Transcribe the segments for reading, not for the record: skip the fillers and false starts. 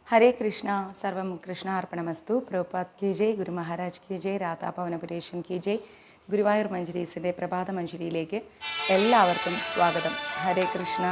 हरे कृष्णा सर्वम कृष्ण अर्पणमस्तु प्रभुपाद की जय ഗുരു മഹാരാജ് की जय രാധാ പവനപുരേഷൻ की जय ഗുരുവായൂർ മഞ്ജരീസിൻ്റെ പ്രഭാത മഞ്ജരിയിലേക്ക് എല്ലാവർക്കും സ്വാഗതം. ഹരേ കൃഷ്ണ.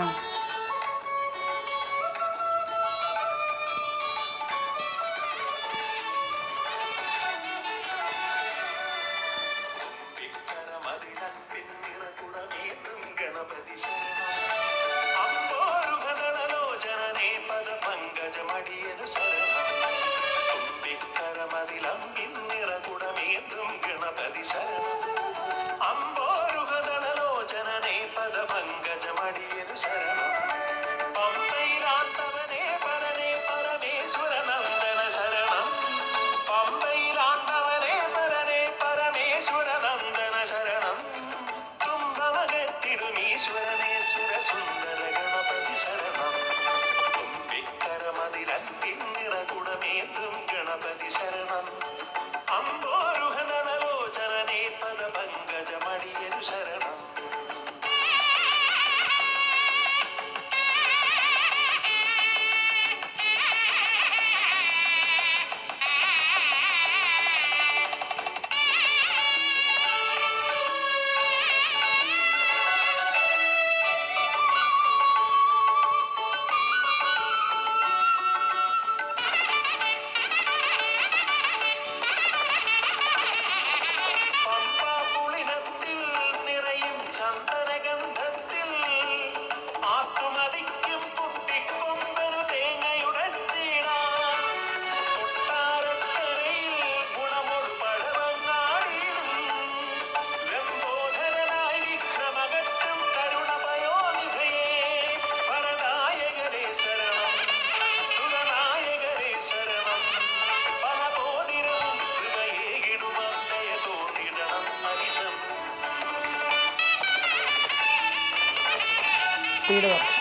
സ്പീഡ് കുറച്ച്.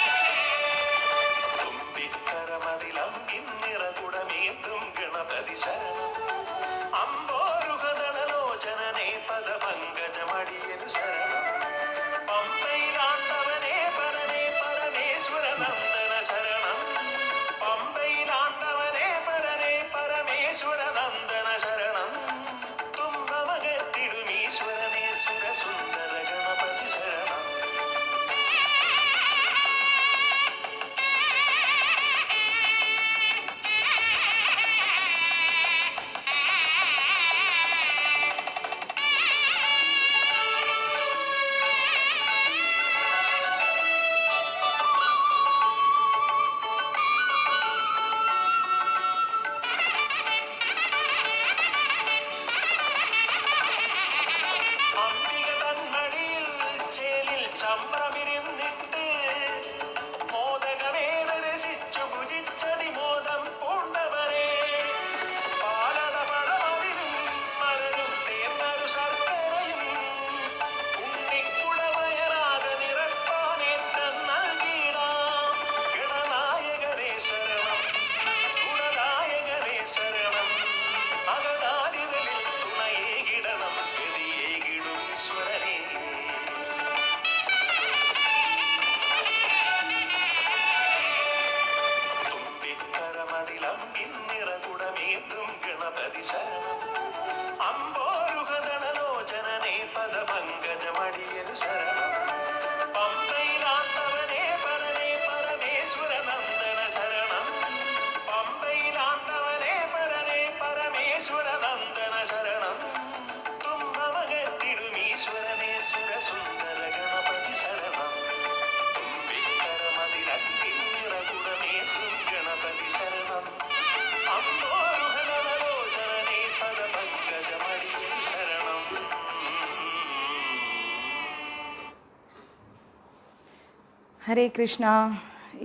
ഹരേ കൃഷ്ണ.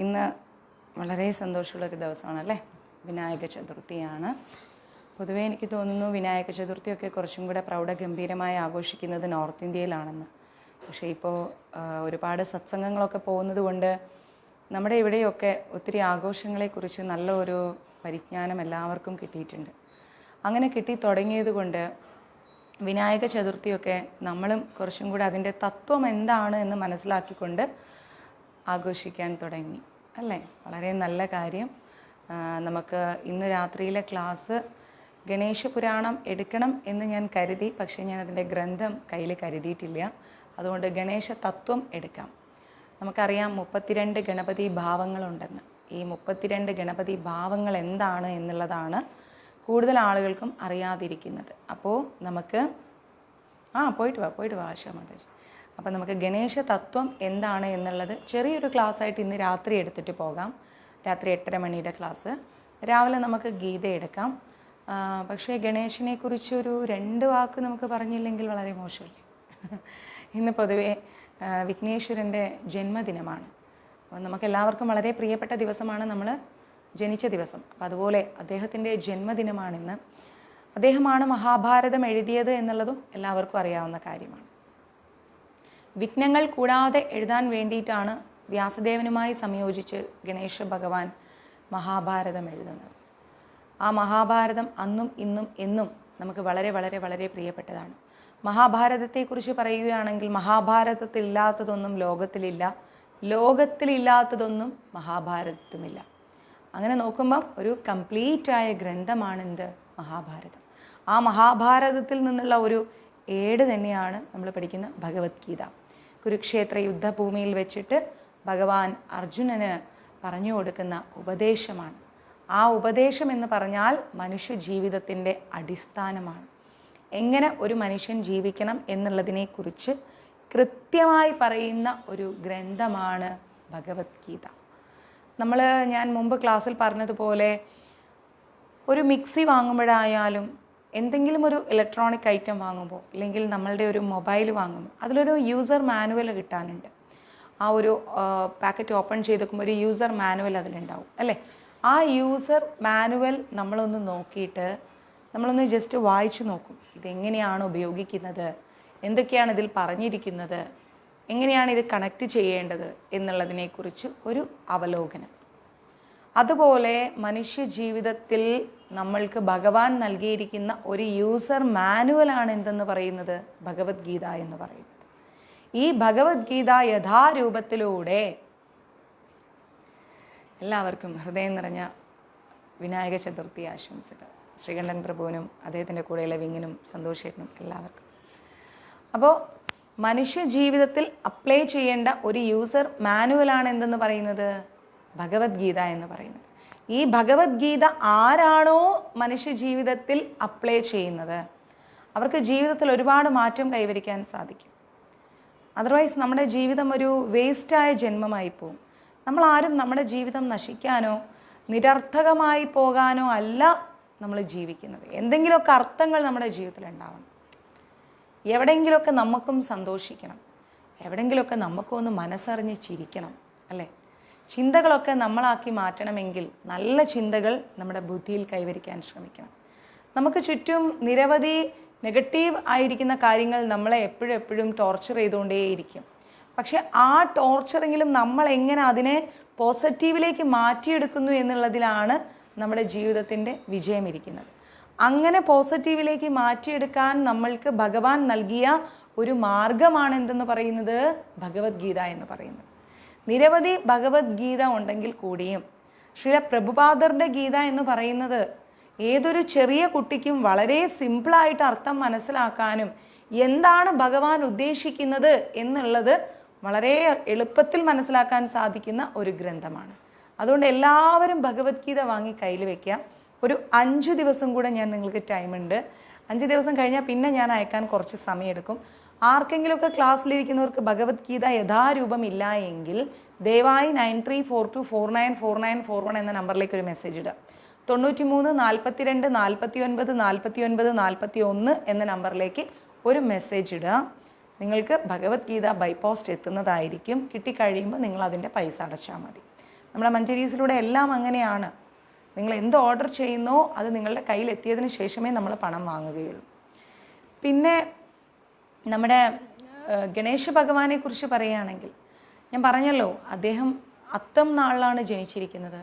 ഇന്ന് വളരെ സന്തോഷമുള്ളൊരു ദിവസമാണല്ലേ. വിനായക ചതുർത്ഥിയാണ്. പൊതുവേ എനിക്ക് തോന്നുന്നു വിനായക ചതുർത്ഥിയൊക്കെ കുറച്ചും കൂടെ പ്രൗഢഗംഭീരമായി ആഘോഷിക്കുന്നത് നോർത്ത് ഇന്ത്യയിലാണെന്ന്. പക്ഷേ ഇപ്പോൾ ഒരുപാട് സത്സംഗങ്ങളൊക്കെ പോകുന്നത് കൊണ്ട് നമ്മുടെ ഇവിടെയൊക്കെ ഒത്തിരി ആഘോഷങ്ങളെക്കുറിച്ച് നല്ല ഒരു പരിജ്ഞാനം എല്ലാവർക്കും കിട്ടിയിട്ടുണ്ട്. അങ്ങനെ കിട്ടി തുടങ്ങിയത് കൊണ്ട് വിനായക ചതുർത്ഥിയൊക്കെ നമ്മളും കുറച്ചും കൂടെ അതിൻ്റെ തത്വം എന്താണ് എന്ന് മനസ്സിലാക്കിക്കൊണ്ട് ആഘോഷിക്കാൻ തുടങ്ങി അല്ലേ. വളരെ നല്ല കാര്യം. നമുക്ക് ഇന്ന് രാത്രിയിലെ ക്ലാസ് ഗണേശ പുരാണം എടുക്കണം എന്ന് ഞാൻ കരുതി, പക്ഷേ ഞാൻ അതിൻ്റെ ഗ്രന്ഥം കയ്യിൽ കരുതിയിട്ടില്ല. അതുകൊണ്ട് ഗണേശ തത്വം എടുക്കാം. നമുക്കറിയാം 32 ഗണപതി ഭാവങ്ങളുണ്ടെന്ന്. ഈ 32 ഗണപതി ഭാവങ്ങൾ എന്താണ് എന്നുള്ളതാണ് കൂടുതൽ ആളുകൾക്കും അറിയാതിരിക്കുന്നത്. അപ്പോൾ നമുക്ക് പോയിട്ട് വാ ആശാ മാതാജി. അപ്പോൾ നമുക്ക് ഗണേശ തത്വം എന്താണ് എന്നുള്ളത് ചെറിയൊരു ക്ലാസ്സായിട്ട് ഇന്ന് രാത്രി എടുത്തിട്ട് പോകാം. രാത്രി 8:30 മണിയുടെ ക്ലാസ്. രാവിലെ നമുക്ക് ഗീത എടുക്കാം. പക്ഷേ ഗണേശനെ കുറിച്ചൊരു 2 വാക്ക് നമുക്ക് പറഞ്ഞില്ലെങ്കിൽ വളരെ മോശമല്ലേ? ഇന്ന് പൊതുവേ വിഘ്നേശ്വരൻ്റെ ജന്മദിനമാണ്. അപ്പോൾ നമുക്കെല്ലാവർക്കും വളരെ പ്രിയപ്പെട്ട ദിവസമാണ് നമ്മൾ ജനിച്ച ദിവസം. അപ്പോൾ അതുപോലെ അദ്ദേഹത്തിൻ്റെ ജന്മദിനമാണിന്ന്. അദ്ദേഹമാണ് മഹാഭാരതം എഴുതിയത് എന്നുള്ളതും എല്ലാവർക്കും അറിയാവുന്ന കാര്യമാണ്. വിഘ്നങ്ങൾ കൂടാതെ എഴുതാൻ വേണ്ടിയിട്ടാണ് വ്യാസദേവനുമായി സംയോജിച്ച് ഗണേശ ഭഗവാൻ മഹാഭാരതം എഴുതുന്നത്. ആ മഹാഭാരതം അന്നും ഇന്നും എന്നും നമുക്ക് വളരെ വളരെ വളരെ പ്രിയപ്പെട്ടതാണ്. മഹാഭാരതത്തെക്കുറിച്ച് പറയുകയാണെങ്കിൽ മഹാഭാരതത്തിലില്ലാത്തതൊന്നും ലോകത്തിലില്ല, ലോകത്തിലില്ലാത്തതൊന്നും മഹാഭാരതത്തുമില്ല. അങ്ങനെ നോക്കുമ്പം ഒരു കംപ്ലീറ്റായ ഗ്രന്ഥമാണെന്ത് മഹാഭാരതം. ആ മഹാഭാരതത്തിൽ നിന്നുള്ള ഒരു ഏട് തന്നെയാണ് നമ്മൾ പഠിക്കുന്ന ഭഗവത്ഗീത. കുരുക്ഷേത്ര യുദ്ധഭൂമിയിൽ വെച്ചിട്ട് ഭഗവാൻ അർജുനന് പറഞ്ഞു കൊടുക്കുന്ന ഉപദേശമാണ്. ആ ഉപദേശം എന്ന് പറഞ്ഞാൽ മനുഷ്യ ജീവിതത്തിൻ്റെ അടിസ്ഥാനമാണ്. എങ്ങനെ ഒരു മനുഷ്യൻ ജീവിക്കണം എന്നുള്ളതിനെക്കുറിച്ച് കൃത്യമായി പറയുന്ന ഒരു ഗ്രന്ഥമാണ് ഭഗവത്ഗീത. ഞാൻ മുമ്പ് ക്ലാസ്സിൽ പറഞ്ഞതുപോലെ ഒരു മിക്സി വാങ്ങുമ്പോഴായാലും എന്തെങ്കിലും ഒരു ഇലക്ട്രോണിക് ഐറ്റം വാങ്ങുമ്പോൾ, അല്ലെങ്കിൽ നമ്മളുടെ ഒരു മൊബൈൽ വാങ്ങുമ്പോൾ അതിലൊരു യൂസർ മാനുവൽ കിട്ടാനുണ്ട്. ആ ഒരു പാക്കറ്റ് ഓപ്പൺ ചെയ്ത് നോക്കുമ്പോൾ ഒരു യൂസർ മാനുവൽ അതിലുണ്ടാവും അല്ലേ? ആ യൂസർ മാനുവൽ നമ്മളൊന്ന് നോക്കിയിട്ട് നമ്മളൊന്ന് ജസ്റ്റ് വായിച്ചു നോക്കും. ഇതെങ്ങനെയാണ് ഉപയോഗിക്കുന്നത്, എന്തൊക്കെയാണ് ഇതിൽ പറഞ്ഞിരിക്കുന്നത്, എങ്ങനെയാണ് ഇത് കണക്ട് ചെയ്യേണ്ടത് എന്നുള്ളതിനെക്കുറിച്ച് ഒരു അവലോകനം. അതുപോലെ മനുഷ്യ ജീവിതത്തിൽ നമ്മൾക്ക് ഭഗവാൻ നൽകിയിരിക്കുന്ന ഒരു യൂസർ മാനുവലാണ് എന്തെന്ന് പറയുന്നത് ഭഗവത്ഗീത എന്ന് പറയുന്നത്. ഈ ഭഗവത്ഗീത യഥാരൂപത്തിലൂടെ എല്ലാവർക്കും ഹൃദയം നിറഞ്ഞ വിനായക ചതുർത്ഥി ആശംസകൾ. ശ്രീകണ്ഠൻ പ്രഭുവിനും അദ്ദേഹത്തിൻ്റെ കൂടെയുള്ള വിങ്ങിനും സന്തോഷേട്ടനും എല്ലാവർക്കും. അപ്പോൾ മനുഷ്യ ജീവിതത്തിൽ അപ്ലൈ ചെയ്യേണ്ട ഒരു യൂസർ മാനുവലാണ് എന്തെന്ന് പറയുന്നത് ഭഗവത്ഗീത എന്ന് പറയുന്നത്. ഈ ഭഗവത്ഗീത ആരാണോ മനുഷ്യ ജീവിതത്തിൽ അപ്ലൈ ചെയ്യുന്നത് അവർക്ക് ജീവിതത്തിൽ ഒരുപാട് മാറ്റം കൈവരിക്കാൻ സാധിക്കും. അതർവൈസ് നമ്മുടെ ജീവിതം ഒരു വേസ്റ്റായ ജന്മമായി പോകും. നമ്മളാരും നമ്മുടെ ജീവിതം നശിക്കാനോ നിരർത്ഥകമായി പോകാനോ അല്ല നമ്മൾ ജീവിക്കുന്നത്. എന്തെങ്കിലുമൊക്കെ അർത്ഥങ്ങൾ നമ്മുടെ ജീവിതത്തിൽ ഉണ്ടാവണം. എവിടെയെങ്കിലുമൊക്കെ നമുക്കും സന്തോഷിക്കണം, എവിടെയെങ്കിലുമൊക്കെ നമുക്കും ഒന്ന് മനസ്സറിഞ്ഞ് ചിരിക്കണം അല്ലേ? ചിന്തകളൊക്കെ നമ്മളാക്കി മാറ്റണമെങ്കിൽ നല്ല ചിന്തകൾ നമ്മുടെ ബുദ്ധിയിൽ കൈവരിക്കാൻ ശ്രമിക്കണം. നമുക്ക് ചുറ്റും നിരവധി നെഗറ്റീവ് ആയിരിക്കുന്ന കാര്യങ്ങൾ നമ്മളെ എപ്പോഴും ടോർച്ചർ ചെയ്തുകൊണ്ടേയിരിക്കും. പക്ഷെ ആ ടോർച്ചറെങ്കിലും നമ്മൾ എങ്ങനെ അതിനെ പോസിറ്റീവിലേക്ക് മാറ്റിയെടുക്കുന്നു എന്നുള്ളതിലാണ് നമ്മുടെ ജീവിതത്തിൻ്റെ വിജയം ഇരിക്കുന്നത്. അങ്ങനെ പോസിറ്റീവിലേക്ക് മാറ്റിയെടുക്കാൻ നമ്മൾക്ക് ഭഗവാൻ നൽകിയ ഒരു മാർഗമാണ് എന്തെന്ന് പറയുന്നത് ഭഗവത്ഗീത എന്ന് പറയുന്നത്. നിരവധി ഭഗവത്ഗീത ഉണ്ടെങ്കിൽ കൂടിയും ശ്രീല പ്രഭുപാദരുടെ ഗീത എന്ന് പറയുന്നത് ഏതൊരു ചെറിയ കുട്ടിക്കും വളരെ സിമ്പിളായിട്ട് അർത്ഥം മനസ്സിലാക്കാനും എന്താണ് ഭഗവാൻ ഉദ്ദേശിക്കുന്നത് എന്നുള്ളത് വളരെ എളുപ്പത്തിൽ മനസ്സിലാക്കാൻ സാധിക്കുന്ന ഒരു ഗ്രന്ഥമാണ്. അതുകൊണ്ട് എല്ലാവരും ഭഗവത്ഗീത വാങ്ങി കയ്യിൽ വയ്ക്കുക. ഒരു 5 ദിവസം കൂടെ ഞാൻ നിങ്ങൾക്ക് ടൈമുണ്ട്. 5 ദിവസം കഴിഞ്ഞാൽ പിന്നെ ഞാൻ അയക്കാൻ കുറച്ച് സമയമെടുക്കും. ആർക്കെങ്കിലുമൊക്കെ ക്ലാസ്സിലിരിക്കുന്നവർക്ക് ഭഗവത്ഗീത യഥാരൂപം ഇല്ല എങ്കിൽ ദയവായി 9342494941 എന്ന നമ്പറിലേക്ക് ഒരു മെസ്സേജ് ഇടുക. 93 42 49 49 41 എന്ന നമ്പറിലേക്ക് ഒരു മെസ്സേജ് ഇടുക. നിങ്ങൾക്ക് ഭഗവത്ഗീത ബൈ പോസ്റ്റ് എത്തുന്നതായിരിക്കും. കിട്ടിക്കഴിയുമ്പോൾ നിങ്ങൾ അതിൻ്റെ പൈസ അടച്ചാൽ മതി. നമ്മുടെ മഞ്ചേരീസിലൂടെ എല്ലാം അങ്ങനെയാണ്. നിങ്ങൾ എന്ത് ഓർഡർ ചെയ്യുന്നോ അത് നിങ്ങളുടെ കയ്യിൽ എത്തിയതിന് ശേഷമേ നമ്മൾ പണം വാങ്ങുകയുള്ളൂ. പിന്നെ നമ്മുടെ ഗണേശ ഭഗവാനെ കുറിച്ച് പറയുകയാണെങ്കിൽ ഞാൻ പറഞ്ഞല്ലോ, അദ്ദേഹം അത്തം നാളിലാണ് ജനിച്ചിരിക്കുന്നത്.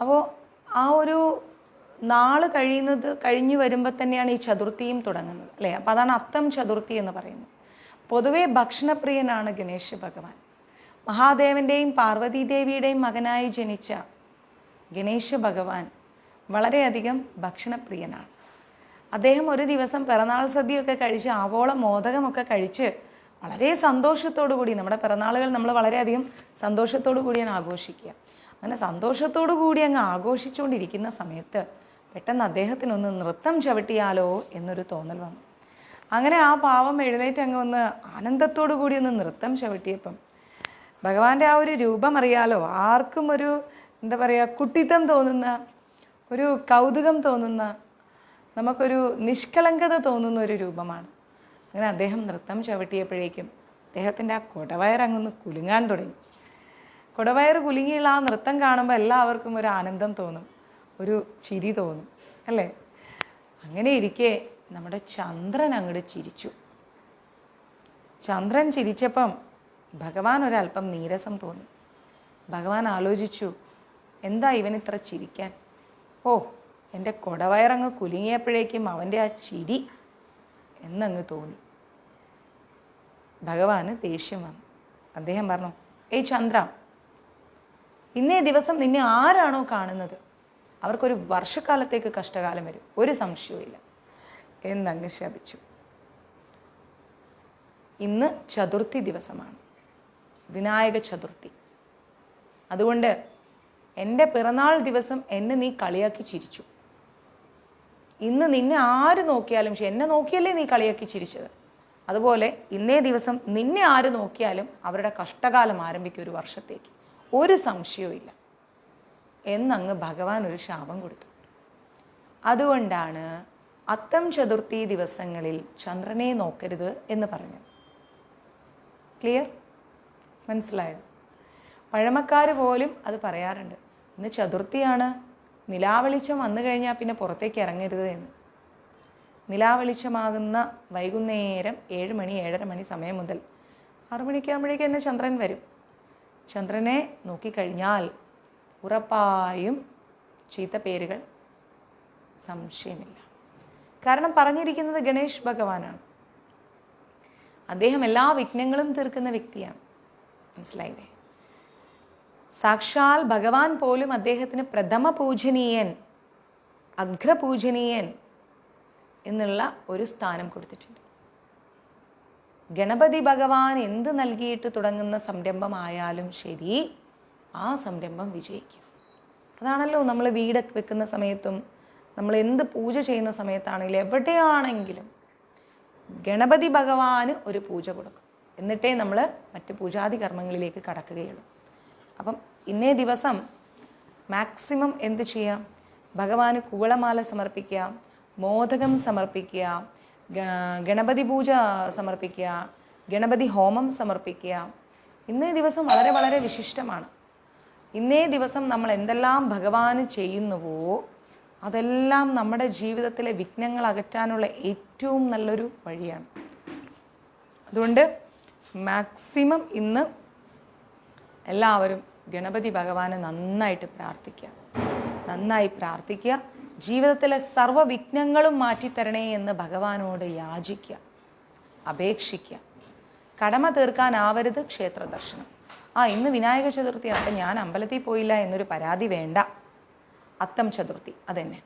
അപ്പോൾ ആ ഒരു നാൾ കഴിഞ്ഞു വരുമ്പോൾ തന്നെയാണ് ഈ ചതുർത്ഥിയും തുടങ്ങുന്നത് അല്ലേ? അപ്പോൾ അതാണ് അത്തം ചതുർത്ഥി എന്ന് പറയുന്നത്. പൊതുവേ ഭക്ഷണപ്രിയനാണ് ഗണേശ ഭഗവാൻ. മഹാദേവൻ്റെയും പാർവതീദേവിയുടെയും മകനായി ജനിച്ച ഗണേശ ഭഗവാൻ വളരെയധികം ഭക്ഷണപ്രിയനാണ്. അദ്ദേഹം ഒരു ദിവസം പിറന്നാൾ സദ്യയൊക്കെ കഴിച്ച് ആവോളം മോദകമൊക്കെ കഴിച്ച് വളരെ സന്തോഷത്തോടു കൂടി, നമ്മുടെ പിറന്നാളുകൾ നമ്മൾ വളരെയധികം സന്തോഷത്തോടു കൂടിയാണ് ആഘോഷിക്കുക. അങ്ങനെ സന്തോഷത്തോടു കൂടി അങ്ങ് ആഘോഷിച്ചുകൊണ്ടിരിക്കുന്ന സമയത്ത് പെട്ടെന്ന് അദ്ദേഹത്തിനൊന്ന് നൃത്തം ചവിട്ടിയാലോ എന്നൊരു തോന്നൽ വന്നു. അങ്ങനെ ആ പാവം എഴുന്നേറ്റ് അങ്ങ് ഒന്ന് ആനന്ദത്തോടു കൂടി ഒന്ന് നൃത്തം ചവിട്ടിയപ്പം ഭഗവാന്റെ ആ ഒരു രൂപം അറിയാലോ, ആർക്കും ഒരു എന്താ പറയുക, കുട്ടിത്തം തോന്നുന്ന, ഒരു കൗതുകം തോന്നുന്ന, നമുക്കൊരു നിഷ്കളങ്കത തോന്നുന്ന ഒരു രൂപമാണ്. അങ്ങനെ അദ്ദേഹം നൃത്തം ചവിട്ടിയപ്പോഴേക്കും അദ്ദേഹത്തിൻ്റെ ആ കുടവയറങ്ങൊന്ന് കുലുങ്ങാൻ തുടങ്ങി. കുടവയർ കുലുങ്ങിയുള്ള ആ നൃത്തം കാണുമ്പോൾ എല്ലാവർക്കും ഒരു ആനന്ദം തോന്നും, ഒരു ചിരി തോന്നും അല്ലേ. അങ്ങനെ ഇരിക്കെ നമ്മുടെ ചന്ദ്രൻ അങ്ങോട്ട് ചിരിച്ചു. ചന്ദ്രൻ ചിരിച്ചപ്പം ഭഗവാൻ ഒരല്പം നീരസം തോന്നി. ഭഗവാൻ ആലോചിച്ചു, എന്താ ഇവനിത്ര ചിരിക്കാൻ? ഓ, എൻ്റെ കുടവയറങ്ങ് കുലുങ്ങിയപ്പോഴേക്കും അവൻ്റെ ആ ചിരി എന്നങ്ങ് തോന്നി. ഭഗവാന് ദേഷ്യം വന്നു. അദ്ദേഹം പറഞ്ഞു, ഏയ് ചന്ദ്ര, ഇന്നേ ദിവസം നിന്നെ ആരാണോ കാണുന്നത് അവർക്കൊരു വർഷക്കാലത്തേക്ക് കഷ്ടകാലം വരും, ഒരു സംശയവും എന്നങ്ങ് ശപിച്ചു. ഇന്ന് ചതുർത്ഥി ദിവസമാണ്, വിനായക ചതുർത്ഥി. അതുകൊണ്ട് എൻ്റെ പിറന്നാൾ ദിവസം എന്നെ നീ കളിയാക്കി ചിരിച്ചു. ഇന്ന് നിന്നെ ആര് നോക്കിയാലും, എന്നെ നോക്കിയല്ലേ നീ കളിയാക്കി ചിരിച്ചത്, അതുപോലെ ഇന്നേ ദിവസം നിന്നെ ആര് നോക്കിയാലും അവരുടെ കഷ്ടകാലം ആരംഭിക്കും, ഒരു വർഷത്തേക്ക്, ഒരു സംശയവും എന്നങ്ങ് ഭഗവാൻ ഒരു ശാപം കൊടുത്തു. അതുകൊണ്ടാണ് അത്തം ചതുർത്ഥി ദിവസങ്ങളിൽ ചന്ദ്രനെ നോക്കരുത് എന്ന് പറഞ്ഞത്. ക്ലിയർ? മനസ്സിലായോ? പഴമക്കാർ പോലും അത് പറയാറുണ്ട്, ഇന്ന് ചതുർത്ഥിയാണ്, നിലാവെളിച്ചം വന്നു കഴിഞ്ഞാൽ പിന്നെ പുറത്തേക്ക് ഇറങ്ങരുത് എന്ന്. നിലാവെളിച്ചമാകുന്ന വൈകുന്നേരം 7 മണി 7:30 മണി സമയം മുതൽ 6 മണിക്കാകുമ്പോഴേക്കും തന്നെ ചന്ദ്രൻ വരും. ചന്ദ്രനെ നോക്കിക്കഴിഞ്ഞാൽ ഉറപ്പായും ചീത്ത പേരുകൾ, സംശയമില്ല. കാരണം പറഞ്ഞിരിക്കുന്നത് ഗണേശ് ഭഗവാനാണ്. അദ്ദേഹം എല്ലാ വിഘ്നങ്ങളും തീർക്കുന്ന വ്യക്തിയാണ്. മനസ്സിലായില്ലേ? സാക്ഷാൽ ഭഗവാൻ പോലും അദ്ദേഹത്തിന് പ്രഥമ പൂജനീയൻ, അഗ്രപൂജനീയൻ എന്നുള്ള ഒരു സ്ഥാനം കൊടുത്തിട്ടുണ്ട്. ഗണപതി ഭഗവാൻ എന്ത് നൽകിയിട്ട് തുടങ്ങുന്ന സംരംഭമായാലും ശരി, ആ സംരംഭം വിജയിക്കും. അതാണല്ലോ നമ്മൾ വീടൊക്കെ വെക്കുന്ന സമയത്തും നമ്മൾ എന്ത് പൂജ ചെയ്യുന്ന സമയത്താണെങ്കിലും എവിടെയാണെങ്കിലും ഗണപതി ഭഗവാന് ഒരു പൂജ കൊടുക്കും, എന്നിട്ടേ നമ്മൾ മറ്റ് പൂജാതി കർമ്മങ്ങളിലേക്ക് കടക്കുകയുള്ളൂ. അപ്പം ഇന്നേ ദിവസം മാക്സിമം എന്ത് ചെയ്യാം? ഭഗവാന് കുവളമാല സമർപ്പിക്കുക, മോദകം സമർപ്പിക്കുക, ഗണപതി പൂജ സമർപ്പിക്കുക, ഗണപതി ഹോമം സമർപ്പിക്കുക. ഇന്നേ ദിവസം വളരെ വളരെ വിശിഷ്ടമാണ്. ഇന്നേ ദിവസം നമ്മൾ എന്തെല്ലാം ഭഗവാന് ചെയ്യുന്നുവോ അതെല്ലാം നമ്മുടെ ജീവിതത്തിലെ വിഘ്നങ്ങൾ അകറ്റാനുള്ള ഏറ്റവും നല്ലൊരു വഴിയാണ്. അതുകൊണ്ട് മാക്സിമം ഇന്ന് എല്ലാവരും ഗണപതി ഭഗവാനെ നന്നായി പ്രാർത്ഥിക്കുക. ജീവിതത്തിലെ സർവ്വ വിഘ്നങ്ങളും മാറ്റിത്തരണേ എന്ന് ഭഗവാനോട് യാചിക്കുക, അപേക്ഷിക്കുക. കടമ തീർക്കാനാവരുത് ക്ഷേത്ര ദർശനം. ഇന്ന് വിനായക ചതുർത്ഥിയാണ്, അപ്പം ഞാൻ അമ്പലത്തിൽ പോയില്ല എന്നൊരു പരാതി വേണ്ട. അത്തം ചതുർത്ഥി അതെന്നെ,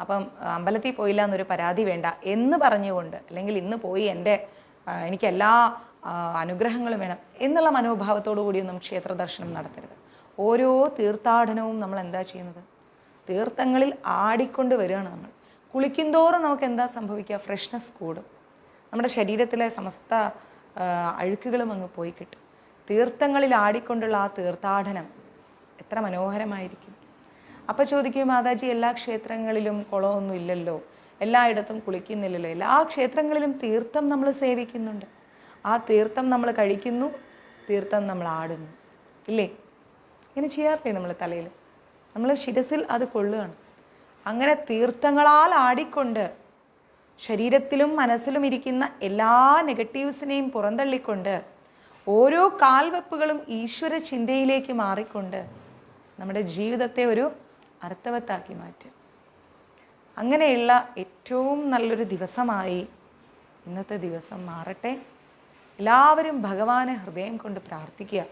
അപ്പം അമ്പലത്തിൽ പോയില്ല എന്നൊരു പരാതി വേണ്ട എന്ന് പറഞ്ഞുകൊണ്ട്, അല്ലെങ്കിൽ ഇന്ന് പോയി എനിക്ക് എല്ലാ അനുഗ്രഹങ്ങളും വേണം എന്നുള്ള മനോഭാവത്തോടു കൂടിയൊന്നും ക്ഷേത്ര ദർശനം നടത്തരുത്. ഓരോ തീർത്ഥാടനവും നമ്മൾ എന്താ ചെയ്യുന്നത്? തീർത്ഥങ്ങളിൽ ആടിക്കൊണ്ട് വരികയാണ്. നമ്മൾ കുളിക്കുന്തോറും നമുക്ക് എന്താ സംഭവിക്കുക? ഫ്രഷ്നെസ് കൂടും, നമ്മുടെ ശരീരത്തിലെ സമസ്ത അഴുക്കുകളും അങ്ങ് പോയി കിട്ടും. തീർത്ഥങ്ങളിൽ ആടിക്കൊണ്ടുള്ള ആ തീർത്ഥാടനം എത്ര മനോഹരമായിരിക്കും. അപ്പോൾ ചോദിക്കും, മാതാജി എല്ലാ ക്ഷേത്രങ്ങളിലും കുളമൊന്നും ഇല്ലല്ലോ, എല്ലായിടത്തും കുളിക്കുന്നില്ലല്ലോ. എല്ലാ ക്ഷേത്രങ്ങളിലും തീർത്ഥം നമ്മൾ സേവിക്കുന്നുണ്ട്, ആ തീർത്ഥം നമ്മൾ കഴിക്കുന്നു, തീർത്ഥം നമ്മൾ ആടുന്നു, ഇല്ലേ? ഇങ്ങനെ ചെയ്യാറില്ലേ നമ്മൾ തലയിൽ? നമ്മൾ ശിരസിൽ അത് കൊള്ളുകയാണ്. അങ്ങനെ തീർത്ഥങ്ങളാൽ ആടിക്കൊണ്ട് ശരീരത്തിലും മനസ്സിലും ഇരിക്കുന്ന എല്ലാ നെഗറ്റീവ്സിനെയും പുറന്തള്ളിക്കൊണ്ട് ഓരോ കാൽവെപ്പുകളും ഈശ്വര ചിന്തയിലേക്ക് മാറിക്കൊണ്ട് നമ്മുടെ ജീവിതത്തെ ഒരു അർത്ഥവത്താക്കി മാറ്റും. അങ്ങനെയുള്ള ഏറ്റവും നല്ലൊരു ദിവസമായി ഇന്നത്തെ ദിവസം മാറട്ടെ. എല്ലാവരും ഭഗവാനെ ഹൃദയം കൊണ്ട് പ്രാർത്ഥിക്കുക.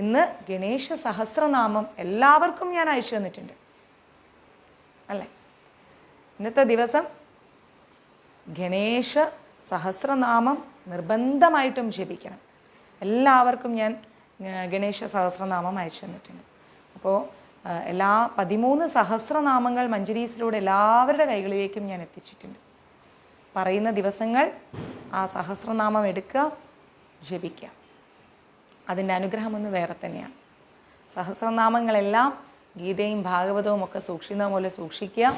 ഇന്ന് ഗണേശ സഹസ്രനാമം എല്ലാവർക്കും ഞാൻ അയച്ചു തന്നിട്ടുണ്ട് അല്ലേ. ഇന്നത്തെ ദിവസം ഗണേശ സഹസ്രനാമം നിർബന്ധമായിട്ടും ജപിക്കണം. എല്ലാവർക്കും ഞാൻ ഗണേശ സഹസ്രനാമം അയച്ചു തന്നിട്ടുണ്ട്. അപ്പോൾ എല്ലാ 13 സഹസ്രനാമങ്ങൾ മഞ്ജരീസിലൂടെ എല്ലാവരുടെ കൈകളിലേക്കും ഞാൻ എത്തിച്ചിട്ടുണ്ട്. പറയുന്ന ദിവസങ്ങൾ ആ സഹസ്രനാമം എടുക്കുക, ജപിക്കുക. അതിൻ്റെ അനുഗ്രഹം ഒന്ന് വേറെ തന്നെയാണ്. സഹസ്രനാമങ്ങളെല്ലാം ഗീതയും ഭാഗവതവും ഒക്കെ സൂക്ഷിക്കുന്ന പോലെ സൂക്ഷിക്കുക.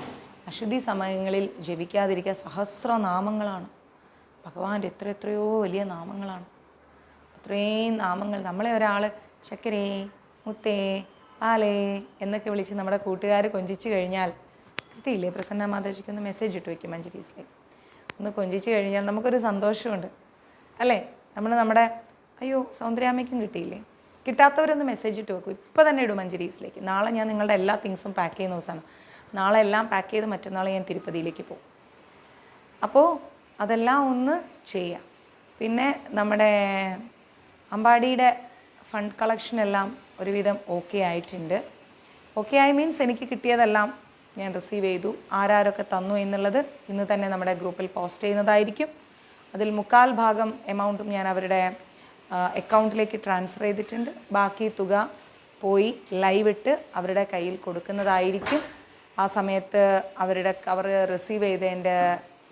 അശുദ്ധി സമയങ്ങളിൽ ജപിക്കാതിരിക്കുക. സഹസ്രനാമങ്ങളാണ് ഭഗവാന്റെ എത്രയോ വലിയ നാമങ്ങളാണ്. അത്രയും നാമങ്ങൾ നമ്മളെ ഒരാൾ ചക്കരേ മുത്തേ പാലേ എന്നൊക്കെ വിളിച്ച് നമ്മുടെ കൂട്ടുകാർ കൊഞ്ചിച്ച് കഴിഞ്ഞാൽ കിട്ടിയില്ലേ, പ്രസന്ന മാതാജിക്കൊന്ന് മെസ്സേജ് ഇട്ട് വയ്ക്കും മഞ്ജരീസിലേക്ക്. ഒന്ന് കൊഞ്ചിച്ച് കഴിഞ്ഞാൽ നമുക്കൊരു സന്തോഷമുണ്ട് അല്ലേ. നമ്മുടെ അയ്യോ സൗന്ദര്യാമ്മയ്ക്കും കിട്ടിയില്ലേ, കിട്ടാത്തവരൊന്ന് മെസ്സേജ് ഇട്ട് വെക്കും. ഇപ്പോൾ തന്നെ ഇടും മഞ്ജരീസിലേക്ക്. നാളെ ഞാൻ നിങ്ങളുടെ എല്ലാ തിങ്സും പാക്ക് ചെയ്യുന്ന ദിവസമാണ്. നാളെ എല്ലാം പാക്ക് ചെയ്ത് മറ്റന്നാൾ ഞാൻ തിരുപ്പതിയിലേക്ക് പോകും. അപ്പോൾ അതെല്ലാം ഒന്ന് ചെയ്യാം. പിന്നെ നമ്മുടെ അമ്പാടിയുടെ ഫണ്ട് കളക്ഷൻ എല്ലാം ഒരുവിധം ഓക്കെ ആയിട്ടുണ്ട്. ഓക്കെ ആയി മീൻസ് എനിക്ക് കിട്ടിയതെല്ലാം ഞാൻ റിസീവ് ചെയ്തു. ആരാരൊക്കെ തന്നു എന്നുള്ളത് ഇന്ന് തന്നെ നമ്മുടെ ഗ്രൂപ്പിൽ പോസ്റ്റ് ചെയ്യുന്നതായിരിക്കും. അതിൽ 1/4 ഭാഗം എമൗണ്ടും ഞാൻ അവരുടെ അക്കൗണ്ടിലേക്ക് ട്രാൻസ്ഫർ ചെയ്തിട്ടുണ്ട്. ബാക്കി തുക പോയി ലൈവ് ഇട്ട് അവരുടെ കയ്യിൽ കൊടുക്കുന്നതായിരിക്കും. ആ സമയത്ത് അവർ റിസീവ് ചെയ്തതിൻ്റെ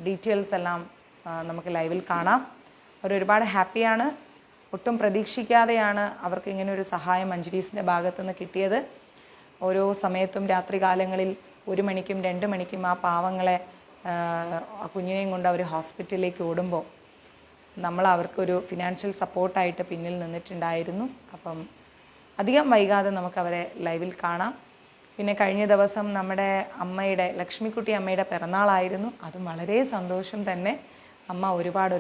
ഡീറ്റെയിൽസ് എല്ലാം നമുക്ക് ലൈവിൽ കാണാം. അവരൊരുപാട് ഹാപ്പിയാണ്. ഒട്ടും പ്രതീക്ഷിക്കാതെയാണ് അവർക്ക് ഇങ്ങനെ ഒരു സഹായം മഞ്ജരീസിൻ്റെ ഭാഗത്തു നിന്ന് കിട്ടിയത്. ഓരോ സമയത്തും രാത്രി കാലങ്ങളിൽ 1 മണിക്കും 2 മണിക്കും ആ പാവങ്ങളെ ആ കുഞ്ഞിനെയും കൊണ്ട് അവർ ഹോസ്പിറ്റലിലേക്ക് ഓടുമ്പോൾ നമ്മൾ അവർക്കൊരു ഫിനാൻഷ്യൽ സപ്പോർട്ടായിട്ട് പിന്നിൽ നിന്നിട്ടുണ്ടായിരുന്നു. അപ്പം അധികം വൈകാതെ നമുക്കവരെ ലൈവിൽ കാണാം. പിന്നെ കഴിഞ്ഞ ദിവസം നമ്മുടെ അമ്മയുടെ ലക്ഷ്മിക്കുട്ടി അമ്മയുടെ പിറന്നാളായിരുന്നു. അതും വളരെ സന്തോഷം തന്നെ. അമ്മ ഒരുപാട്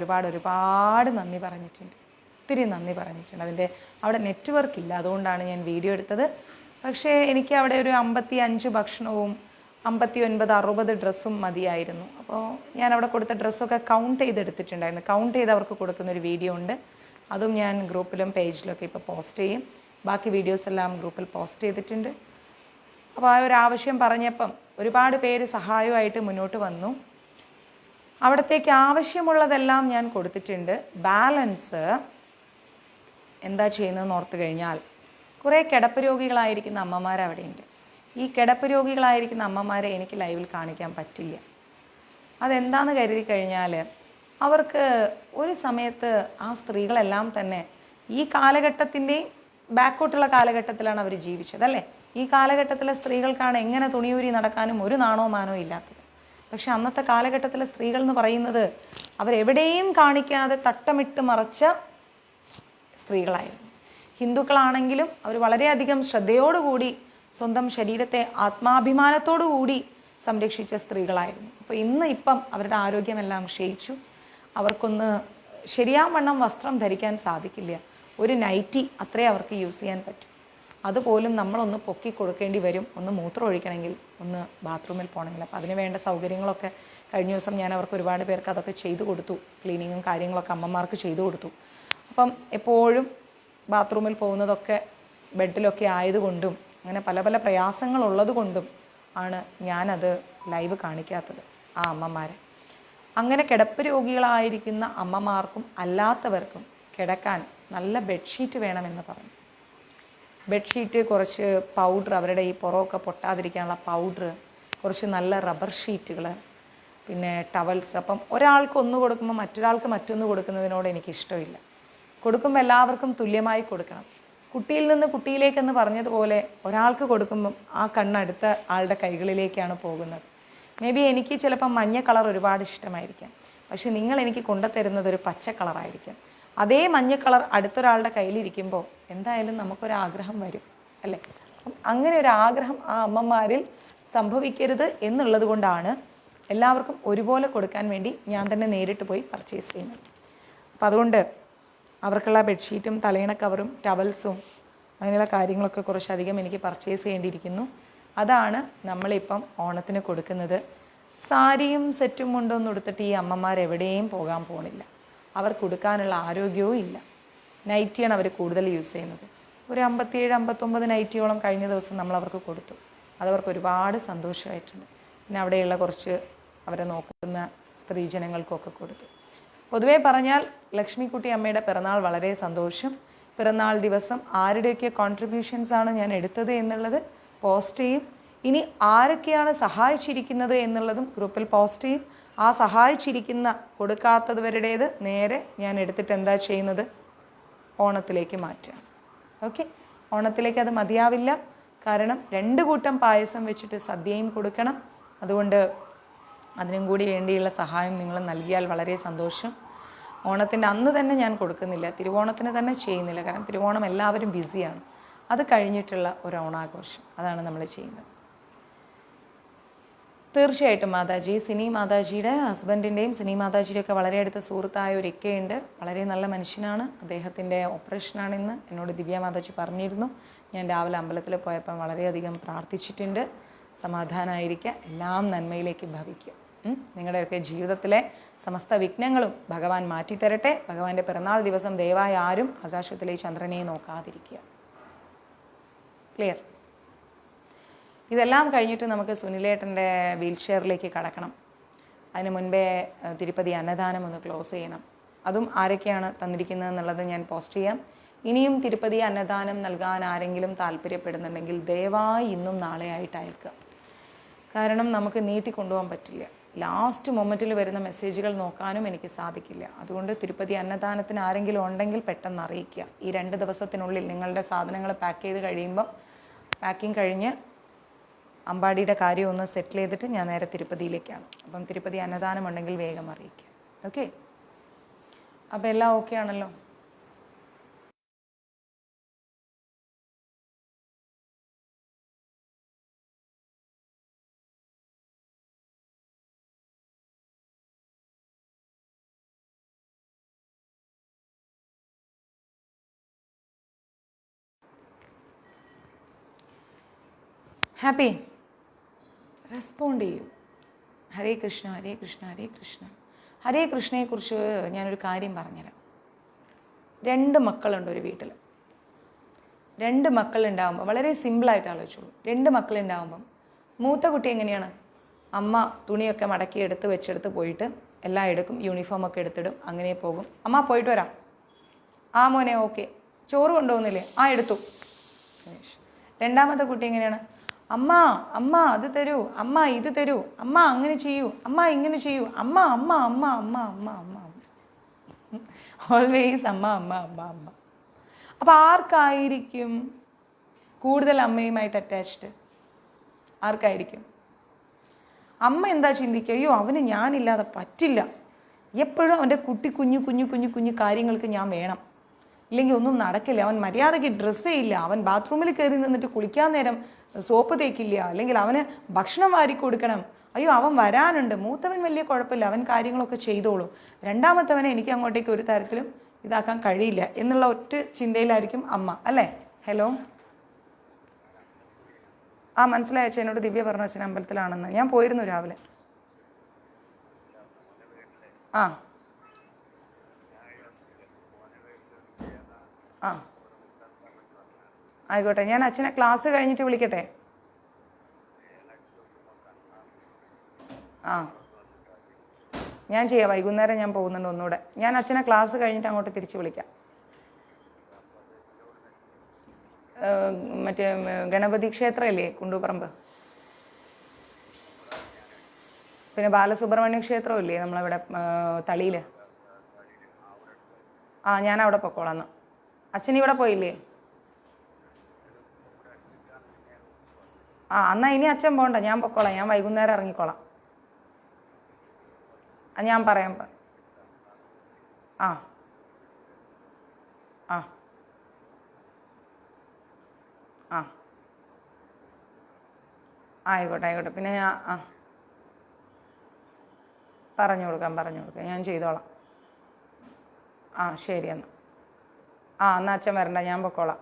നന്ദി പറഞ്ഞിട്ടുണ്ട്, ഒത്തിരി നന്ദി പറഞ്ഞിട്ടുണ്ട്. അവിടെ നെറ്റ്വർക്ക് ഇല്ല, അതുകൊണ്ടാണ് ഞാൻ വീഡിയോ എടുത്തത്. പക്ഷേ എനിക്ക് അവിടെ ഒരു 55 ഭക്ഷണവും 59-60 ഡ്രസ്സും മതിയായിരുന്നു. അപ്പോൾ ഞാൻ അവിടെ കൊടുത്ത ഡ്രസ്സൊക്കെ കൗണ്ട് ചെയ്തെടുത്തിട്ടുണ്ടായിരുന്നു. കൗണ്ട് ചെയ്ത് അവർക്ക് കൊടുക്കുന്നൊരു വീഡിയോ ഉണ്ട്. അതും ഞാൻ ഗ്രൂപ്പിലും പേജിലൊക്കെ ഇപ്പോൾ പോസ്റ്റ് ചെയ്യും. ബാക്കി വീഡിയോസ് എല്ലാം ഗ്രൂപ്പിൽ പോസ്റ്റ് ചെയ്തിട്ടുണ്ട്. അപ്പോൾ ആ ഒരു ആവശ്യം പറഞ്ഞപ്പം ഒരുപാട് പേര് സഹായമായിട്ട് മുന്നോട്ട് വന്നു. അവിടത്തേക്ക് ആവശ്യമുള്ളതെല്ലാം ഞാൻ കൊടുത്തിട്ടുണ്ട്. ബാലൻസ് എന്താ ചെയ്യുന്നതെന്ന് ഓർത്ത് കഴിഞ്ഞാൽ കുറേ കിടപ്പ് രോഗികളായിരിക്കുന്ന അമ്മമാർ അവിടെയുണ്ട്. ഈ കിടപ്പ് രോഗികളായിരിക്കുന്ന അമ്മമാരെ എനിക്ക് ലൈവിൽ കാണിക്കാൻ പറ്റില്ല. അതെന്താണെന്ന് കരുതി കഴിഞ്ഞാൽ അവർക്ക് ഒരു സമയത്ത് ആ സ്ത്രീകളെല്ലാം തന്നെ ഈ കാലഘട്ടത്തിൻ്റെയും ബാക്കോട്ടുള്ള കാലഘട്ടത്തിലാണ് അവർ ജീവിച്ചത് അല്ലേ. ഈ കാലഘട്ടത്തിലെ സ്ത്രീകൾക്കാണ് എങ്ങനെ തുണിയൂരി നടക്കാനും ഒരു നാണോ മാനോ ഇല്ലാത്തത്. പക്ഷെ അന്നത്തെ കാലഘട്ടത്തിലെ സ്ത്രീകൾ എന്ന് പറയുന്നത് അവരെവിടെയും കാണിക്കാതെ തട്ടമിട്ട് മറച്ച സ്ത്രീകളായിരുന്നു. ഹിന്ദുക്കളാണെങ്കിലും അവർ വളരെയധികം ശ്രദ്ധയോടുകൂടി സ്വന്തം ശരീരത്തെ ആത്മാഭിമാനത്തോടു കൂടി സംരക്ഷിച്ച സ്ത്രീകളായിരുന്നു. അപ്പോൾ ഇപ്പം അവരുടെ ആരോഗ്യമെല്ലാം ക്ഷയിച്ചു. അവർക്കൊന്ന് ശരിയാവണ്ണം വസ്ത്രം ധരിക്കാൻ സാധിക്കില്ല. ഒരു നൈറ്റി അത്രേ അവർക്ക് യൂസ് ചെയ്യാൻ പറ്റും. അതുപോലും നമ്മളൊന്ന് പൊക്കി കൊടുക്കേണ്ടി വരും. ഒന്ന് മൂത്രം ഒഴിക്കണമെങ്കിൽ, ഒന്ന് ബാത്റൂമിൽ പോകണമെങ്കിൽ. അപ്പോൾ അതിന് വേണ്ട സൗകര്യങ്ങളൊക്കെ കഴിഞ്ഞ ദിവസം ഞാൻ അവർക്ക് ഒരുപാട് പേർക്ക് അതൊക്കെ ചെയ്തു കൊടുത്തു. ക്ലീനിങ്ങും കാര്യങ്ങളൊക്കെ അമ്മമാർക്ക് ചെയ്തു കൊടുത്തു. അപ്പം എപ്പോഴും ബാത്റൂമിൽ പോകുന്നതൊക്കെ ബെഡിലൊക്കെ ആയതുകൊണ്ടും അങ്ങനെ പല പല പ്രയാസങ്ങളുള്ളത് കൊണ്ടും ആണ് ഞാനത് ലൈവ് കാണിക്കാത്തത് ആ അമ്മമാരെ. അങ്ങനെ കിടപ്പ് രോഗികളായിരിക്കുന്ന അമ്മമാർക്കും അല്ലാത്തവർക്കും കിടക്കാൻ നല്ല ബെഡ്ഷീറ്റ് വേണമെന്ന് പറഞ്ഞു. ബെഡ്ഷീറ്റ്, കുറച്ച് പൗഡർ, അവരുടെ ഈ പുറമൊക്കെ പൊട്ടാതിരിക്കാനുള്ള പൗഡർ, കുറച്ച് നല്ല റബ്ബർ ഷീറ്റുകൾ, പിന്നെ ടവൽസ്. അപ്പം ഒരാൾക്ക് ഒന്ന് കൊടുക്കുമ്പോൾ മറ്റൊരാൾക്ക് മറ്റൊന്ന് കൊടുക്കുന്നതിനോട് എനിക്കിഷ്ടമില്ല. കൊടുക്കുമ്പോൾ എല്ലാവർക്കും തുല്യമായി കൊടുക്കണം. കുട്ടിയിൽ നിന്ന് കുട്ടിയിലേക്കെന്ന് പറഞ്ഞതുപോലെ ഒരാൾക്ക് കൊടുക്കുമ്പം ആ കണ്ണടുത്ത ആളുടെ കൈകളിലേക്കാണ് പോകുന്നത്. മേ ബി എനിക്ക് ചിലപ്പം മഞ്ഞ കളർ ഒരുപാട് ഇഷ്ടമായിരിക്കാം, പക്ഷെ നിങ്ങൾ എനിക്ക് കൊണ്ടുതരുന്നത് ഒരു പച്ച കളറായിരിക്കാം. അതേ മഞ്ഞ കളർ അടുത്തൊരാളുടെ കയ്യിലിരിക്കുമ്പോൾ എന്തായാലും നമുക്കൊരാഗ്രഹം വരും അല്ലേ. അപ്പം അങ്ങനെ ഒരു ആഗ്രഹം ആ അമ്മമാരിൽ സംഭവിക്കരുത് എന്നുള്ളത് കൊണ്ടാണ് എല്ലാവർക്കും ഒരുപോലെ കൊടുക്കാൻ വേണ്ടി ഞാൻ തന്നെ നേരിട്ട് പോയി പർച്ചേസ് ചെയ്യുന്നത്. അപ്പം അതുകൊണ്ട് അവർക്കുള്ള ബെഡ്ഷീറ്റും തലയിണ കവറും ടവൽസും അങ്ങനെയുള്ള കാര്യങ്ങളൊക്കെ കുറച്ചധികം എനിക്ക് പർച്ചേസ് ചെയ്യേണ്ടിയിരിക്കുന്നു. അതാണ് നമ്മളിപ്പം ഓണത്തിന് കൊടുക്കുന്നത്. സാരിയും സെറ്റും കൊണ്ടൊന്നും എടുത്തിട്ട് ഈ അമ്മമാർ എവിടെയും പോകാൻ പോണില്ല. അവർക്ക് കൊടുക്കാനുള്ള ആരോഗ്യവും ഇല്ല. നൈറ്റിയാണ് അവർ കൂടുതൽ യൂസ് ചെയ്യുന്നത്. ഒരു 57-59 നൈറ്റിയോളം കഴിഞ്ഞ ദിവസം നമ്മൾ അവർക്ക് കൊടുത്തു. അതവർക്ക് ഒരുപാട് സന്തോഷമായിട്ടുണ്ട്. പിന്നെ അവിടെയുള്ള കുറച്ച് അവരെ നോക്കുന്ന സ്ത്രീജനങ്ങൾക്കൊക്കെ കൊടുത്തു. പൊതുവേ പറഞ്ഞാൽ ലക്ഷ്മിക്കുട്ടി അമ്മയുടെ പിറന്നാൾ വളരെ സന്തോഷം. പിറന്നാൾ ദിവസം ആരുടെയൊക്കെ കോൺട്രിബ്യൂഷൻസാണ് ഞാൻ എടുത്തത് എന്നുള്ളത് പോസ്റ്റ് ചെയ്യും. ഇനി ആരൊക്കെയാണ് സഹായിച്ചിരിക്കുന്നത് എന്നുള്ളതും ഗ്രൂപ്പിൽ പോസ്റ്റ് ചെയ്യും. ആ സഹായിച്ചിരിക്കുന്ന കൊടുക്കാത്തവരുടേത് നേരെ ഞാൻ എടുത്തിട്ട് എന്താ ചെയ്യുന്നത്, ഓണത്തിലേക്ക് മാറ്റുക. ഓക്കെ, ഓണത്തിലേക്ക് അത് മതിയാവില്ല. കാരണം 2 കൂട്ടം പായസം വെച്ചിട്ട് സദ്യയും കൊടുക്കണം. അതുകൊണ്ട് അതിനും കൂടി വേണ്ടിയുള്ള സഹായം നിങ്ങൾ നൽകിയാൽ വളരെ സന്തോഷം. ഓണത്തിൻ്റെ അന്ന് തന്നെ ഞാൻ കൊടുക്കുന്നില്ല, തിരുവോണത്തിന് തന്നെ ചെയ്യുന്നില്ല. കാരണം തിരുവോണം എല്ലാവരും ബിസിയാണ്. അത് കഴിഞ്ഞിട്ടുള്ള ഒരു ഓണാഘോഷം, അതാണ് നമ്മൾ ചെയ്യുന്നത്. തീർച്ചയായിട്ടും മാതാജി, സിനി മാതാജിയുടെ ഹസ്ബൻഡിൻ്റെയും സിനി മാതാജിയുടെ ഒക്കെ വളരെ അടുത്ത സുഹൃത്തായ ഒരു ഇക്കയുണ്ട്. വളരെ നല്ല മനുഷ്യനാണ്. അദ്ദേഹത്തിൻ്റെ ഓപ്പറേഷനാണിന്ന്. എന്നോട് ദിവ്യ മാതാജി പറഞ്ഞിരുന്നു. ഞാൻ രാവിലെ അമ്പലത്തിൽ പോയപ്പോൾ വളരെയധികം പ്രാർത്ഥിച്ചിട്ടുണ്ട്. സമാധാനമായിരിക്കുക, എല്ലാം നന്മയിലേക്ക് ഭവിക്കുക. നിങ്ങളുടെയൊക്കെ ജീവിതത്തിലെ സമസ്ത വിഘ്നങ്ങളും ഭഗവാൻ മാറ്റിത്തരട്ടെ. ഭഗവാന്റെ പിറന്നാൾ ദിവസം ദയവായി ആരും ആകാശത്തിലെ ചന്ദ്രനെ നോക്കാതിരിക്കുക. ക്ലിയർ? ഇതെല്ലാം കഴിഞ്ഞിട്ട് നമുക്ക് സുനിലേട്ടൻ്റെ വീൽ ചെയറിലേക്ക് കടക്കണം. അതിന് മുൻപേ തിരുപ്പതി അന്നദാനം ഒന്ന് ക്ലോസ് ചെയ്യണം. അതും ആരൊക്കെയാണ് തന്നിരിക്കുന്നത് എന്നുള്ളത് ഞാൻ പോസ്റ്റ് ചെയ്യാം. ഇനിയും തിരുപ്പതി അന്നദാനം നൽകാൻ ആരെങ്കിലും താല്പര്യപ്പെടുന്നുണ്ടെങ്കിൽ ദയവായി ഇന്നും നാളെ ആയിട്ട് അയക്കുക. കാരണം നമുക്ക് നീട്ടിക്കൊണ്ടുപോകാൻ പറ്റില്ല. ലാസ്റ്റ് മൊമെൻറ്റിൽ വരുന്ന മെസ്സേജുകൾ നോക്കാനും എനിക്ക് സാധിക്കില്ല. അതുകൊണ്ട് തിരുപ്പതി അന്നദാനത്തിന് ആരെങ്കിലും ഉണ്ടെങ്കിൽ പെട്ടെന്ന് അറിയിക്കുക. ഈ 2 ദിവസത്തിനുള്ളിൽ നിങ്ങളുടെ സാധനങ്ങൾ പാക്ക് ചെയ്ത് കഴിയുമ്പം, പാക്കിങ് കഴിഞ്ഞ് അമ്പാടിയുടെ കാര്യം ഒന്ന് സെറ്റിൽ ചെയ്തിട്ട് ഞാൻ നേരെ തിരുപ്പതിയിലേക്കാണ്. അപ്പം തിരുപ്പതി അന്നദാനം ഉണ്ടെങ്കിൽ വേഗം അറിയിക്കുക. ഓക്കെ, അപ്പോൾ എല്ലാം ഓക്കെ ആണല്ലോ? ഹാപ്പി? റെസ്പോണ്ട് ചെയ്യൂ. ഹരേ കൃഷ്ണ ഹരേ കൃഷ്ണ ഹരേ കൃഷ്ണ. ഹരേ കൃഷ്ണയെക്കുറിച്ച് ഞാനൊരു കാര്യം പറഞ്ഞുതരാം. 2 മക്കളുണ്ട് ഒരു വീട്ടിൽ. 2 മക്കളുണ്ടാകുമ്പോൾ വളരെ സിമ്പിളായിട്ട് ആലോചിച്ചോളൂ. 2 മക്കളുണ്ടാകുമ്പം മൂത്ത കുട്ടി എങ്ങനെയാണ്? അമ്മ തുണിയൊക്കെ മടക്കി വെച്ചെടുത്ത് പോയിട്ട് എല്ലാം എടുക്കും, യൂണിഫോമൊക്കെ എടുത്തിടും, അങ്ങനെ പോകും. അമ്മ പോയിട്ട് വരാം. ആ മോനെ ഓക്കെ. ചോറ് കൊണ്ടുപോകുന്നില്ലേ? ആ എടുത്തു. രണ്ടാമത്തെ കുട്ടി എങ്ങനെയാണ്? അമ്മ അമ്മ അത് തരൂ, അമ്മ ഇത് തരൂ, അമ്മ അങ്ങനെ ചെയ്യൂ, അമ്മ ഇങ്ങനെ ചെയ്യൂ, അമ്മ അമ്മ അമ്മ അമ്മ അമ്മ അമ്മ ഓൾവേസ് അമ്മ അമ്മ അമ്മ അമ്മ. അപ്പം ആർക്കായിരിക്കും കൂടുതൽ അമ്മയുമായിട്ട് അറ്റാച്ച്ഡ്? ആർക്കായിരിക്കും? അമ്മ എന്താ ചിന്തിക്കുക? അയ്യോ അവന് ഞാനില്ലാതെ പറ്റില്ല, എപ്പോഴും അവൻ്റെ കുട്ടി കുഞ്ഞു കുഞ്ഞു കുഞ്ഞു കുഞ്ഞു കാര്യങ്ങൾക്ക് ഞാൻ വേണം, ഇല്ലെങ്കിൽ ഒന്നും നടക്കില്ല. അവൻ മര്യാദയ്ക്ക് ഡ്രസ്സേ ഇല്ല, അവൻ ബാത്റൂമിൽ കയറി നിന്നിട്ട് കുളിക്കാൻ നേരം സോപ്പ് തേക്കില്ല, അല്ലെങ്കിൽ അവന് ഭക്ഷണം വാരി കൊടുക്കണം, അയ്യോ അവൻ വരാനുണ്ട്. മൂത്തവൻ വലിയ കുഴപ്പമില്ല, അവൻ കാര്യങ്ങളൊക്കെ ചെയ്തോളും. രണ്ടാമത്തവനെ എനിക്ക് അങ്ങോട്ടേക്ക് ഒരു തരത്തിലും ഇതാക്കാൻ കഴിയില്ല എന്നുള്ള ഒറ്റ ചിന്തയിലായിരിക്കും അമ്മ, അല്ലേ? ഹലോ, ആ മനസ്സിലായ അച്ഛൻ. എന്നോട് ദിവ്യ പറഞ്ഞു അച്ഛൻ അമ്പലത്തിലാണെന്ന്. ഞാൻ പോയിരുന്നു രാവിലെ. ആ ആ ആയിക്കോട്ടെ, ഞാൻ അച്ഛനെ ക്ലാസ് കഴിഞ്ഞിട്ട് വിളിക്കട്ടെ? ആ ഞാൻ ചെയ്യാം, വൈകുന്നേരം ഞാൻ പോകുന്നുണ്ട് ഒന്നുകൂടെ. ഞാൻ അച്ഛനെ ക്ലാസ് കഴിഞ്ഞിട്ട് അങ്ങോട്ട് തിരിച്ച് വിളിക്കാം. മറ്റേ ഗണപതി ക്ഷേത്രമല്ലേ കുണ്ടൂപ്പറമ്പ്? പിന്നെ ബാലസുബ്രഹ്മണ്യ ക്ഷേത്രമില്ലേ നമ്മളിവിടെ തളിയിൽ? ആ ഞാൻ അവിടെ പൊക്കോളാം. എന്നാൽ അച്ഛൻ ഇവിടെ പോയില്ലേ? ആ എന്നാൽ ഇനി അച്ഛൻ പോകണ്ട, ഞാൻ പൊക്കോളാം. ഞാൻ വൈകുന്നേരം ഇറങ്ങിക്കോളാം. ഞാൻ പറയാം. ആ ആ ആ ആയിക്കോട്ടെ ആയിക്കോട്ടെ. പിന്നെ ഞാൻ പറഞ്ഞു കൊടുക്കാം, ഞാൻ ചെയ്തോളാം. ആ ശരി എന്നാൽ. എന്നാൽ അച്ഛൻ വരണ്ട, ഞാൻ പൊക്കോളാം.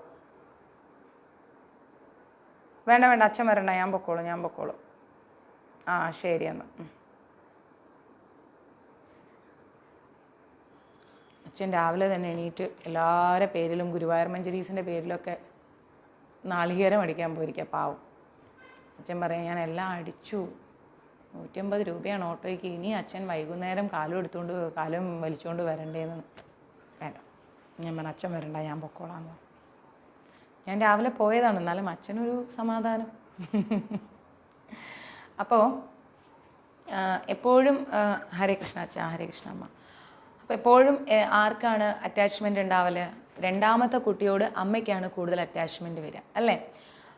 വേണ്ട അച്ഛൻ വരണ്ട, ഞാൻ പൊക്കോളും. ആ ശരി എന്നാൽ. അച്ഛൻ രാവിലെ തന്നെ എണീറ്റ് എല്ലാവരുടെ പേരിലും ഗുരുവായൂർ മഞ്ജരീസിൻ്റെ പേരിലൊക്കെ നാളികേരം അടിക്കാൻ പോയിരിക്കുക പാവം. അച്ഛൻ പറയാം, ഞാൻ എല്ലാം അടിച്ചു, 150 രൂപയാണ് ഓട്ടോയ്ക്ക്, ഇനി അച്ഛൻ വൈകുന്നേരം കാലും വലിച്ചുകൊണ്ട് വരണ്ടേന്ന്. വേണ്ട, ഞാൻ പറഞ്ഞു അച്ഛൻ വരണ്ട, ഞാൻ പൊക്കോളാന്ന് പറഞ്ഞു. ഞാൻ രാവിലെ പോയതാണ്, എന്നാലും അച്ഛനൊരു സമാധാനം. അപ്പോൾ എപ്പോഴും ഹരേ കൃഷ്ണ അച്ഛ, ഹരേ കൃഷ്ണ അമ്മ. അപ്പോൾ എപ്പോഴും ആർക്കാണ് അറ്റാച്ച്മെൻ്റ് ഉണ്ടാവല്? രണ്ടാമത്തെ കുട്ടിയോട് അമ്മയ്ക്കാണ് കൂടുതൽ അറ്റാച്ച്മെൻറ്റ് വരിക, അല്ലേ?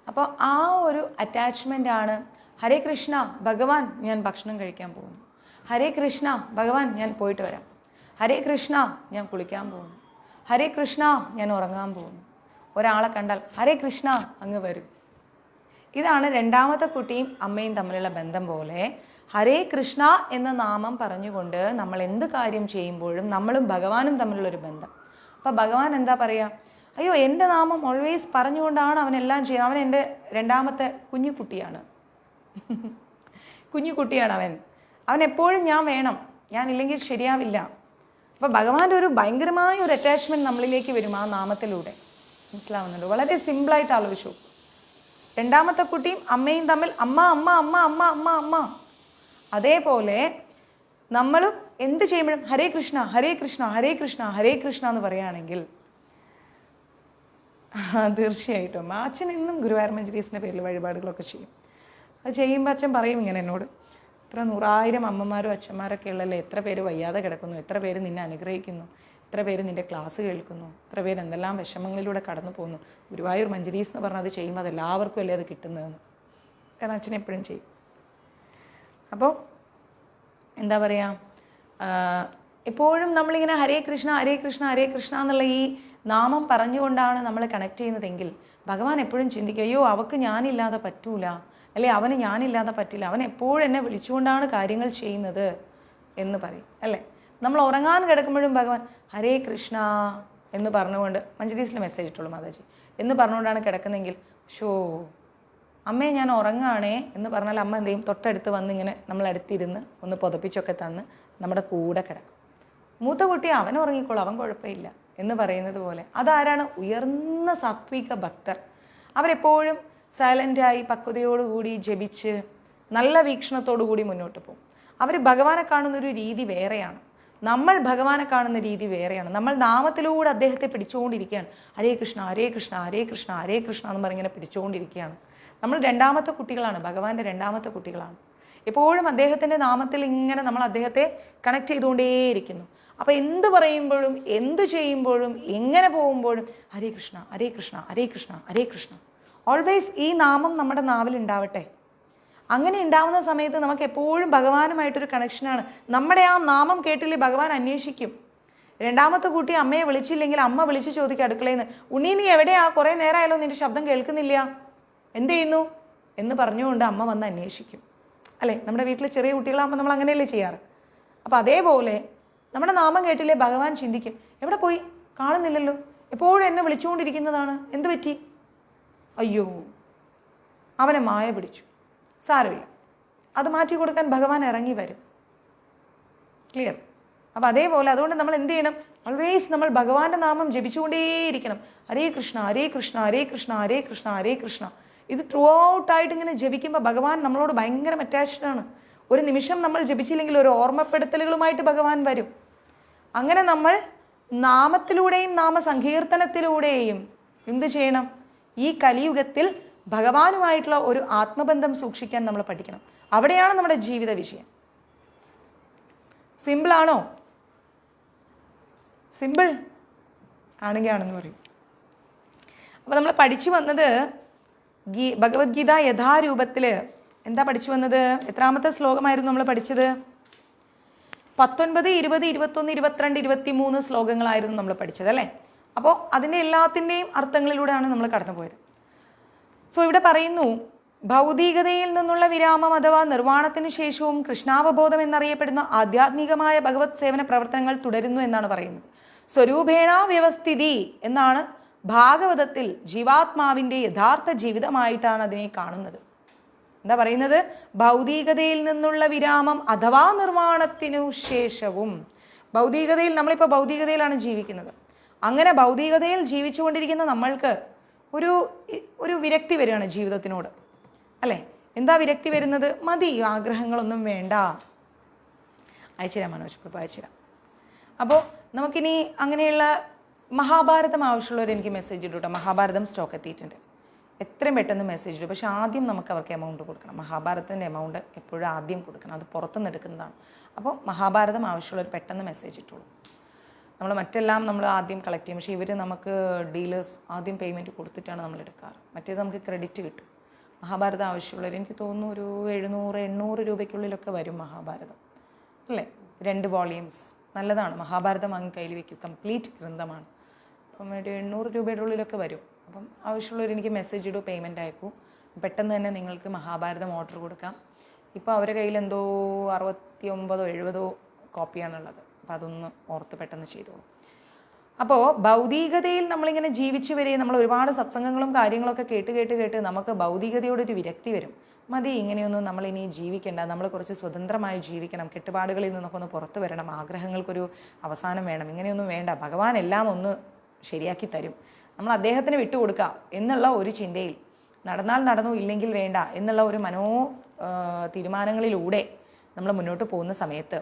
അപ്പോൾ ആ ഒരു അറ്റാച്ച്മെൻ്റ് ആണ്, ഹരേ കൃഷ്ണ ഭഗവാൻ ഞാൻ ഭക്ഷണം കഴിക്കാൻ പോകുന്നു, ഹരേ കൃഷ്ണ ഭഗവാൻ ഞാൻ പോയിട്ട് വരാം, ഹരേ കൃഷ്ണ ഞാൻ കുളിക്കാൻ പോകുന്നു, ഹരേ കൃഷ്ണ ഞാൻ ഉറങ്ങാൻ പോകുന്നു. ഒരാളെ കണ്ടാൽ ഹരേ കൃഷ്ണ അങ്ങ് വരും. ഇതാണ് രണ്ടാമത്തെ കുട്ടിയും അമ്മയും തമ്മിലുള്ള ബന്ധം പോലെ ഹരേ കൃഷ്ണ എന്ന നാമം പറഞ്ഞുകൊണ്ട് നമ്മൾ എന്ത് കാര്യം ചെയ്യുമ്പോഴും നമ്മളും ഭഗവാനും തമ്മിലുള്ളൊരു ബന്ധം. അപ്പോൾ ഭഗവാൻ എന്താ പറയുക? അയ്യോ, എൻ്റെ നാമം ഓൾവേസ് പറഞ്ഞുകൊണ്ടാണ് അവനെല്ലാം ചെയ്യുന്നത്. അവൻ എൻ്റെ രണ്ടാമത്തെ കുഞ്ഞുകുട്ടിയാണ്. കുഞ്ഞുകുട്ടിയാണ് അവൻ എപ്പോഴും ഞാൻ വേണം, ഞാനില്ലെങ്കിൽ ശരിയാവില്ല. അപ്പോൾ ഭഗവാന്റെ ഒരു ഭയങ്കരമായ ഒരു അറ്റാച്ച്മെൻറ്റ് നമ്മളിലേക്ക് വരും ആ നാമത്തിലൂടെ. മനസ്സിലാവുന്നുണ്ട്? വളരെ സിമ്പിളായിട്ട് ആലോചിച്ചു. രണ്ടാമത്തെ കുട്ടിയും അമ്മയും തമ്മിൽ അമ്മ അമ്മ അമ്മ അമ്മ അമ്മ അമ്മ. അതേപോലെ നമ്മളും എന്ത് ചെയ്യുമ്പോഴും ഹരേ കൃഷ്ണ ഹരേ കൃഷ്ണ ഹരേ കൃഷ്ണ ഹരേ കൃഷ്ണ എന്ന് പറയുകയാണെങ്കിൽ തീർച്ചയായിട്ടും അച്ഛൻ ഇന്നും ഗുരുവായൂർ മഞ്ജരീസിൻ്റെ പേരിൽ വഴിപാടുകളൊക്കെ ചെയ്യും. അത് ചെയ്യുമ്പോൾ അച്ഛൻ പറയും ഇങ്ങനെ എന്നോട്, ഇത്ര 100,000 അമ്മമാരും അച്ഛന്മാരൊക്കെ ഉള്ളല്ലേ, എത്ര പേര് വയ്യാതെ കിടക്കുന്നു, എത്ര പേര് നിന്നെ അനുഗ്രഹിക്കുന്നു, എത്ര പേര് നിൻ്റെ ക്ലാസ് കേൾക്കുന്നു, എത്ര പേര് എന്തെല്ലാം വിഷമങ്ങളിലൂടെ കടന്നു പോകുന്നു. ഗുരുവായൂർ മഞ്ജരീസ് എന്ന് പറഞ്ഞാൽ അത് ചെയ്യുമ്പോൾ അത് എല്ലാവർക്കും അല്ലേ അത് കിട്ടുന്നതെന്ന്. കാരണം അച്ഛൻ എപ്പോഴും ചെയ്യും. അപ്പോൾ എന്താ പറയുക, എപ്പോഴും നമ്മളിങ്ങനെ ഹരേ കൃഷ്ണ ഹരേ കൃഷ്ണ ഹരേ കൃഷ്ണ എന്നുള്ള ഈ നാമം പറഞ്ഞുകൊണ്ടാണ് നമ്മൾ കണക്ട് ചെയ്യുന്നതെങ്കിൽ ഭഗവാൻ എപ്പോഴും ചിന്തിക്കും, അയ്യോ അവൾക്ക് ഞാനില്ലാതെ പറ്റൂല, അല്ലെ അവന് ഞാനില്ലാതെ പറ്റില്ല, അവൻ എപ്പോഴും എന്നെ വിളിച്ചുകൊണ്ടാണ് കാര്യങ്ങൾ ചെയ്യുന്നത് എന്ന് പറയും, അല്ലേ? നമ്മൾ ഉറങ്ങാൻ കിടക്കുമ്പോഴും ഭഗവാൻ ഹരേ കൃഷ്ണ എന്ന് പറഞ്ഞുകൊണ്ട്, മഞ്ജരീസിൽ മെസ്സേജ് ഇട്ടുള്ളൂ മാതാജി, എന്ന് പറഞ്ഞുകൊണ്ടാണ് കിടക്കുന്നതെങ്കിൽ ഷോ അമ്മേ ഞാൻ ഉറങ്ങാണേ എന്ന് പറഞ്ഞാൽ അമ്മ എന്ത് ചെയ്യും? തൊട്ടടുത്ത് വന്ന് ഇങ്ങനെ നമ്മളടുത്തിരുന്ന് ഒന്ന് പുതപ്പിച്ചൊക്കെ തന്ന് നമ്മുടെ കൂടെ കിടക്കും. മൂത്ത കുട്ടി അവൻ ഉറങ്ങിക്കോളും, അവൻ കുഴപ്പമില്ല എന്ന് പറയുന്നത് പോലെ. അതാരാണ്? ഉയർന്ന സാത്വിക ഭക്തർ. അവരെപ്പോഴും സൈലൻ്റായി പക്വതയോടുകൂടി ജപിച്ച് നല്ല വീക്ഷണത്തോടു കൂടി മുന്നോട്ട് പോകും. അവർ ഭഗവാനെ കാണുന്നൊരു രീതി വേറെയാണ്, നമ്മൾ ഭഗവാനെ കാണുന്ന രീതി വേറെയാണ്. നമ്മൾ നാമത്തിലൂടെ അദ്ദേഹത്തെ പിടിച്ചുകൊണ്ടിരിക്കുകയാണ്. ഹരേ കൃഷ്ണ ഹരേ കൃഷ്ണ ഹരേ കൃഷ്ണ ഹരേ കൃഷ്ണ എന്ന് പറഞ്ഞിങ്ങനെ പിടിച്ചുകൊണ്ടിരിക്കുകയാണ്. നമ്മൾ രണ്ടാമത്തെ കുട്ടികളാണ്, ഭഗവാന്റെ രണ്ടാമത്തെ കുട്ടികളാണ്. എപ്പോഴും അദ്ദേഹത്തിൻ്റെ നാമത്തിൽ ഇങ്ങനെ നമ്മൾ അദ്ദേഹത്തെ കണക്ട് ചെയ്തുകൊണ്ടേയിരിക്കുന്നു. അപ്പോൾ എന്ത് പറയുമ്പോഴും എന്ത് ചെയ്യുമ്പോഴും എങ്ങനെ പോകുമ്പോഴും ഹരേ കൃഷ്ണ ഹരേ കൃഷ്ണ ഹരേ കൃഷ്ണ ഹരേ കൃഷ്ണ. ഓൾവേസ് ഈ നാമം നമ്മുടെ നാവിൽ ഉണ്ടാവട്ടെ. അങ്ങനെ ഉണ്ടാവുന്ന സമയത്ത് നമുക്ക് എപ്പോഴും ഭഗവാനുമായിട്ടൊരു കണക്ഷനാണ്. നമ്മുടെ ആ നാമം കേട്ടില്ലേ ഭഗവാൻ അന്വേഷിക്കും. രണ്ടാമത്തെ കുട്ടി അമ്മയെ വിളിച്ചില്ലെങ്കിൽ അമ്മ വിളിച്ച് ചോദിക്കും അടുക്കളയിൽ നിന്ന്, ഉണ്ണി നീ എവിടെയാ, കുറേ നേരമായാലോ നിൻ്റെ ശബ്ദം കേൾക്കുന്നില്ല, എന്ത് ചെയ്യുന്നു എന്ന് പറഞ്ഞുകൊണ്ട് അമ്മ വന്ന് അന്വേഷിക്കും, അല്ലേ? നമ്മുടെ വീട്ടിൽ ചെറിയ കുട്ടികളാകുമ്പോൾ നമ്മൾ അങ്ങനെയല്ലേ ചെയ്യാറ്. അപ്പോൾ അതേപോലെ നമ്മുടെ നാമം കേട്ടില്ലേ ഭഗവാൻ ചിന്തിക്കും, എവിടെ പോയി, കാണുന്നില്ലല്ലോ, എപ്പോഴും എന്നെ വിളിച്ചുകൊണ്ടിരിക്കുന്നതാണ്, എന്ത് പറ്റി? അയ്യോ അവനെ മായ പിടിച്ചു, സാരമില്ല, അത് മാറ്റി കൊടുക്കാൻ ഭഗവാൻ ഇറങ്ങി വരും. ക്ലിയർ? അപ്പോൾ അതേപോലെ അതുകൊണ്ട് നമ്മൾ എന്ത് ചെയ്യണം? ഓൾവേസ് നമ്മൾ ഭഗവാന്റെ നാമം ജപിച്ചുകൊണ്ടേയിരിക്കണം. ഹരേ കൃഷ്ണ ഹരേ കൃഷ്ണ ഹരേ കൃഷ്ണ ഹരേ കൃഷ്ണ ഹരേ കൃഷ്ണ. ഇത് ത്രൂ ഔട്ടായിട്ട് ഇങ്ങനെ ജപിക്കുമ്പോൾ ഭഗവാൻ നമ്മളോട് ഭയങ്കര അറ്റാച്ച്ഡാണ്. ഒരു നിമിഷം നമ്മൾ ജപിച്ചില്ലെങ്കിൽ ഒരു ഓർമ്മപ്പെടുത്തലുകളുമായിട്ട് ഭഗവാൻ വരും. അങ്ങനെ നമ്മൾ നാമത്തിലൂടെയും നാമസങ്കീർത്തനത്തിലൂടെയും എന്ത് ചെയ്യണം? ഈ കലിയുഗത്തിൽ ഭഗവാനുമായിട്ടുള്ള ഒരു ആത്മബന്ധം സൂക്ഷിക്കാൻ നമ്മൾ പഠിക്കണം. അവിടെയാണ് നമ്മുടെ ജീവിത വിഷയം. സിമ്പിളാണോ? സിമ്പിൾ ആണെങ്കിൽ ആണെന്ന് പറയും. അപ്പോൾ നമ്മൾ പഠിച്ചു വന്നത് ഭഗവത്ഗീത യഥാരൂപത്തിൽ എന്താ പഠിച്ചു വന്നത്? എത്രാമത്തെ ശ്ലോകമായിരുന്നു നമ്മൾ പഠിച്ചത്? 19, 20, 21, 22, 23 ശ്ലോകങ്ങളായിരുന്നു നമ്മൾ പഠിച്ചത്, അല്ലേ? അപ്പോൾ അതിൻ്റെ എല്ലാത്തിൻ്റെയും അർത്ഥങ്ങളിലൂടെയാണ് നമ്മൾ കടന്നുപോയത്. സോ ഇവിടെ പറയുന്നു, ഭൗതികതയിൽ നിന്നുള്ള വിരാമം അഥവാ നിർവ്വാണത്തിന് ശേഷവും കൃഷ്ണാവബോധം എന്നറിയപ്പെടുന്ന ആധ്യാത്മികമായ ഭഗവത് സേവന പ്രവർത്തനങ്ങൾ തുടരുന്നു എന്നാണ് പറയുന്നത്. സ്വരൂപേണ വ്യവസ്ഥിതി എന്നാണ് ഭാഗവതത്തിൽ ജീവാത്മാവിൻ്റെ യഥാർത്ഥ ജീവിതമായിട്ടാണ് അതിനെ കാണുന്നത്. എന്താ പറയുന്നത്? ഭൗതികതയിൽ നിന്നുള്ള വിരാമം അഥവാ നിർവ്വാണത്തിനു ശേഷവും. ഭൗതികതയിൽ, നമ്മളിപ്പോൾ ഭൗതികതയിലാണ് ജീവിക്കുന്നത്. അങ്ങനെ ഭൗതികതയിൽ ജീവിച്ചുകൊണ്ടിരിക്കുന്ന നമ്മൾക്ക് ഒരു ഒരു വിരക്തി വരികയാണ് ജീവിതത്തിനോട്, അല്ലേ? എന്താ വിരക്തി വരുന്നത്? മതി, ആഗ്രഹങ്ങളൊന്നും വേണ്ട. അയച്ചുതരാം മനോജ്, ഇപ്പോൾ അയച്ചുതരാം. അപ്പോൾ നമുക്കിനി അങ്ങനെയുള്ള മഹാഭാരതം ആവശ്യമുള്ളവർ എനിക്ക് മെസ്സേജ് ഇട്ടു കേട്ടോ. മഹാഭാരതം സ്റ്റോക്ക് എത്തിയിട്ടുണ്ട്. എത്രയും പെട്ടെന്ന് മെസ്സേജ് ഇട്ടു. പക്ഷേ ആദ്യം നമുക്ക് അവർക്ക് എമൗണ്ട് കൊടുക്കണം. മഹാഭാരതത്തിൻ്റെ എമൗണ്ട് എപ്പോഴും ആദ്യം കൊടുക്കണം, അത് പുറത്തുനിന്ന് എടുക്കുന്നതാണ്. അപ്പോൾ മഹാഭാരതം ആവശ്യമുള്ളവർ പെട്ടെന്ന് മെസ്സേജ് ഇട്ടോളൂ. നമ്മൾ മറ്റെല്ലാം നമ്മൾ ആദ്യം കളക്ട് ചെയ്യും. പക്ഷേ ഇവർ നമുക്ക് ഡീലേഴ്സ് ആദ്യം പേയ്മെൻറ്റ് കൊടുത്തിട്ടാണ് നമ്മൾ എടുക്കാറ്. മറ്റേത് നമുക്ക് ക്രെഡിറ്റ് കിട്ടും. മഹാഭാരതം ആവശ്യമുള്ളവർ എനിക്ക് തോന്നുന്നു ഒരു 700-800 രൂപയ്ക്കുള്ളിലൊക്കെ വരും മഹാഭാരതം, അല്ലേ? 2 വോളിയൂംസ് നല്ലതാണ്. മഹാഭാരതം വാങ്ങി കയ്യിൽ വയ്ക്കും, കംപ്ലീറ്റ് ഗ്രന്ഥമാണ്. അപ്പം ഒരു 800 രൂപയുടെ ഉള്ളിലൊക്കെ വരും. അപ്പം ആവശ്യമുള്ളവർ എനിക്ക് മെസ്സേജ് ഇടൂ, പേയ്മെൻറ്റ് അയക്കൂ. പെട്ടെന്ന് തന്നെ നിങ്ങൾക്ക് മഹാഭാരതം ഓർഡർ കൊടുക്കാം. ഇപ്പോൾ അവരുടെ കയ്യിൽ എന്തോ 69-70 കോപ്പിയാണുള്ളത്. അപ്പോൾ അതൊന്ന് ഓർത്ത് പെട്ടെന്ന് ചെയ്തോളൂ. അപ്പോൾ ഭൗതികതയിൽ നമ്മളിങ്ങനെ ജീവിച്ചു വരികയും നമ്മൾ ഒരുപാട് സത്സംഗങ്ങളും കാര്യങ്ങളൊക്കെ കേട്ട് നമുക്ക് ഭൗതികതയോടൊരു വിരക്തി വരും. മതി, ഇങ്ങനെയൊന്നും നമ്മളിനി ജീവിക്കേണ്ട, നമ്മൾ കുറച്ച് സ്വതന്ത്രമായി ജീവിക്കണം, കെട്ടുപാടുകളിൽ നിന്നൊക്കെ ഒന്ന് പുറത്തു വരണം, ആഗ്രഹങ്ങൾക്കൊരു അവസാനം വേണം, ഇങ്ങനെയൊന്നും വേണ്ട, ഭഗവാൻ എല്ലാം ഒന്ന് ശരിയാക്കി തരും, നമ്മൾ അദ്ദേഹത്തിന് വിട്ടുകൊടുക്കാം എന്നുള്ള ഒരു ചിന്തയിൽ നടന്നാൽ നടന്നു, ഇല്ലെങ്കിൽ വേണ്ട എന്നുള്ള ഒരു തീരുമാനങ്ങളിലൂടെ നമ്മൾ മുന്നോട്ട് പോകുന്ന സമയത്ത്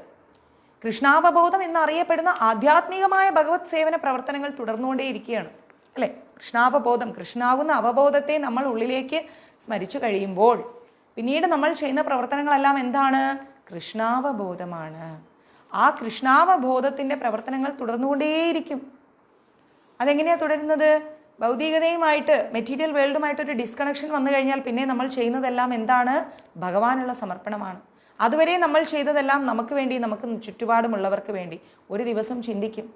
കൃഷ്ണാവബോധം എന്നറിയപ്പെടുന്ന ആധ്യാത്മികമായ ഭഗവത് സേവന പ്രവർത്തനങ്ങൾ തുടർന്നുകൊണ്ടേയിരിക്കുകയാണ്, അല്ലേ? കൃഷ്ണാവബോധം, കൃഷ്ണാവുന്ന അവബോധത്തെ നമ്മൾ ഉള്ളിലേക്ക് സ്മരിച്ചു കഴിയുമ്പോൾ പിന്നീട് നമ്മൾ ചെയ്യുന്ന പ്രവർത്തനങ്ങളെല്ലാം എന്താണ്? കൃഷ്ണാവബോധമാണ്. ആ കൃഷ്ണാവബോധത്തിൻ്റെ പ്രവർത്തനങ്ങൾ തുടർന്നുകൊണ്ടേയിരിക്കും. അതെങ്ങനെയാണ് തുടരുന്നത്? ഭൗതികതയുമായിട്ട്, മെറ്റീരിയൽ വേൾഡുമായിട്ടൊരു ഡിസ്കണക്ഷൻ വന്നു കഴിഞ്ഞാൽ പിന്നെ നമ്മൾ ചെയ്യുന്നതെല്ലാം എന്താണ്? ഭഗവാനുള്ള സമർപ്പണമാണ്. അതുവരെ നമ്മൾ ചെയ്തതെല്ലാം നമുക്ക് വേണ്ടി, നമുക്ക് ചുറ്റുപാടുമുള്ളവർക്ക് വേണ്ടി. ഒരു ദിവസം ചിന്തിക്കും,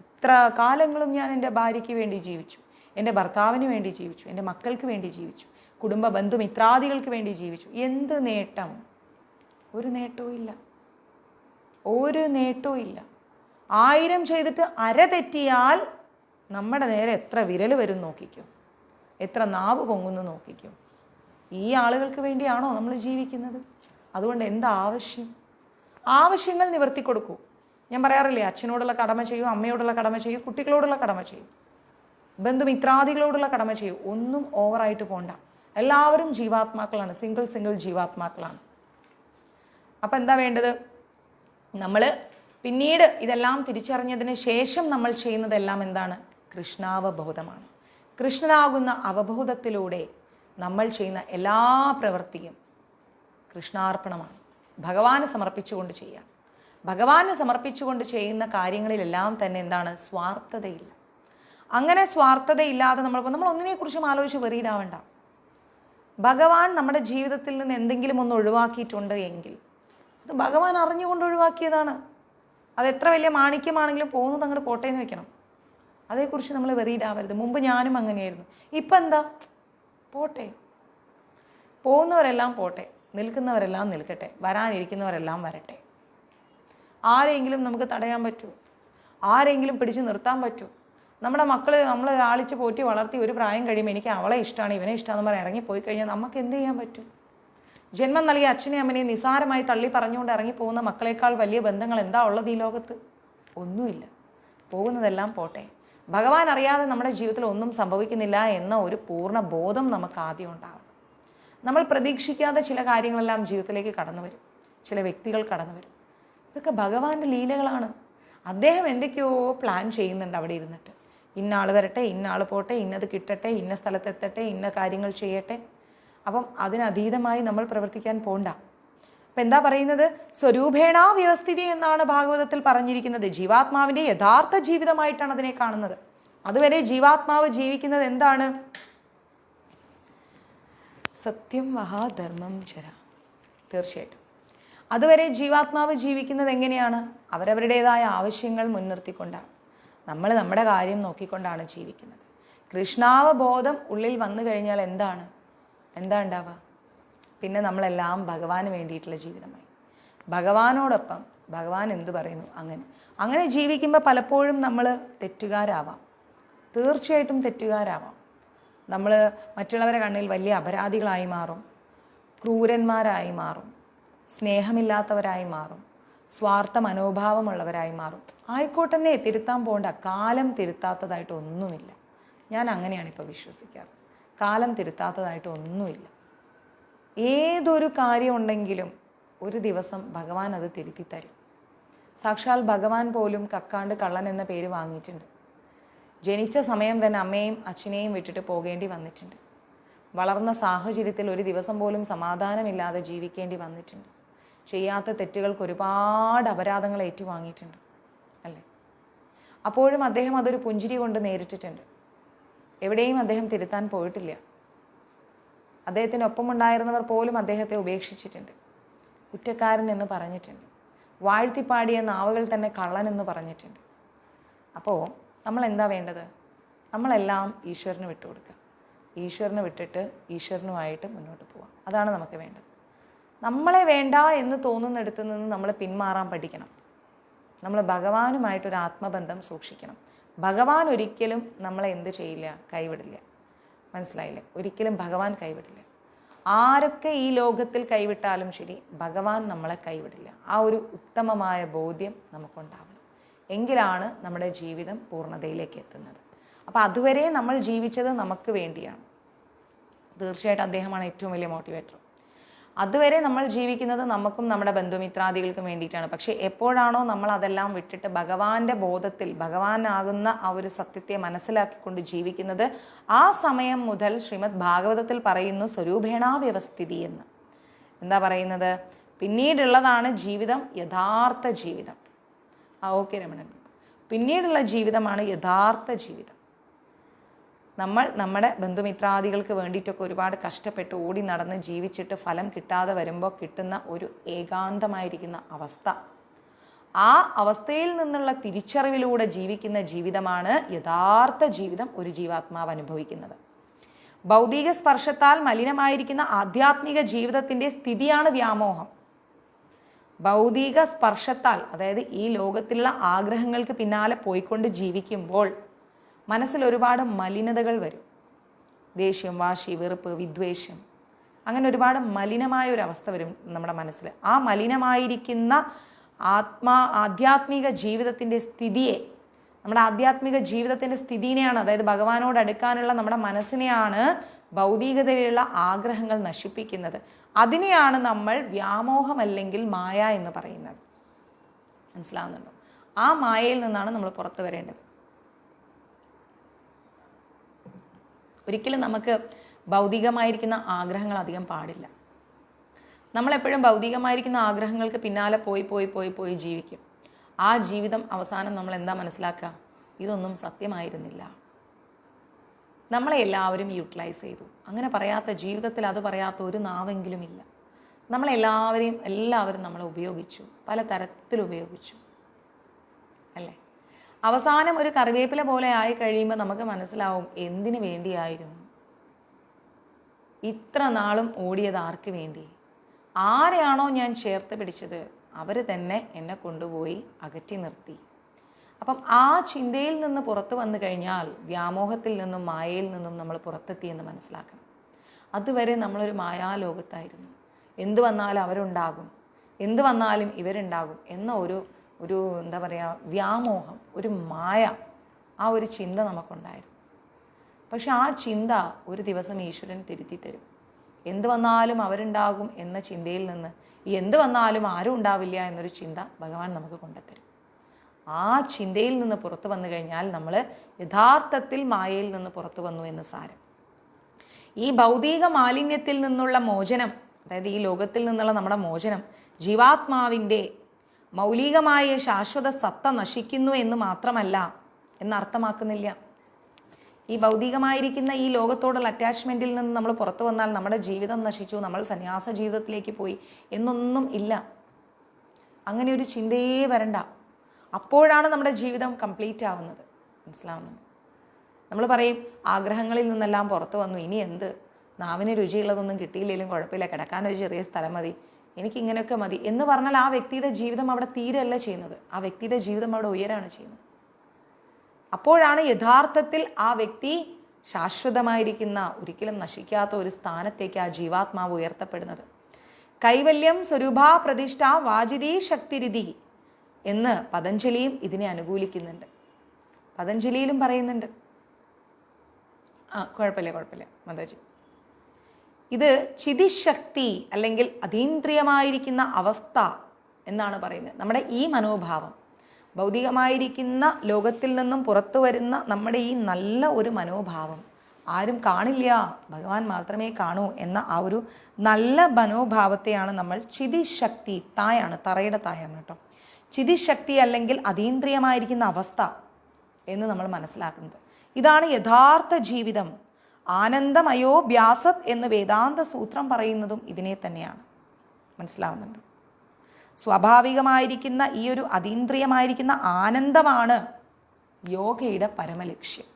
ഇത്ര കാലങ്ങളും ഞാൻ എൻ്റെ ഭാര്യയ്ക്ക് വേണ്ടി ജീവിച്ചു, എൻ്റെ ഭർത്താവിന് വേണ്ടി ജീവിച്ചു, എൻ്റെ മക്കൾക്ക് വേണ്ടി ജീവിച്ചു, കുടുംബ ബന്ധുമിത്രാദികൾക്ക് വേണ്ടി ജീവിച്ചു. എന്ത് നേട്ടം? ഒരു നേട്ടവും ഇല്ല, ഒരു നേട്ടവും ഇല്ല. 1000 ചെയ്തിട്ട് അര തെറ്റിയാൽ നമ്മുടെ നേരെ എത്ര വിരൽ വരും നോക്കിക്കും, എത്ര നാവ് പൊങ്ങുന്നു നോക്കിക്കും. ഈ ആളുകൾക്ക് വേണ്ടിയാണോ നമ്മൾ ജീവിക്കുന്നത്? അതുകൊണ്ട് എന്താ ആവശ്യം? ആവശ്യങ്ങൾ നിവർത്തി കൊടുക്കൂ. ഞാൻ പറയാറില്ലേ, അച്ഛനോടുള്ള കടമ ചെയ്യൂ, അമ്മയോടുള്ള കടമ ചെയ്യൂ, കുട്ടികളോടുള്ള കടമ ചെയ്യൂ, ബന്ധുമിത്രാദികളോടുള്ള കടമ ചെയ്യൂ. ഒന്നും ഓവറായിട്ട് പോണ്ട. എല്ലാവരും ജീവാത്മാക്കളാണ്, സിംഗിൾ ജീവാത്മാക്കളാണ്. അപ്പം എന്താ വേണ്ടത്? നമ്മൾ പിന്നീട് ഇതെല്ലാം തിരിച്ചറിഞ്ഞതിന് ശേഷം നമ്മൾ ചെയ്യുന്നതെല്ലാം എന്താണ്? കൃഷ്ണാവബോധമാണ്. കൃഷ്ണനാകുന്ന അവബോധത്തിലൂടെ നമ്മൾ ചെയ്യുന്ന എല്ലാ പ്രവൃത്തിയും കൃഷ്ണാർപ്പണമാണ്. ഭഗവാന് സമർപ്പിച്ചുകൊണ്ട് ചെയ്യാം. ഭഗവാന് സമർപ്പിച്ചുകൊണ്ട് ചെയ്യുന്ന കാര്യങ്ങളിലെല്ലാം തന്നെ എന്താണ്? സ്വാർത്ഥതയില്ല. അങ്ങനെ സ്വാർത്ഥതയില്ലാതെ നമ്മൾ ഒന്നിനെക്കുറിച്ചും ആലോചിച്ച് വെറിയിടാവണ്ട. ഭഗവാൻ നമ്മുടെ ജീവിതത്തിൽ നിന്ന് എന്തെങ്കിലും ഒന്ന് ഒഴിവാക്കിയിട്ടുണ്ട് എങ്കിൽ അത് ഭഗവാൻ അറിഞ്ഞുകൊണ്ട് ഒഴിവാക്കിയതാണ്. അത് എത്ര വലിയ മാണിക്യമാണെങ്കിലും പോകുന്നത് അങ്ങോട്ട് പോട്ടെ എന്ന് വെക്കണം. അതേക്കുറിച്ച് നമ്മൾ വെറിയിടാവരുത്. മുമ്പ് ഞാനും അങ്ങനെയായിരുന്നു. ഇപ്പം എന്താ? പോട്ടെ, പോകുന്നവരെല്ലാം പോട്ടെ, നിൽക്കുന്നവരെല്ലാം നിൽക്കട്ടെ, വരാനിരിക്കുന്നവരെല്ലാം വരട്ടെ. ആരെങ്കിലും നമുക്ക് തടയാൻ പറ്റുമോ? ആരെങ്കിലും പിടിച്ചു നിർത്താൻ പറ്റുമോ? നമ്മുടെ മക്കൾ നമ്മൾ ആളിച്ച് പോറ്റി വളർത്തി ഒരു പ്രായം കഴിയുമ്പോൾ എനിക്ക് അവളെ ഇഷ്ടമാണ്, ഇവനെ ഇഷ്ടമാണെന്ന് പറഞ്ഞ് ഇറങ്ങിപ്പോയി കഴിഞ്ഞാൽ നമുക്ക് എന്ത് ചെയ്യാൻ പറ്റും? ജന്മം നൽകിയ അച്ഛനെയും അമ്മനെയും നിസാരമായി തള്ളി പറഞ്ഞുകൊണ്ട് ഇറങ്ങിപ്പോകുന്ന മക്കളെക്കാൾ വലിയ ബന്ധങ്ങൾ എന്താ ഉള്ളത് ഈ ലോകത്ത്? ഒന്നുമില്ല. പോകുന്നതെല്ലാം പോട്ടെ. ഭഗവാൻ അറിയാതെ നമ്മുടെ ജീവിതത്തിൽ ഒന്നും സംഭവിക്കുന്നില്ല എന്ന ഒരു പൂർണ്ണ ബോധം നമുക്ക് ആദ്യം ഉണ്ടാവണം. നമ്മൾ പ്രതീക്ഷിക്കാതെ ചില കാര്യങ്ങളെല്ലാം ജീവിതത്തിലേക്ക് കടന്നു വരും, ചില വ്യക്തികൾ കടന്നു വരും. ഇതൊക്കെ ഭഗവാന്റെ ലീലകളാണ്. അദ്ദേഹം എന്തൊക്കെയോ പ്ലാൻ ചെയ്യുന്നുണ്ട് അവിടെ ഇരുന്നിട്ട്. ഇന്ന ആൾ വരട്ടെ, ഇന്ന ആൾ പോട്ടെ, ഇന്നത് കിട്ടട്ടെ, ഇന്ന സ്ഥലത്തെത്തട്ടെ, ഇന്ന കാര്യങ്ങൾ ചെയ്യട്ടെ. അപ്പം അതിനതീതമായി നമ്മൾ പ്രവർത്തിക്കാൻ പോണ്ട. അപ്പം എന്താ പറയുന്നത്? സ്വരൂപേണ വ്യവസ്ഥിതി എന്നാണ് ഭാഗവതത്തിൽ പറഞ്ഞിരിക്കുന്നത്. ജീവാത്മാവിൻ്റെ യഥാർത്ഥ ജീവിതമായിട്ടാണ് അതിനെ കാണുന്നത്. അതുവരെ ജീവാത്മാവ് ജീവിക്കുന്നത് എന്താണ്? സത്യം മഹാധർമ്മം ചര. തീർച്ചയായിട്ടും അതുവരെ ജീവാത്മാവ് ജീവിക്കുന്നത് എങ്ങനെയാണ്? അവരവരുടേതായ ആവശ്യങ്ങൾ മുൻനിർത്തിക്കൊണ്ടാണ്. നമ്മൾ നമ്മുടെ കാര്യം നോക്കിക്കൊണ്ടാണ് ജീവിക്കുന്നത്. കൃഷ്ണാവബോധം ഉള്ളിൽ വന്നു കഴിഞ്ഞാൽ എന്താ ഉണ്ടാവുക? പിന്നെ നമ്മളെല്ലാം ഭഗവാന് വേണ്ടിയിട്ടുള്ള ജീവിതമായി. ഭഗവാനോടൊപ്പം ഭഗവാൻ എന്തു പറയുന്നു അങ്ങനെ ജീവിക്കുമ്പോൾ പലപ്പോഴും നമ്മൾ തെറ്റുകാരാവാം. തീർച്ചയായിട്ടും തെറ്റുകാരാവാം. നമ്മൾ മറ്റുള്ളവരെ കണ്ണിൽ വലിയ അപരാധികളായി മാറും, ക്രൂരന്മാരായി മാറും, സ്നേഹമില്ലാത്തവരായി മാറും, സ്വാർത്ഥ മനോഭാവമുള്ളവരായി മാറും. ആയിക്കോട്ടെന്നേ, തിരുത്താൻ പോകണ്ട. കാലം തിരുത്താത്തതായിട്ട് ഒന്നുമില്ല. ഞാൻ അങ്ങനെയാണ് ഇപ്പോൾ വിശ്വസിക്കാറ്. കാലം തിരുത്താത്തതായിട്ട് ഒന്നുമില്ല. ഏതൊരു കാര്യം ഉണ്ടെങ്കിലും ഒരു ദിവസം ഭഗവാൻ അത് തിരുത്തി തരും. സാക്ഷാൽ ഭഗവാൻ പോലും കക്കാണ്ട് കള്ളൻ എന്ന പേര് വാങ്ങിയിട്ടുണ്ട്. ജനിച്ച സമയം തന്നെ അമ്മയും അച്ഛനെയും വിട്ടിട്ട് പോകേണ്ടി വന്നിട്ടുണ്ട്. വളർന്ന സാഹചര്യത്തിൽ ഒരു ദിവസം പോലും സമാധാനമില്ലാതെ ജീവിക്കേണ്ടി വന്നിട്ടുണ്ട്. ചെയ്യാത്ത തെറ്റുകൾക്ക് ഒരുപാട് അപരാധങ്ങൾ ഏറ്റുവാങ്ങിയിട്ടുണ്ട് അല്ലേ? അപ്പോഴും അദ്ദേഹം അതൊരു പുഞ്ചിരി കൊണ്ട് നേരിട്ടിട്ടുണ്ട്. എവിടെയും അദ്ദേഹം തിരുത്താൻ പോയിട്ടില്ല. അദ്ദേഹത്തിനൊപ്പമുണ്ടായിരുന്നവർ പോലും അദ്ദേഹത്തെ ഉപേക്ഷിച്ചിട്ടുണ്ട്. കുറ്റക്കാരൻ എന്ന് പറഞ്ഞിട്ടുണ്ട്. വാഴ്ത്തിപ്പാടിയ നാവുകൾ തന്നെ കള്ളൻ എന്ന് പറഞ്ഞിട്ടുണ്ട്. അപ്പോൾ നമ്മൾ എന്താ വേണ്ടത്? നമ്മളെല്ലാം ഈശ്വരന് വിട്ടുകൊടുക്കുക. ഈശ്വരന് വിട്ടിട്ട് ഈശ്വരനുമായിട്ട് മുന്നോട്ട് പോവാം. അതാണ് നമുക്ക് വേണ്ടത്. നമ്മളെ വേണ്ട എന്ന് തോന്നുന്നിടത്ത് നിന്ന് നമ്മൾ പിന്മാറാൻ പഠിക്കണം. നമ്മൾ ഭഗവാനുമായിട്ടൊരു ആത്മബന്ധം സൂക്ഷിക്കണം. ഭഗവാൻ ഒരിക്കലും നമ്മളെ എന്ത് ചെയ്യില്ല? കൈവിടില്ല. മനസ്സിലായില്ലേ? ഒരിക്കലും ഭഗവാൻ കൈവിടില്ല. ആരൊക്കെ ഈ ലോകത്തിൽ കൈവിട്ടാലും ശരി, ഭഗവാൻ നമ്മളെ കൈവിടില്ല. ആ ഒരു ഉത്തമമായ ബോധ്യം നമുക്കുണ്ടാവണം. എങ്കിലാണ് നമ്മുടെ ജീവിതം പൂർണ്ണതയിലേക്ക് എത്തുന്നത്. അപ്പോൾ അതുവരെ നമ്മൾ ജീവിച്ചത് നമുക്ക് വേണ്ടിയാണ്. തീർച്ചയായിട്ടും അദ്ദേഹമാണ് ഏറ്റവും വലിയ മോട്ടിവേറ്റർ. അതുവരെ നമ്മൾ ജീവിക്കുന്നത് നമുക്കും നമ്മുടെ ബന്ധുമിത്രാദികൾക്കും വേണ്ടിയിട്ടാണ്. പക്ഷേ എപ്പോഴാണോ നമ്മൾ അതെല്ലാം വിട്ടിട്ട് ഭഗവാന്റെ ബോധത്തിൽ, ഭഗവാനാകുന്ന ആ ഒരു സത്യത്തെ മനസ്സിലാക്കിക്കൊണ്ട് ജീവിക്കുന്നത്, ആ സമയം മുതൽ ശ്രീമദ് ഭാഗവതത്തിൽ പറയുന്നു സ്വരൂപേണ വ്യവസ്ഥിതി എന്ന്. എന്താ പറയുന്നത്? പിന്നീടുള്ളതാണ് ജീവിതം, യഥാർത്ഥ ജീവിതം. ഓക്കെ രമണൻ, പിന്നീടുള്ള ജീവിതമാണ് യഥാർത്ഥ ജീവിതം. നമ്മൾ നമ്മുടെ ബന്ധുമിത്രാദികൾക്ക് വേണ്ടിയിട്ടൊക്കെ ഒരുപാട് കഷ്ടപ്പെട്ട് ഓടി നടന്ന് ജീവിച്ചിട്ട് ഫലം കിട്ടാതെ വരുമ്പോൾ കിട്ടുന്ന ഒരു ഏകാന്തമായിരിക്കുന്ന അവസ്ഥ, ആ അവസ്ഥയിൽ നിന്നുള്ള തിരിച്ചറിവിലൂടെ ജീവിക്കുന്ന ജീവിതമാണ് യഥാർത്ഥ ജീവിതം ഒരു ജീവാത്മാവ് അനുഭവിക്കുന്നത്. ഭൗതിക സ്പർശത്താൽ മലിനമായിരിക്കുന്ന ആധ്യാത്മിക ജീവിതത്തിൻ്റെ സ്ഥിതിയാണ് വ്യാമോഹം. ഭൗതിക സ്പർശത്താൽ, അതായത് ഈ ലോകത്തിലുള്ള ആഗ്രഹങ്ങൾക്ക് പിന്നാലെ പോയിക്കൊണ്ട് ജീവിക്കുമ്പോൾ മനസ്സിൽ ഒരുപാട് മലിനതകൾ വരും. ദേഷ്യം, വാശി, വെറുപ്പ്, വിദ്വേഷം, അങ്ങനെ ഒരുപാട് മലിനമായ ഒരു അവസ്ഥ വരും നമ്മുടെ മനസ്സിൽ. ആ മലിനമായിരിക്കുന്ന ആധ്യാത്മിക ജീവിതത്തിൻ്റെ സ്ഥിതിയെ, നമ്മുടെ ആധ്യാത്മിക ജീവിതത്തിൻ്റെ സ്ഥിതിനെയാണ്, അതായത് ഭഗവാനോട് അടുക്കാനുള്ള നമ്മുടെ മനസ്സിനെയാണ് ഭൗതികതയിലുള്ള ആഗ്രഹങ്ങൾ നശിപ്പിക്കുന്നത്. അതിനെയാണ് നമ്മൾ വ്യാമോഹം അല്ലെങ്കിൽ മായ എന്ന് പറയുന്നത്. മനസ്സിലാവുന്നുണ്ടോ? ആ മായയിൽ നിന്നാണ് നമ്മൾ പുറത്തു വരേണ്ടത്. ഒരിക്കലും നമുക്ക് ഭൗതികമായിരിക്കുന്ന ആഗ്രഹങ്ങൾ അധികം പാടില്ല. നമ്മളെപ്പോഴും ഭൗതികമായിരിക്കുന്ന ആഗ്രഹങ്ങൾക്ക് പിന്നാലെ പോയി ജീവിക്കും. ആ ജീവിതം അവസാനം നമ്മൾ എന്താ മനസ്സിലാക്കുക? ഇതൊന്നും സത്യമായിരുന്നില്ല. നമ്മളെ എല്ലാവരും യൂട്ടിലൈസ് ചെയ്തു. അങ്ങനെ പറയാത്ത, ജീവിതത്തിൽ അത് പറയാത്ത ഒരു നാവെങ്കിലും ഇല്ല. എല്ലാവരും നമ്മളെ ഉപയോഗിച്ചു, പല തരത്തിൽ ഉപയോഗിച്ചു അല്ലേ? അവസാനം ഒരു കറിവേപ്പില പോലെ ആയി കഴിയുമ്പോൾ നമുക്ക് മനസ്സിലാവും എന്തിനു വേണ്ടിയായിരുന്നു ഇത്ര നാളും ഓടിയത്, ആർക്ക് വേണ്ടി? ആരെയാണോ ഞാൻ ചേർത്ത് പിടിച്ചത് അവർ തന്നെ എന്നെ കൊണ്ടുപോയി അകറ്റി നിർത്തി. അപ്പം ആ ചിന്തയിൽ നിന്ന് പുറത്തു വന്നു കഴിഞ്ഞാൽ വ്യാമോഹത്തിൽ നിന്നും മായയിൽ നിന്നും നമ്മൾ പുറത്തെത്തിയെന്ന് മനസ്സിലാക്കണം. അതുവരെ നമ്മളൊരു മായാലോകത്തായിരുന്നു. എന്ത് വന്നാലും അവരുണ്ടാകും, എന്ത് വന്നാലും ഇവരുണ്ടാകും എന്ന ഒരു എന്താ പറയുക, വ്യാമോഹം, ഒരു മായ, ആ ഒരു ചിന്ത നമുക്കുണ്ടായിരുന്നു. പക്ഷെ ആ ചിന്ത ഒരു ദിവസം ഈശ്വരൻ തിരുത്തി തരും. എന്ത് വന്നാലും അവരുണ്ടാകും എന്ന ചിന്തയിൽ നിന്ന് എന്ത് വന്നാലും ആരും ഉണ്ടാവില്ല എന്നൊരു ചിന്ത ഭഗവാൻ നമുക്ക് കൊണ്ടുത്തരും. ആ ചിന്തയിൽ നിന്ന് പുറത്തു വന്നു കഴിഞ്ഞാൽ നമ്മൾ യഥാർത്ഥത്തിൽ മായയിൽ നിന്ന് പുറത്തു വന്നു എന്ന് സാരം. ഈ ഭൗതിക മാലിന്യത്തിൽ നിന്നുള്ള മോചനം, അതായത് ഈ ലോകത്തിൽ നിന്നുള്ള നമ്മുടെ മോചനം, ജീവാത്മാവിൻ്റെ മൗലികമായ ശാശ്വത സത്ത നശിക്കുന്നു എന്ന് മാത്രമല്ല എന്നർത്ഥമാക്കുന്നില്ല. ഈ ഭൗതികമായിരിക്കുന്ന ഈ ലോകത്തോടുള്ള അറ്റാച്ച്മെൻറ്റിൽ നിന്ന് നമ്മൾ പുറത്തു വന്നാൽ നമ്മുടെ ജീവിതം നശിച്ചു, നമ്മൾ സന്യാസ ജീവിതത്തിലേക്ക് പോയി എന്നൊന്നും ഇല്ല. അങ്ങനെ ഒരു ചിന്തയേ വരണ്ട. അപ്പോഴാണ് നമ്മുടെ ജീവിതം കംപ്ലീറ്റ് ആവുന്നത്. മനസ്സിലാവുന്നത്? നമ്മൾ പറയും ആഗ്രഹങ്ങളിൽ നിന്നെല്ലാം പുറത്തു വന്നു, ഇനി എന്ത്, നാവിന് രുചിയുള്ളതൊന്നും കിട്ടിയില്ലെങ്കിലും കുഴപ്പമില്ല, കിടക്കാനൊരു ചെറിയ സ്ഥലം മതി, എനിക്കിങ്ങനെയൊക്കെ മതി എന്ന് പറഞ്ഞാൽ ആ വ്യക്തിയുടെ ജീവിതം അവിടെ തീരല്ല ചെയ്യുന്നത്. ആ വ്യക്തിയുടെ ജീവിതം അവിടെ ഉയരാണ് ചെയ്യുന്നത്. അപ്പോഴാണ് യഥാർത്ഥത്തിൽ ആ വ്യക്തി ശാശ്വതമായിരിക്കുന്ന, ഒരിക്കലും നശിക്കാത്ത ഒരു സ്ഥാനത്തേക്ക് ആ ജീവാത്മാവ് ഉയർത്തപ്പെടുന്നത്. കൈവല്യം സ്വരൂപാ പ്രതിഷ്ഠ വാജിതീ ശക്തിരിതി എന്ന് പതഞ്ജലിയും ഇതിനെ അനുകൂലിക്കുന്നുണ്ട്. പതഞ്ജലിയിലും പറയുന്നുണ്ട് കുഴപ്പമില്ല മാതാജി. ഇത് ചിതിശക്തി അല്ലെങ്കിൽ അതീന്ദ്രിയമായിരിക്കുന്ന അവസ്ഥ എന്നാണ് പറയുന്നത്. നമ്മുടെ ഈ മനോഭാവം, ഭൗതികമായിരിക്കുന്ന ലോകത്തിൽ നിന്നും പുറത്തു വരുന്ന നമ്മുടെ ഈ നല്ല ഒരു മനോഭാവം, ആരും കാണില്ല, ഭഗവാൻ മാത്രമേ കാണൂ എന്ന ആ ഒരു നല്ല മനോഭാവത്തെയാണ് നമ്മൾ ചിതിശക്തി, തായാണ്, തറയുടെ തായാണ് കേട്ടോ, ചിതിശക്തി അല്ലെങ്കിൽ അതീന്ദ്രിയമായിരിക്കുന്ന അവസ്ഥ എന്ന് നമ്മൾ മനസ്സിലാക്കുന്നത്. ഇതാണ് യഥാർത്ഥ ജീവിതം. ആനന്ദമയോ ബ്യാസത് എന്ന് വേദാന്ത സൂത്രം പറയുന്നതും ഇതിനെ തന്നെയാണ്. മനസ്സിലാവുന്നുണ്ട്? സ്വാഭാവികമായിരിക്കുന്ന ഈ ഒരു അതീന്ദ്രിയമായിരിക്കുന്ന ആനന്ദമാണ് യോഗയുടെ പരമലക്ഷ്യം.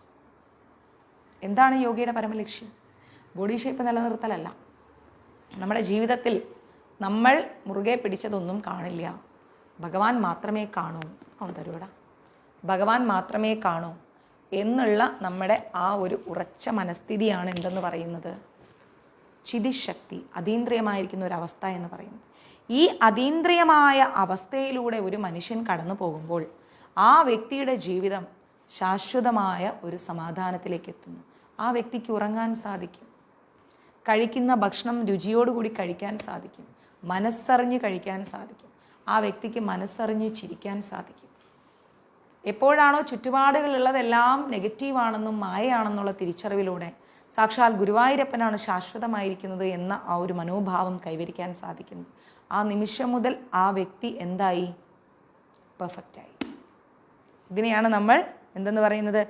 എന്താണ് യോഗയുടെ പരമലക്ഷ്യം? Body shape നിലനിർത്തലല്ല. നമ്മുടെ ജീവിതത്തിൽ നമ്മൾ മുറുകെ പിടിച്ചതൊന്നും കാണില്ല, ഭഗവാൻ മാത്രമേ കാണൂ, തരൂടാ, ഭഗവാൻ മാത്രമേ കാണൂ എന്നുള്ള നമ്മുടെ ആ ഒരു ഉറച്ച മനസ്ഥിതിയാണ് എന്തെന്ന് പറയുന്നത്? ചിതിശക്തി, അതീന്ദ്രിയമായിരിക്കുന്ന ഒരു അവസ്ഥ എന്ന് പറയുന്നത്. ഈ അതീന്ദ്രിയമായ അവസ്ഥയിലൂടെ ഒരു മനുഷ്യൻ കടന്നു പോകുമ്പോൾ ആ വ്യക്തിയുടെ ജീവിതം ശാശ്വതമായ ഒരു സമാധാനത്തിലേക്ക് എത്തുന്നു. ആ വ്യക്തിക്ക് ഉറങ്ങാൻ സാധിക്കും, കഴിക്കുന്ന ഭക്ഷണം രുചിയോടുകൂടി കഴിക്കാൻ സാധിക്കും, മനസ്സറിഞ്ഞ് കഴിക്കാൻ സാധിക്കും, ആ വ്യക്തിക്ക് മനസ്സറിഞ്ഞ് ചിരിക്കാൻ സാധിക്കും. എപ്പോഴാണോ ചുറ്റുപാടുകളുള്ളതെല്ലാം നെഗറ്റീവാണെന്നും മായയാണെന്നുള്ള തിരിച്ചറിവിലൂടെ സാക്ഷാൽ ഗുരുവായൂരപ്പനാണ് ശാശ്വതമായിരിക്കുന്നത് എന്ന ആ ഒരു മനോഭാവം കൈവരിക്കാൻ സാധിക്കുന്നു, ആ നിമിഷം മുതൽ ആ വ്യക്തി എന്തായി? പെർഫെക്റ്റായി. ഇതിനെയാണ് നമ്മൾ എന്തെന്ന് പറയുന്നത്?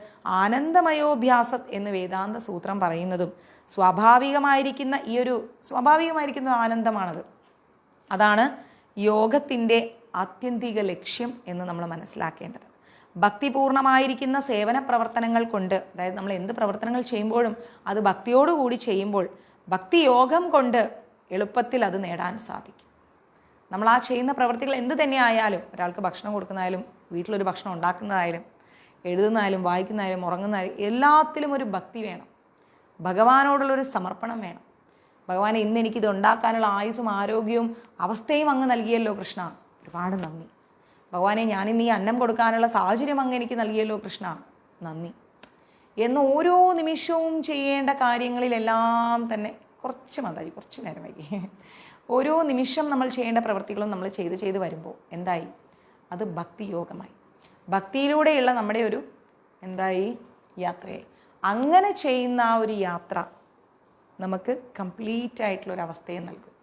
ആനന്ദമയോഭ്യാസത് എന്ന് വേദാന്ത സൂത്രം പറയുന്നതും. സ്വാഭാവികമായിരിക്കുന്ന ഈ ഒരു സ്വാഭാവികമായിരിക്കുന്ന ആനന്ദമാണത്. അതാണ് യോഗത്തിൻ്റെ ആത്യന്തിക ലക്ഷ്യം എന്ന് നമ്മൾ മനസ്സിലാക്കേണ്ടത്. ഭക്തിപൂർണമായിരിക്കുന്ന സേവന പ്രവർത്തനങ്ങൾ കൊണ്ട്, അതായത് നമ്മൾ എന്ത് പ്രവർത്തനങ്ങൾ ചെയ്യുമ്പോഴും അത് ഭക്തിയോടുകൂടി ചെയ്യുമ്പോൾ ഭക്തിയോഗം കൊണ്ട് എളുപ്പത്തിൽ അത് നേടാൻ സാധിക്കും. നമ്മൾ ആ ചെയ്യുന്ന പ്രവൃത്തികൾ എന്ത് തന്നെ ആയാലും, ഒരാൾക്ക് ഭക്ഷണം കൊടുക്കുന്നതായാലും, വീട്ടിലൊരു ഭക്ഷണം ഉണ്ടാക്കുന്നതായാലും, എഴുതുന്നതായാലും, വായിക്കുന്നതായാലും, ഉറങ്ങുന്നതായാലും, എല്ലാത്തിലും ഒരു ഭക്തി വേണം, ഭഗവാനോടുള്ളൊരു സമർപ്പണം വേണം. ഭഗവാനെ, ഇന്ന് എനിക്കിത് ഉണ്ടാക്കാനുള്ള ആയുസ്സും ആരോഗ്യവും അവസ്ഥയും അങ്ങ് നൽകിയല്ലോ കൃഷ്ണ, ഒരുപാട് നന്ദി. ഭഗവാനെ, ഞാനിന്ന് ഈ അന്നം കൊടുക്കാനുള്ള സാഹചര്യം അങ്ങ് എനിക്ക് നൽകിയല്ലോ കൃഷ്ണ, നന്ദി എന്ന് ഓരോ നിമിഷവും ചെയ്യേണ്ട കാര്യങ്ങളിലെല്ലാം തന്നെ കുറച്ച് നേരം വൈകി ഓരോ നിമിഷം നമ്മൾ ചെയ്യേണ്ട പ്രവൃത്തികളും നമ്മൾ ചെയ്ത് വരുമ്പോൾ എന്തായി? അത് ഭക്തിയോഗമായി. ഭക്തിയിലൂടെയുള്ള നമ്മുടെ ഒരു എന്തായി? യാത്രയായി. അങ്ങനെ ചെയ്യുന്ന ആ ഒരു യാത്ര നമുക്ക് കംപ്ലീറ്റ് ആയിട്ടുള്ളൊരു അവസ്ഥയെ നൽകും.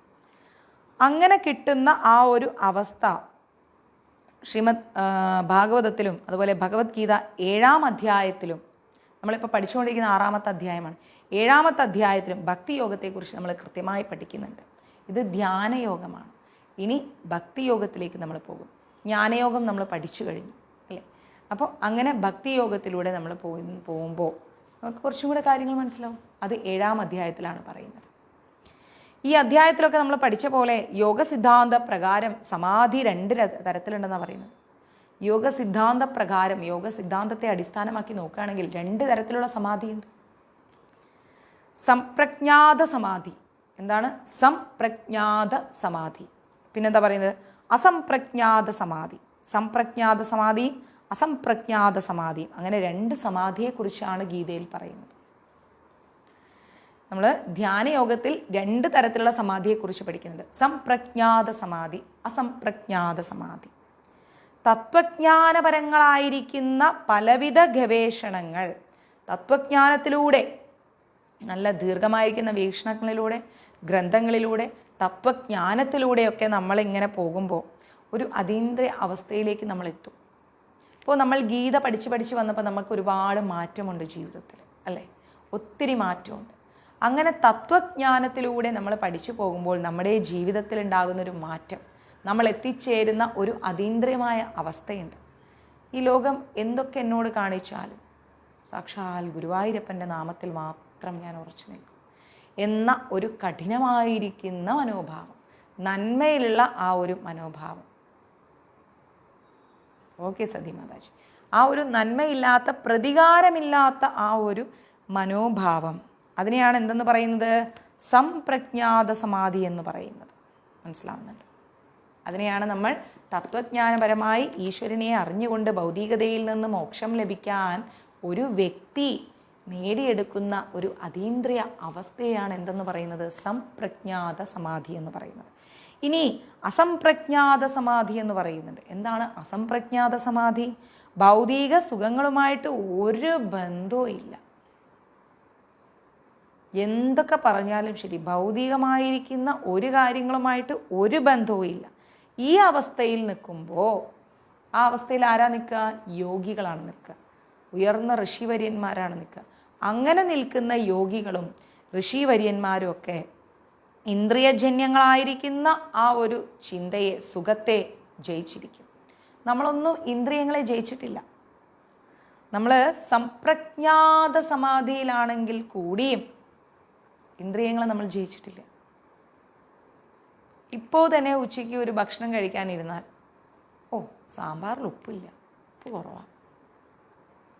അങ്ങനെ കിട്ടുന്ന ആ ഒരു അവസ്ഥ ശ്രീമദ് ഭാഗവതത്തിലും അതുപോലെ ഭഗവത്ഗീത 7-ാം അധ്യായത്തിലും, നമ്മളിപ്പോൾ പഠിച്ചുകൊണ്ടിരിക്കുന്ന 6-ാമത്തെ അധ്യായമാണ്, 7-ാമത്തെ അധ്യായത്തിലും ഭക്തിയോഗത്തെക്കുറിച്ച് നമ്മൾ കൃത്യമായി പഠിക്കുന്നുണ്ട്. ഇത് ധ്യാനയോഗമാണ്. ഇനി ഭക്തിയോഗത്തിലേക്ക് നമ്മൾ പോകും. ജ്ഞാനയോഗം നമ്മൾ പഠിച്ചു കഴിഞ്ഞു അല്ലേ? അപ്പോൾ അങ്ങനെ ഭക്തിയോഗത്തിലൂടെ നമ്മൾ പോകുമ്പോൾ നമുക്ക് കുറച്ചും കൂടെ കാര്യങ്ങൾ മനസ്സിലാവും. അത് 7-ാം അധ്യായത്തിലാണ് പറയുന്നത്. ഈ അധ്യായത്തിലൊക്കെ നമ്മൾ പഠിച്ച പോലെ യോഗസിദ്ധാന്ത പ്രകാരം സമാധി 2 തരത്തിലുണ്ടെന്നാണ് പറയുന്നത്. യോഗസിദ്ധാന്ത പ്രകാരം, യോഗസിദ്ധാന്തത്തെ അടിസ്ഥാനമാക്കി നോക്കുകയാണെങ്കിൽ 2 തരത്തിലുള്ള സമാധിയുണ്ട്. സംപ്രജ്ഞാത സമാധി. എന്താണ് സംപ്രജ്ഞാത സമാധി? പിന്നെന്താ പറയുന്നത്? അസംപ്രജ്ഞാത സമാധി. സംപ്രജ്ഞാത സമാധിയും അസംപ്രജ്ഞാത സമാധിയും, അങ്ങനെ 2 സമാധിയെക്കുറിച്ചാണ് ഗീതയിൽ പറയുന്നത്. നമ്മൾ ധ്യാനയോഗത്തിൽ 2 തരത്തിലുള്ള സമാധിയെക്കുറിച്ച് പഠിക്കുന്നുണ്ട്. സംപ്രജ്ഞാത സമാധി, അസംപ്രജ്ഞാത സമാധി. തത്വജ്ഞാനപരങ്ങളായിരിക്കുന്ന പലവിധ ഗവേഷണങ്ങൾ, തത്വജ്ഞാനത്തിലൂടെ, നല്ല ദീർഘമായിരിക്കുന്ന വീക്ഷണങ്ങളിലൂടെ, ഗ്രന്ഥങ്ങളിലൂടെ, തത്വജ്ഞാനത്തിലൂടെയൊക്കെ നമ്മളിങ്ങനെ പോകുമ്പോൾ ഒരു അതീന്ദ്രിയ അവസ്ഥയിലേക്ക് നമ്മൾ എത്തും. ഇപ്പോൾ നമ്മൾ ഗീത പഠിച്ച് വന്നപ്പോൾ നമുക്ക് ഒരുപാട് മാറ്റമുണ്ട് ജീവിതത്തിൽ അല്ലേ? ഒത്തിരി മാറ്റമുണ്ട്. അങ്ങനെ തത്വജ്ഞാനത്തിലൂടെ നമ്മൾ പഠിച്ചു പോകുമ്പോൾ നമ്മുടെ ജീവിതത്തിൽ ഉണ്ടാകുന്നൊരു മാറ്റം, നമ്മൾ എത്തിച്ചേരുന്ന ഒരു അതീന്ദ്രിയമായ അവസ്ഥയുണ്ട്. ഈ ലോകം എന്തൊക്കെ എന്നോട് കാണിച്ചാലും സാക്ഷാൽ ഗുരുവായൂരപ്പൻ്റെ നാമത്തിൽ മാത്രം ഞാൻ ഉറച്ചു നിൽക്കും എന്ന ഒരു കഠിനമായിരിക്കുന്ന മനോഭാവം, നന്മയിലുള്ള ആ ഒരു മനോഭാവം. ഓക്കെ സതി മാതാജി, ആ ഒരു നന്മയില്ലാത്ത, പ്രതികാരമില്ലാത്ത ആ ഒരു മനോഭാവം, അതിനെയാണ് എന്തെന്ന് പറയുന്നത്? സംപ്രജ്ഞാത സമാധി എന്ന് പറയുന്നത്. മനസ്സിലാവുന്നുണ്ട്? അതിനെയാണ് നമ്മൾ തത്വജ്ഞാനപരമായി ഈശ്വരനെ അറിഞ്ഞുകൊണ്ട് ഭൗതികതയിൽ നിന്ന് മോക്ഷം ലഭിക്കാൻ ഒരു വ്യക്തി നേടിയെടുക്കുന്ന ഒരു അതീന്ദ്രിയ അവസ്ഥയാണ് എന്തെന്ന് പറയുന്നത്? സംപ്രജ്ഞാത സമാധി എന്ന് പറയുന്നത്. ഇനി അസംപ്രജ്ഞാത സമാധി എന്ന് പറയുന്നുണ്ട്. എന്താണ് അസംപ്രജ്ഞാത സമാധി? ഭൗതിക സുഖങ്ങളുമായിട്ട് ഒരു ബന്ധവും ഇല്ല. എന്തൊക്കെ പറഞ്ഞാലും ശരി, ഭൗതികമായിരിക്കുന്ന ഒരു കാര്യങ്ങളുമായിട്ട് ഒരു ബന്ധവും ഇല്ല. ഈ അവസ്ഥയിൽ നിൽക്കുമ്പോൾ ആ അവസ്ഥയിൽ ആരാ നിൽക്കുക? യോഗികളാണ് നിൽക്കുക. ഉയർന്ന ഋഷിവര്യന്മാരാണ് നിൽക്കുക. അങ്ങനെ നിൽക്കുന്ന യോഗികളും ഋഷിവര്യന്മാരും ഒക്കെ ഇന്ദ്രിയജന്യങ്ങളായിരിക്കുന്ന ആ ഒരു ചിന്തയെ, സുഖത്തെ ജയിച്ചിരിക്കും. നമ്മളൊന്നും ഇന്ദ്രിയങ്ങളെ ജയിച്ചിട്ടില്ല. നമ്മൾ സംപ്രജ്ഞാത സമാധിയിലാണെങ്കിൽ കൂടിയും ഇന്ദ്രിയങ്ങളെ നമ്മൾ ജയിച്ചിട്ടില്ല. ഇപ്പോൾ തന്നെ ഉച്ചയ്ക്ക് ഒരു ഭക്ഷണം കഴിക്കാനിരുന്നാൽ, ഓ സാമ്പാറിൽ ഉപ്പില്ല, ഉപ്പ് കുറവാണ്,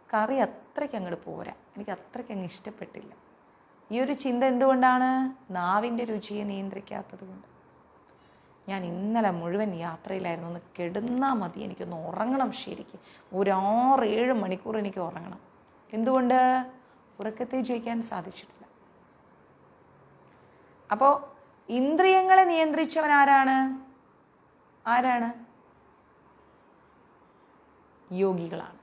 കറി അത്രയ്ക്ക് അങ്ങോട്ട് പോരാ, എനിക്ക് അത്രയ്ക്ക് അങ്ങ് ഇഷ്ടപ്പെട്ടില്ല. ഈ ഒരു ചിന്ത എന്തുകൊണ്ടാണ്? നാവിൻ്റെ രുചിയെ നിയന്ത്രിക്കാത്തത് കൊണ്ട്. ഞാൻ ഇന്നലെ മുഴുവൻ യാത്രയിലായിരുന്നു, ഒന്ന് കിടന്നാൽ മതി, എനിക്കൊന്ന് ഉറങ്ങണം, ശരിക്കും ഒരു 6-7 മണിക്കൂർ എനിക്ക് ഉറങ്ങണം. എന്തുകൊണ്ട്? ഉറക്കത്തെ ജയിക്കാൻ സാധിച്ചിട്ടില്ല. അപ്പോൾ ഇന്ദ്രിയങ്ങളെ നിയന്ത്രിച്ചവൻ ആരാണ്? യോഗികളാണ്.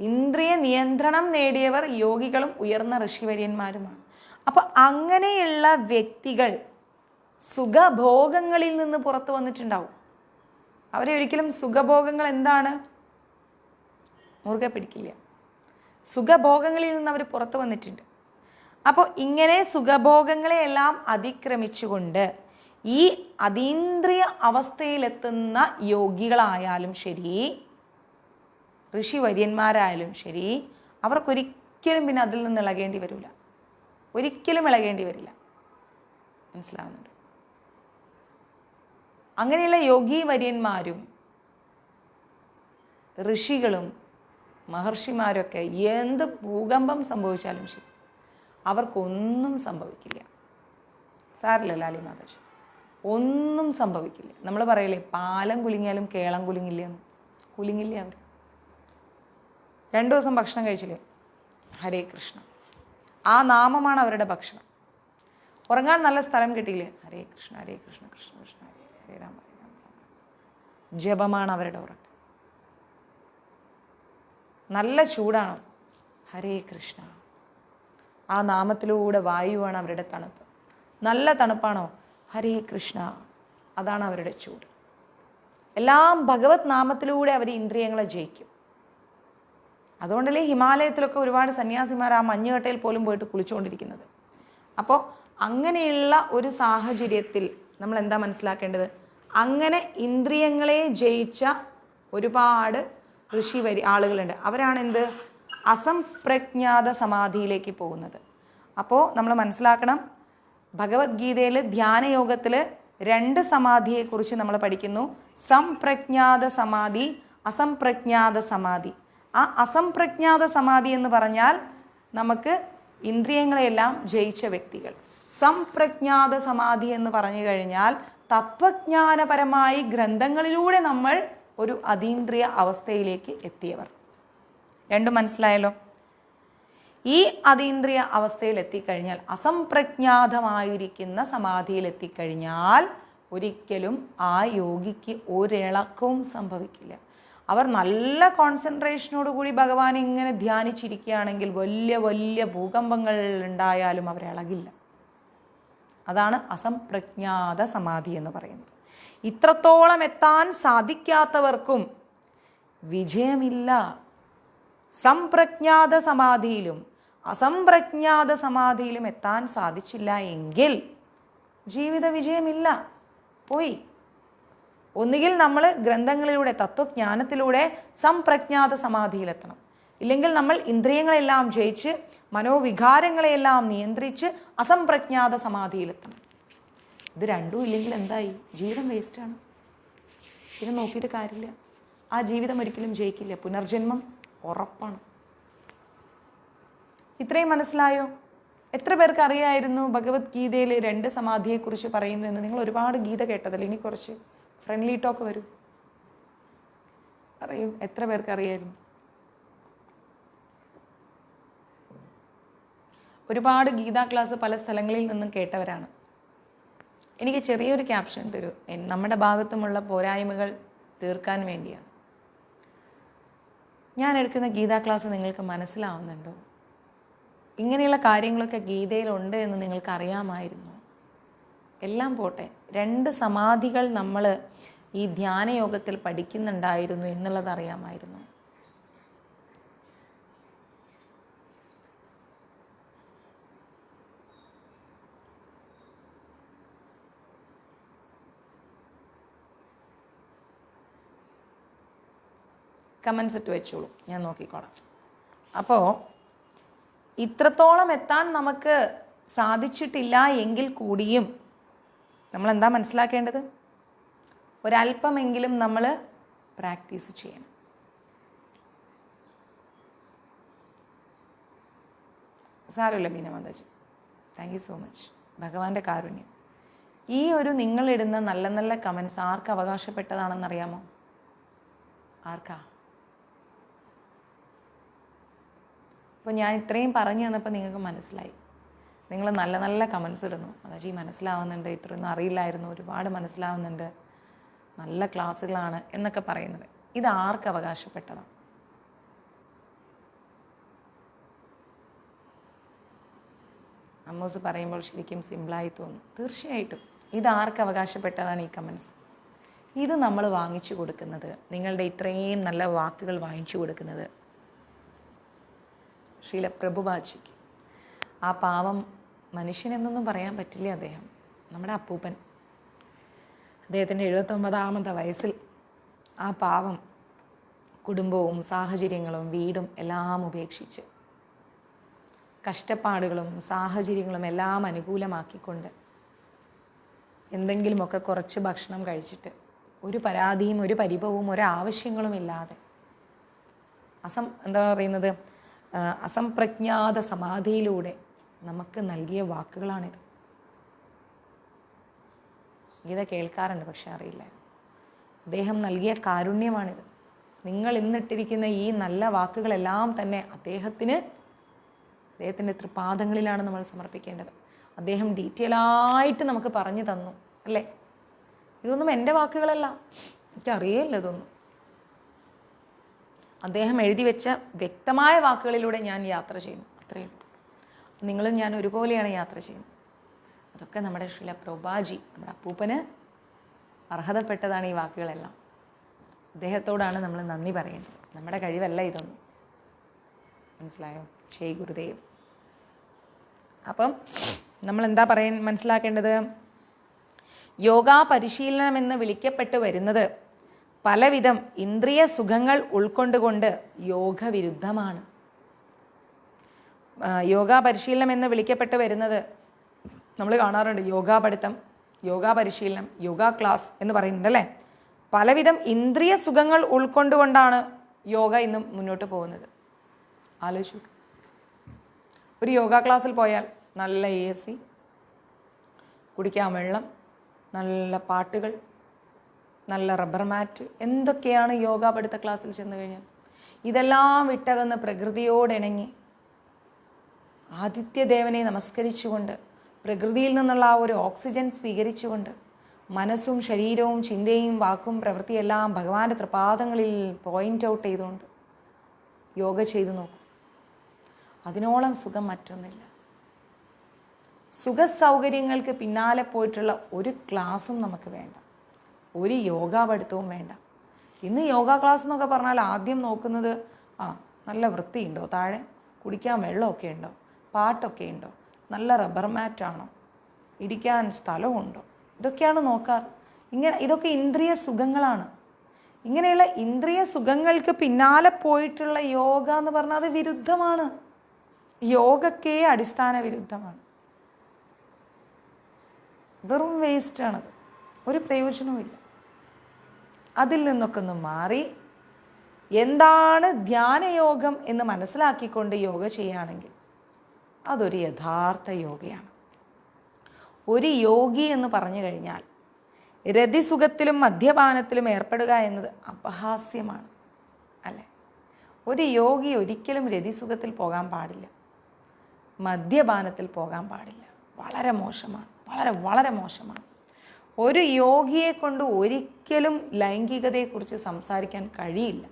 ഇന്ദ്രിയ നിയന്ത്രണം നേടിയവർ യോഗികളും ഉയർന്ന ഋഷിവര്യന്മാരുമാണ്. അപ്പോൾ അങ്ങനെയുള്ള വ്യക്തികൾ സുഖഭോഗങ്ങളിൽ നിന്ന് പുറത്തു വന്നിട്ടുണ്ടാവും. അവരെ ഒരിക്കലും സുഖഭോഗങ്ങൾ എന്താണ് മുറുകെ പിടിക്കില്ല. സുഖഭോഗങ്ങളിൽ നിന്ന് അവർ പുറത്തു വന്നിട്ടുണ്ട്. അപ്പോൾ ഇങ്ങനെ സുഖഭോഗങ്ങളെയെല്ലാം അതിക്രമിച്ചുകൊണ്ട് ഈ അതീന്ദ്രിയ അവസ്ഥയിലെത്തുന്ന യോഗികളായാലും ശരി, ഋഷിവര്യന്മാരായാലും ശരി, അവർക്കൊരിക്കലും പിന്നെ അതിൽ നിന്ന് ഇളകേണ്ടി വരില്ല. ഒരിക്കലും ഇളകേണ്ടി വരില്ല. മനസ്സിലാവുന്നുണ്ട്? അങ്ങനെയുള്ള യോഗീവര്യന്മാരും ഋഷികളും മഹർഷിമാരൊക്കെ എന്ത് ഭൂകമ്പം സംഭവിച്ചാലും ശരി, അവർക്കൊന്നും സംഭവിക്കില്ല. സാരില്ല ലാലി മാതാജി, ഒന്നും സംഭവിക്കില്ല. നമ്മൾ പറയില്ലേ, പാലം കുലുങ്ങിയാലും കേളം കുലുങ്ങില്ല എന്ന്. കുലുങ്ങില്ല. അവർ 2 ദിവസം ഭക്ഷണം കഴിച്ചില്ലേ, ഹരേ കൃഷ്ണ, ആ നാമമാണ് അവരുടെ ഭക്ഷണം. ഉറങ്ങാൻ നല്ല സ്ഥലം കിട്ടിയില്ലേ, ഹരേ കൃഷ്ണ ഹരേ കൃഷ്ണ കൃഷ്ണ കൃഷ്ണ ഹരേ ഹരേ രാമ ഹരേ രാമ. ജപമാണ് അവരുടെ ഉറക്കം. നല്ല ചൂടാണോ, ഹരേ കൃഷ്ണ, ആ നാമത്തിലൂടെ വായുവാണ് അവരുടെ തണുപ്പ്. നല്ല തണുപ്പാണോ, ഹരേ കൃഷ്ണ, അതാണ് അവരുടെ ചൂട്. എല്ലാം ഭഗവത് നാമത്തിലൂടെ അവർ ഇന്ദ്രിയങ്ങളെ ജയിക്കും. അതുകൊണ്ടല്ലേ ഹിമാലയത്തിലൊക്കെ ഒരുപാട് സന്യാസിമാർ ആ മഞ്ഞുകട്ടയിൽ പോലും പോയിട്ട് കുളിച്ചുകൊണ്ടിരിക്കുന്നത്. അപ്പോൾ അങ്ങനെയുള്ള ഒരു സാഹചര്യത്തിൽ നമ്മൾ എന്താ മനസ്സിലാക്കേണ്ടത്? അങ്ങനെ ഇന്ദ്രിയങ്ങളെ ജയിച്ച ഒരുപാട് ആളുകളുണ്ട്. അവരാണ് എന്ത്? അസംപ്രജ്ഞാത സമാധിയിലേക്ക് പോകുന്നത്. അപ്പോൾ നമ്മൾ മനസ്സിലാക്കണം, ഭഗവത്ഗീതയിൽ ധ്യാനയോഗത്തിൽ 2 സമാധിയെക്കുറിച്ച് നമ്മൾ പഠിക്കുന്നു. സംപ്രജ്ഞാത സമാധി, അസംപ്രജ്ഞാത സമാധി. ആ അസംപ്രജ്ഞാത സമാധി എന്ന് പറഞ്ഞാൽ നമുക്ക് ഇന്ദ്രിയങ്ങളെല്ലാം ജയിച്ച വ്യക്തികൾ. സംപ്രജ്ഞാത സമാധി എന്ന് പറഞ്ഞു കഴിഞ്ഞാൽ തത്വജ്ഞാനപരമായി ഗ്രന്ഥങ്ങളിലൂടെ നമ്മൾ ഒരു അതീന്ദ്രിയ അവസ്ഥയിലേക്ക് എത്തിയവർ. രണ്ടും മനസ്സിലായല്ലോ? ഈ അതീന്ദ്രിയ അവസ്ഥയിൽ എത്തിക്കഴിഞ്ഞാൽ, അസംപ്രജ്ഞാതമായിരിക്കുന്ന സമാധിയിൽ എത്തിക്കഴിഞ്ഞാൽ ഒരിക്കലും ആ യോഗിക്ക് ഒരിളക്കവും സംഭവിക്കില്ല. അവർ നല്ല കോൺസെൻട്രേഷനോടുകൂടി ഭഗവാനെ ഇങ്ങനെ ധ്യാനിച്ചിരിക്കുകയാണെങ്കിൽ വലിയ വലിയ ഭൂകമ്പങ്ങൾ ഉണ്ടായാലും അവർ ഇളകില്ല. അതാണ് അസംപ്രജ്ഞാത സമാധി എന്ന് പറയുന്നത്. ഇത്രത്തോളം എത്താൻ സാധിക്കാത്തവർക്കും വിജയമില്ല. സംപ്രജ്ഞാത സമാധിയിലും അസംപ്രജ്ഞാത സമാധിയിലും എത്താൻ സാധിച്ചില്ല എങ്കിൽ ജീവിത വിജയമില്ല, പോയി. ഒന്നുകിൽ നമ്മൾ ഗ്രന്ഥങ്ങളിലൂടെ തത്വജ്ഞാനത്തിലൂടെ സംപ്രജ്ഞാത സമാധിയിലെത്തണം, ഇല്ലെങ്കിൽ നമ്മൾ ഇന്ദ്രിയങ്ങളെല്ലാം ജയിച്ച് മനോവികാരങ്ങളെയെല്ലാം നിയന്ത്രിച്ച് അസംപ്രജ്ഞാത സമാധിയിലെത്തണം. ഇത് രണ്ടും ഇല്ലെങ്കിൽ എന്തായി? ജീവിതം വേസ്റ്റാണ്. ഇത് നോക്കിയിട്ട് കാര്യമില്ല. ആ ജീവിതം ഒരിക്കലും ജയിക്കില്ല. പുനർജന്മം ഉറപ്പാണ്. ഇത്രയും മനസ്സിലായോ? എത്ര പേർക്ക് അറിയായിരുന്നു ഭഗവത്ഗീതയിൽ 2 സമാധിയെക്കുറിച്ച് പറയുന്നു എന്ന്? നിങ്ങൾ ഒരുപാട് ഗീത കേട്ടതല്ലേ? ഇനി കുറച്ച് ഫ്രണ്ട്ലി ടോക്ക് വരൂ, പറയൂ. എത്ര പേർക്ക് അറിയായിരുന്നു? ഒരുപാട് ഗീതാ ക്ലാസ് പല സ്ഥലങ്ങളിൽ നിന്നും കേട്ടവരാണ്. എനിക്ക് ചെറിയൊരു ക്യാപ്ഷൻ തരൂ. നമ്മുടെ ഭാഗത്തുമുള്ള പോരായ്മകൾ തീർക്കാൻ വേണ്ടിയാണ്. ഞാൻ എടുക്കുന്ന ഗീതാ ക്ലാസ് നിങ്ങൾക്ക് മനസ്സിലാവുന്നുണ്ടോ? ഇങ്ങനെയുള്ള കാര്യങ്ങളൊക്കെ ഗീതയിലുണ്ട് എന്ന് നിങ്ങൾക്ക് അറിയാമായിരുന്നു? എല്ലാം പോട്ടെ, 2 സമാധികൾ നമ്മൾ ഈ ധ്യാനയോഗത്തിൽ പഠിക്കുന്നുണ്ടായിരുന്നു എന്നുള്ളത് അറിയാമായിരുന്നു. കമൻസ് ഇട്ട് വെച്ചോളൂ, ഞാൻ നോക്കിക്കോളാം. അപ്പോൾ ഇത്രത്തോളം എത്താൻ നമുക്ക് സാധിച്ചിട്ടില്ല എങ്കിൽ കൂടിയും നമ്മളെന്താ മനസ്സിലാക്കേണ്ടത്? ഒരല്പമെങ്കിലും നമ്മൾ പ്രാക്ടീസ് ചെയ്യണം. സാരമില്ല Beena Mataji, thank you so much. ഭഗവാന്റെ കാരുണ്യം. ഈ ഒരു നിങ്ങളിടുന്ന നല്ല നല്ല കമൻസ് ആർക്ക് അവകാശപ്പെട്ടതാണെന്നറിയാമോ? ആർക്കാ? അപ്പോൾ ഞാൻ ഇത്രയും പറഞ്ഞു തന്നപ്പോൾ നിങ്ങൾക്ക് മനസ്സിലായി. നിങ്ങൾ നല്ല നല്ല കമൻസ് ഇടുന്നു. മാതാജി മനസ്സിലാവുന്നുണ്ട്, ഇത്രയൊന്നും അറിയില്ലായിരുന്നു, ഒരുപാട് മനസ്സിലാവുന്നുണ്ട്, നല്ല ക്ലാസ്സുകളാണ് എന്നൊക്കെ പറയുന്നത്. ഇത് ആർക്ക് അവകാശപ്പെട്ടതാണ്? അമ്മൂസ് പറയുമ്പോൾ ശരിക്കും സിമ്പിളായി തോന്നും. തീർച്ചയായിട്ടും ഇത് ആർക്ക് അവകാശപ്പെട്ടതാണ് ഈ കമൻസ്? ഇത് നമ്മൾ വാങ്ങിച്ചു കൊടുക്കുന്നത്, നിങ്ങളുടെ ഇത്രയും നല്ല വാക്കുകൾ വാങ്ങിച്ചു കൊടുക്കുന്നത് ശ്രീല പ്രഭുപാജിക്ക്. ആ പാവം മനുഷ്യനെന്നൊന്നും പറയാൻ പറ്റില്ല. അദ്ദേഹം നമ്മുടെ അപ്പൂപ്പൻ. അദ്ദേഹത്തിൻ്റെ 79ാമത്തെ വയസ്സിൽ ആ പാവം കുടുംബവും സാഹചര്യങ്ങളും വീടും എല്ലാം ഉപേക്ഷിച്ച് കഷ്ടപ്പാടുകളും സാഹചര്യങ്ങളും എല്ലാം അനുകൂലമാക്കിക്കൊണ്ട് എന്തെങ്കിലുമൊക്കെ കുറച്ച് ഭക്ഷണം കഴിച്ചിട്ട് ഒരു പരാതിയും ഒരു പരിഭവവും ഒരാവശ്യങ്ങളും ഇല്ലാതെ അസംപ്രജ്ഞാത സമാധിയിലൂടെ നമുക്ക് നൽകിയ വാക്കുകളാണിത്. ഗീത കേൾക്കാറുണ്ട്, പക്ഷെ അറിയില്ല. അദ്ദേഹം നൽകിയ കാരുണ്യമാണിത്. നിങ്ങൾ ഇന്നിട്ടിരിക്കുന്ന ഈ നല്ല വാക്കുകളെല്ലാം തന്നെ അദ്ദേഹത്തിൻ്റെ തൃപാദങ്ങളിലാണ് നമ്മൾ സമർപ്പിക്കേണ്ടത്. അദ്ദേഹം ഡീറ്റെയിലായിട്ട് നമുക്ക് പറഞ്ഞു തന്നു, അല്ലേ? ഇതൊന്നും എൻ്റെ വാക്കുകളല്ല, എനിക്കറിയില്ല ഇതൊന്നും. അദ്ദേഹം എഴുതി വെച്ച വ്യക്തമായ വാക്കുകളിലൂടെ ഞാൻ യാത്ര ചെയ്യുന്നു, അത്രയേ ഉള്ളൂ. നിങ്ങളും ഞാൻ ഒരുപോലെയാണ് യാത്ര ചെയ്യുന്നത്. അതൊക്കെ നമ്മുടെ ശ്രീല പ്രഭുപാജി, നമ്മുടെ അപ്പൂപ്പന് അർഹതപ്പെട്ടതാണ് ഈ വാക്കുകളെല്ലാം. അദ്ദേഹത്തോടാണ് നമ്മൾ നന്ദി പറയേണ്ടത്. നമ്മുടെ കഴിവല്ല ഇതൊന്നും. മനസ്സിലായോ? ശ്രീ ഗുരുദേവ്. അപ്പം നമ്മൾ എന്താ മനസ്സിലാക്കേണ്ടത്? യോഗാ പരിശീലനം എന്ന് വിളിക്കപ്പെട്ടു വരുന്നത് പലവിധം ഇന്ദ്രിയ സുഖങ്ങൾ ഉൾക്കൊണ്ടുകൊണ്ട് യോഗവിരുദ്ധമാണ്. യോഗാ പരിശീലനം എന്ന് വിളിക്കപ്പെട്ടു വരുന്നത് നമ്മൾ കാണാറുണ്ട്. യോഗാ പഠിത്തം, യോഗാ പരിശീലനം, യോഗാ ക്ലാസ് എന്ന് പറയുന്നുണ്ട്, അല്ലേ? പലവിധം ഇന്ദ്രിയ സുഖങ്ങൾ ഉൾക്കൊണ്ടുകൊണ്ടാണ് യോഗ ഇന്ന് മുന്നോട്ട് പോകുന്നത്. ആലോചിച്ചു. ഒരു യോഗ ക്ലാസ്സിൽ പോയാൽ നല്ല AC, കുടിക്കാൻ വെള്ളം, നല്ല പാട്ടുകൾ, നല്ല റബ്ബർ മാറ്റ്, എന്തൊക്കെയാണ് യോഗ പഠിത്ത ക്ലാസ്സിൽ ചെന്ന് കഴിഞ്ഞാൽ. ഇതെല്ലാം വിട്ടകന്ന് പ്രകൃതിയോടിണങ്ങി ആദിത്യദേവനെ നമസ്കരിച്ചുകൊണ്ട് പ്രകൃതിയിൽ നിന്നുള്ള ആ ഒരു ഓക്സിജൻ സ്വീകരിച്ചുകൊണ്ട് മനസ്സും ശരീരവും ചിന്തയും വാക്കും പ്രവൃത്തിയെല്ലാം ഭഗവാന്റെ തൃപാദങ്ങളിൽ പോയിൻ്റ് ഔട്ട് ചെയ്തുകൊണ്ട് യോഗ ചെയ്തു നോക്കും. അതിനോളം സുഖം മറ്റൊന്നില്ല. സുഖസൗകര്യങ്ങൾക്ക് പിന്നാലെ പോയിട്ടുള്ള ഒരു ക്ലാസ്സും നമുക്ക് വേണ്ട, ഒരു യോഗാ പഠിത്തവും വേണ്ട. ഇന്ന് യോഗാ ക്ലാസ് എന്നൊക്കെ പറഞ്ഞാൽ ആദ്യം നോക്കുന്നത് നല്ല വൃത്തിയുണ്ടോ, താഴെ കുടിക്കാൻ വെള്ളമൊക്കെ ഉണ്ടോ, പാട്ടൊക്കെ ഉണ്ടോ, നല്ല റബ്ബർ മാറ്റാണോ, ഇരിക്കാൻ സ്ഥലമുണ്ടോ, ഇതൊക്കെയാണ് നോക്കാറ്. ഇതൊക്കെ ഇന്ദ്രിയ സുഖങ്ങളാണ്. ഇങ്ങനെയുള്ള ഇന്ദ്രിയ സുഖങ്ങൾക്ക് പിന്നാലെ പോയിട്ടുള്ള യോഗ എന്ന് പറഞ്ഞാൽ അത് വിരുദ്ധമാണ്. യോഗക്കേ അടിസ്ഥാന വിരുദ്ധമാണ്. വെറും വേസ്റ്റാണത്, ഒരു പ്രയോജനവുമില്ല. അതിൽ നിന്നൊക്കെ ഒന്ന് മാറി എന്താണ് ധ്യാനയോഗം എന്ന് മനസ്സിലാക്കിക്കൊണ്ട് യോഗ ചെയ്യുകയാണെങ്കിൽ അതൊരു യഥാർത്ഥ യോഗയാണ്. ഒരു യോഗി എന്ന് പറഞ്ഞു കഴിഞ്ഞാൽ രതിസുഖത്തിലും മദ്യപാനത്തിലും ഏർപ്പെടുക എന്നത് അപഹാസ്യമാണ്, അല്ലേ? ഒരു യോഗി ഒരിക്കലും രതിസുഖത്തിൽ പോകാൻ പാടില്ല. മദ്യപാനത്തിൽ പോകാൻ പാടില്ല. വളരെ മോശമാണ്, വളരെ വളരെ മോശമാണ്. ഒരു യോഗിയെ കൊണ്ട് ഒരിക്കലും ലൈംഗികതയെക്കുറിച്ച് സംസാരിക്കാൻ കഴിയില്ല.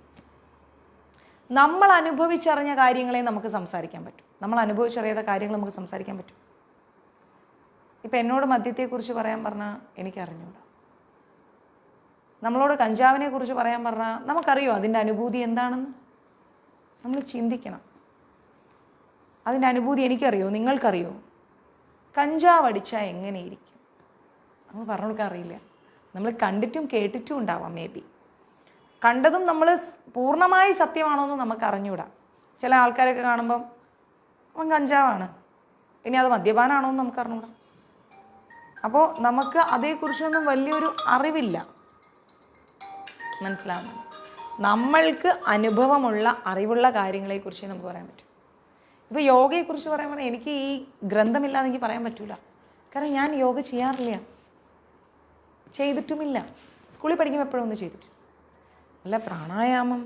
നമ്മൾ അനുഭവിച്ചറിഞ്ഞ കാര്യങ്ങളെ നമുക്ക് സംസാരിക്കാൻ പറ്റും. നമ്മൾ അനുഭവിച്ചറിയാത്ത കാര്യങ്ങൾ നമുക്ക് സംസാരിക്കാൻ പറ്റും. ഇപ്പം എന്നോട് മദ്യത്തെക്കുറിച്ച് പറയാൻ പറഞ്ഞാൽ എനിക്കറിഞ്ഞൂടാ. നമ്മളോട് കഞ്ചാവിനെ കുറിച്ച് പറയാൻ പറഞ്ഞാൽ നമുക്കറിയോ അതിൻ്റെ അനുഭൂതി എന്താണെന്ന്? നമ്മൾ ചിന്തിക്കണം. അതിൻ്റെ അനുഭൂതി എനിക്കറിയോ, നിങ്ങൾക്കറിയോ? കഞ്ചാവ് അടിച്ചാൽ എങ്ങനെയിരിക്കും നമ്മൾ പറഞ്ഞു കൊടുക്കാൻ അറിയില്ല. നമ്മൾ കണ്ടിട്ടും കേട്ടിട്ടും ഉണ്ടാവാം. മേ ബി കണ്ടതും നമ്മൾ പൂർണ്ണമായി സത്യമാണോ എന്ന് നമുക്ക് അറിഞ്ഞൂടാ. ചില ആൾക്കാരൊക്കെ കാണുമ്പം അവൻ കഞ്ചാവാണ്, ഇനി അത് മദ്യപാനാണോ എന്ന് നമുക്ക് അറിഞ്ഞൂടാ. അപ്പോൾ നമുക്ക് അതേക്കുറിച്ചൊന്നും വലിയൊരു അറിവില്ല. മനസ്സിലാവുന്നു? നമ്മൾക്ക് അനുഭവമുള്ള അറിവുള്ള കാര്യങ്ങളെക്കുറിച്ച് നമുക്ക് പറയാൻ പറ്റും. ഇപ്പോൾ യോഗയെക്കുറിച്ച് പറയാൻ പറഞ്ഞാൽ എനിക്ക് ഈ ഗ്രന്ഥമില്ലാതെ എനിക്ക് പറയാൻ പറ്റില്ല. കാരണം ഞാൻ യോഗ ചെയ്യാറില്ല, ചെയ്തിട്ടുമില്ല. സ്കൂളിൽ പഠിക്കുമ്പോൾ എപ്പോഴും ഒന്നും ചെയ്തിട്ടില്ല. അല്ല, പ്രാണായാമം,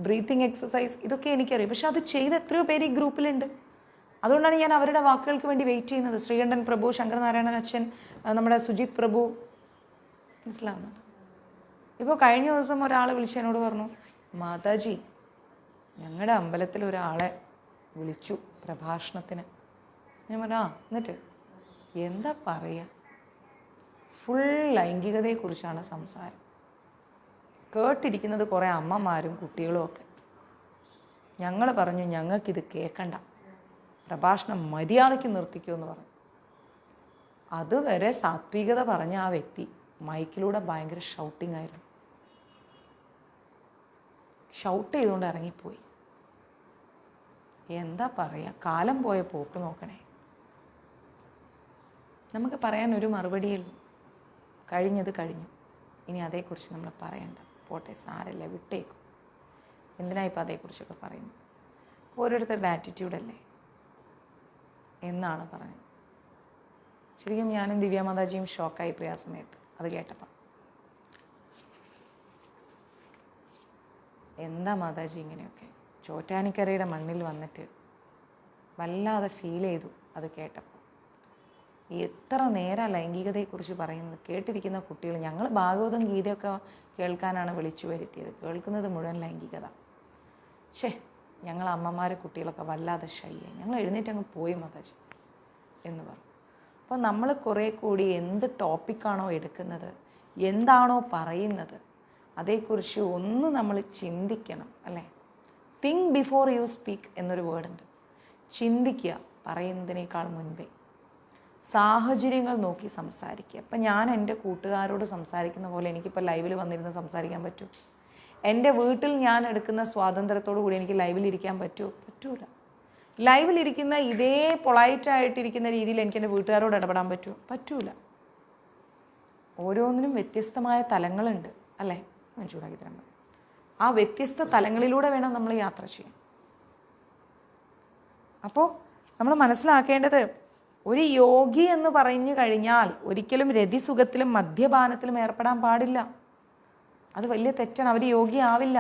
ബ്രീത്തിങ് എക്സസൈസ് ഇതൊക്കെ എനിക്കറിയാം. പക്ഷെ അത് ചെയ്ത് എത്രയോ പേര് ഈ ഗ്രൂപ്പിലുണ്ട്. അതുകൊണ്ടാണ് ഞാൻ അവരുടെ വാക്കുകൾക്ക് വേണ്ടി വെയിറ്റ് ചെയ്യുന്നത്. ശ്രീകണ്ഠൻ പ്രഭു, ശങ്കരനാരായണൻ അച്ഛൻ, നമ്മുടെ സുജിത് പ്രഭു. മനസ്സിലാവുന്നുണ്ട്? ഇപ്പോൾ കഴിഞ്ഞ ദിവസം ഒരാൾ വിളിച്ച് എന്നോട് പറഞ്ഞു, മാതാജി ഞങ്ങളുടെ അമ്പലത്തിൽ ഒരാളെ വിളിച്ചു പ്രഭാഷണത്തിന്. ഞാൻ പറഞ്ഞു എന്നിട്ട് എന്താ പറയുക, ഫുൾ ലൈംഗികതയെക്കുറിച്ചാണ് സംസാരം. കേട്ടിരിക്കുന്നത് കുറേ അമ്മമാരും കുട്ടികളും ഒക്കെ. ഞങ്ങൾ പറഞ്ഞു ഞങ്ങൾക്കിത് കേൾക്കണ്ട, പ്രഭാഷണം മര്യാദയ്ക്ക് നിർത്തിക്കുമെന്ന് പറഞ്ഞു. അതുവരെ സാത്വികത പറഞ്ഞ ആ വ്യക്തി മൈക്കിലൂടെ ഭയങ്കര ഷൗട്ടിംഗ് ആയിരുന്നു. ഷൗട്ട് ചെയ്തുകൊണ്ട് ഇറങ്ങിപ്പോയി. എന്താ പറയുക, കാലം പോയ പോക്ക് നോക്കണേ. നമുക്ക് പറയാൻ ഒരു മറുപടിയേ ഉള്ളൂ, കഴിഞ്ഞത് കഴിഞ്ഞു, ഇനി അതേക്കുറിച്ച് നമ്മൾ പറയണ്ട, പോട്ടെ, സാരല്ല, വിട്ടേക്കും. എന്തിനാ ഇപ്പം അതേക്കുറിച്ചൊക്കെ പറയുന്നത്? ഓരോരുത്തരുടെ ആറ്റിറ്റ്യൂഡല്ലേ എന്നാണ് പറഞ്ഞത്. ശരിക്കും ഞാനും ദിവ്യ മാതാജിയും ഷോക്കായി പോയി ആ സമയത്ത് അത് കേട്ടപ്പം. എന്താ മാതാജി ഇങ്ങനെയൊക്കെ? ചോറ്റാനിക്കരയുടെ മണ്ണിൽ വന്നിട്ട് വല്ലാതെ ഫീൽ ചെയ്തു അത് കേട്ടപ്പോൾ. എത്ര നേരം ലൈംഗികതയെക്കുറിച്ച് പറയുന്നത് കേട്ടിരിക്കുന്ന കുട്ടികൾ. ഞങ്ങൾ ഭാഗവതം ഗീതയൊക്കെ കേൾക്കാനാണ് വിളിച്ചു വരുത്തിയത്, കേൾക്കുന്നത് മുഴുവൻ ലൈംഗികത. ഞങ്ങൾ അമ്മമാർ കുട്ടികളൊക്കെ വല്ലാതെ ഷൈയായി. ഞങ്ങൾ എഴുന്നേറ്റ് അങ്ങ് പോയി മാതാജി എന്ന് പറഞ്ഞു. അപ്പോൾ നമ്മൾ കുറേ കൂടി എന്ത് ടോപ്പിക്കാണോ എടുക്കുന്നത്, എന്താണോ പറയുന്നത്, അതേക്കുറിച്ച് ഒന്ന് നമ്മൾ ചിന്തിക്കണം, അല്ലേ? തിങ്ക് ബിഫോർ യു സ്പീക്ക് എന്നൊരു വേർഡുണ്ട്. ചിന്തിക്കുക പറയുന്നതിനേക്കാൾ മുൻപേ. സാഹചര്യങ്ങൾ നോക്കി സംസാരിക്കുക. അപ്പം ഞാൻ എൻ്റെ കൂട്ടുകാരോട് സംസാരിക്കുന്ന പോലെ എനിക്കിപ്പോൾ ലൈവിൽ വന്നിരുന്ന് സംസാരിക്കാൻ പറ്റും? എൻ്റെ വീട്ടിൽ ഞാൻ എടുക്കുന്ന സ്വാതന്ത്ര്യത്തോടു കൂടി എനിക്ക് ലൈവിലിരിക്കാൻ പറ്റുമോ? പറ്റൂല. ലൈവിലിരിക്കുന്ന ഇതേ പൊളൈറ്റായിട്ടിരിക്കുന്ന രീതിയിൽ എനിക്ക് എൻ്റെ വീട്ടുകാരോട് ഇടപെടാൻ പറ്റുമോ? പറ്റൂല. ഓരോന്നിനും വ്യത്യസ്തമായ തലങ്ങളുണ്ട്, അല്ലേ? ഞാൻ ചൂടാക്കി തരാൻ. ആ വ്യത്യസ്ത തലങ്ങളിലൂടെ വേണം നമ്മൾ യാത്ര ചെയ്യാൻ. അപ്പോൾ നമ്മൾ മനസ്സിലാക്കേണ്ടത്, ഒരു യോഗി എന്ന് പറഞ്ഞു കഴിഞ്ഞാൽ ഒരിക്കലും രതിസുഖത്തിലും മദ്യപാനത്തിലും ഏർപ്പെടാൻ പാടില്ല. അത് വലിയ തെറ്റാണ്. അവർ യോഗി ആവില്ല.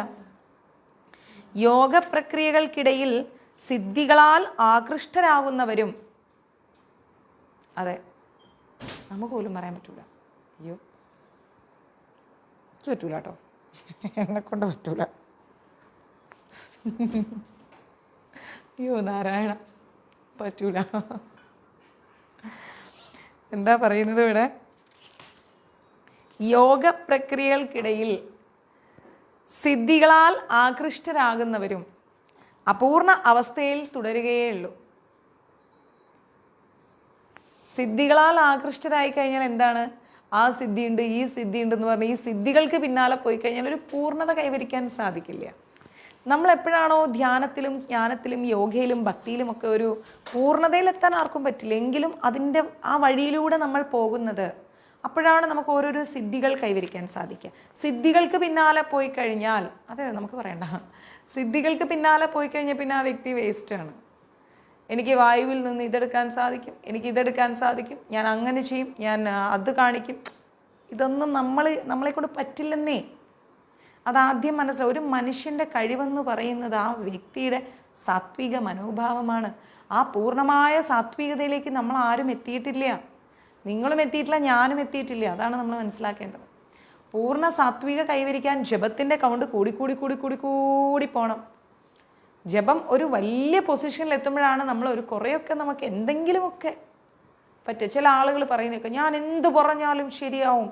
യോഗ പ്രക്രിയകൾക്കിടയിൽ സിദ്ധികളാൽ ആകൃഷ്ടരാകുന്നവരും, അതെ, നമുക്ക് പോലും പറയാൻ പറ്റൂല. അയ്യോ, എനിക്ക് പറ്റൂല കേട്ടോ, എന്നെക്കൊണ്ട് പറ്റൂല. അയ്യോ നാരായണ, പറ്റൂല. എന്താ പറയുന്നത് ഇവിടെ? യോഗ പ്രക്രിയകൾക്കിടയിൽ സിദ്ധികളാൽ ആകൃഷ്ടരാകുന്നവരും അപൂർണ അവസ്ഥയിൽ തുടരുകയേ ഉള്ളൂ. സിദ്ധികളാൽ ആകൃഷ്ടരായി കഴിഞ്ഞാൽ എന്താണ്? ആ സിദ്ധിയുണ്ട്, ഈ സിദ്ധിയുണ്ടെന്ന് പറഞ്ഞ് ഈ സിദ്ധികൾക്ക് പിന്നാലെ പോയി കഴിഞ്ഞാൽ ഒരു പൂർണ്ണത കൈവരിക്കാൻ സാധിക്കില്ല. നമ്മളെപ്പോഴാണോ ധ്യാനത്തിലും ജ്ഞാനത്തിലും യോഗയിലും ഭക്തിയിലും ഒക്കെ ഒരു പൂർണ്ണതയിലെത്താൻ ആർക്കും പറ്റില്ല, എങ്കിലും അതിൻ്റെ ആ വഴിയിലൂടെ നമ്മൾ പോകുന്നത്, അപ്പോഴാണ് നമുക്ക് ഓരോരോ സിദ്ധികൾ കൈവരിക്കാൻ സാധിക്കുക. സിദ്ധികൾക്ക് പിന്നാലെ പോയി കഴിഞ്ഞാൽ, അതെ നമുക്ക് പറയണ്ട, സിദ്ധികൾക്ക് പിന്നാലെ പോയി കഴിഞ്ഞാൽ പിന്നെ ആ വ്യക്തി വേസ്റ്റാണ്. എനിക്ക് വായുവിൽ നിന്ന് ഇതെടുക്കാൻ സാധിക്കും, എനിക്ക് ഇതെടുക്കാൻ സാധിക്കും, ഞാൻ അങ്ങനെ ചെയ്യും, ഞാൻ അത് കാണിക്കും, ഇതൊന്നും നമ്മളെ കൊണ്ട് പറ്റില്ലെന്നേ. അതാദ്യം മനസ്സിലാവും. ഒരു മനുഷ്യൻ്റെ കഴിവെന്ന് പറയുന്നത് ആ വ്യക്തിയുടെ സാത്വിക മനോഭാവമാണ്. ആ പൂർണ്ണമായ സാത്വികതയിലേക്ക് നമ്മൾ ആരും എത്തിയിട്ടില്ല. നിങ്ങളും എത്തിയിട്ടില്ല, ഞാനും എത്തിയിട്ടില്ല. അതാണ് നമ്മൾ മനസ്സിലാക്കേണ്ടത്. പൂർണ്ണ സാത്വിക കൈവരിക്കാൻ ജപത്തിൻ്റെ കൗണ്ട് കൂടി പോകണം. ജപം ഒരു വലിയ പൊസിഷനിൽ എത്തുമ്പോഴാണ് നമ്മൾ കുറേയൊക്കെ നമുക്ക് എന്തെങ്കിലുമൊക്കെ പറ്റുക. ചില ആളുകൾ പറയുന്നതൊക്കെ ഞാൻ എന്ത് പറഞ്ഞാലും ശരിയാവും,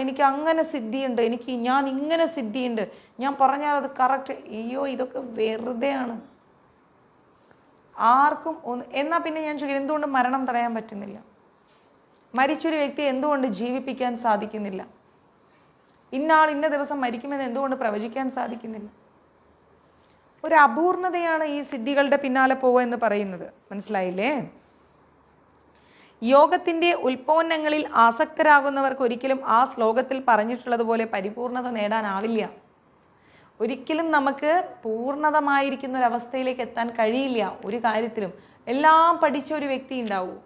എനിക്ക് അങ്ങനെ സിദ്ധിയുണ്ട്, ഞാൻ ഇങ്ങനെ സിദ്ധിയുണ്ട്, ഞാൻ പറഞ്ഞാൽ അത് കറക്റ്റ്. അയ്യോ, ഇതൊക്കെ വെറുതെയാണ്. ആർക്കും എന്നാൽ പിന്നെ ഞാൻ ചോദിക്കുന്നത്, എന്തുകൊണ്ട് മരണം തടയാൻ പറ്റുന്നില്ല? മരിച്ചൊരു വ്യക്തിയെ എന്തുകൊണ്ട് ജീവിപ്പിക്കാൻ സാധിക്കുന്നില്ല? ഇന്നാൾ ഇന്ന ദിവസം മരിക്കുമെന്ന് എന്തുകൊണ്ട് പ്രവചിക്കാൻ സാധിക്കുന്നില്ല? ഒരു അപൂർണതയാണ് ഈ സിദ്ധികളുടെ പിന്നാലെ പോവുക എന്ന് പറയുന്നത്. മനസ്സിലായില്ലേ? യോഗത്തിൻ്റെ ഉൽപ്പന്നങ്ങളിൽ ആസക്തരാകുന്നവർക്ക് ഒരിക്കലും ആ ശ്ലോകത്തിൽ പറഞ്ഞിട്ടുള്ളതുപോലെ പരിപൂർണത നേടാനാവില്ല. ഒരിക്കലും നമുക്ക് പൂർണ്ണതമായിരിക്കുന്ന ഒരവസ്ഥയിലേക്ക് എത്താൻ കഴിയില്ല ഒരു കാര്യത്തിലും. എല്ലാം പഠിച്ച ഒരു വ്യക്തി ഉണ്ടാവൂ.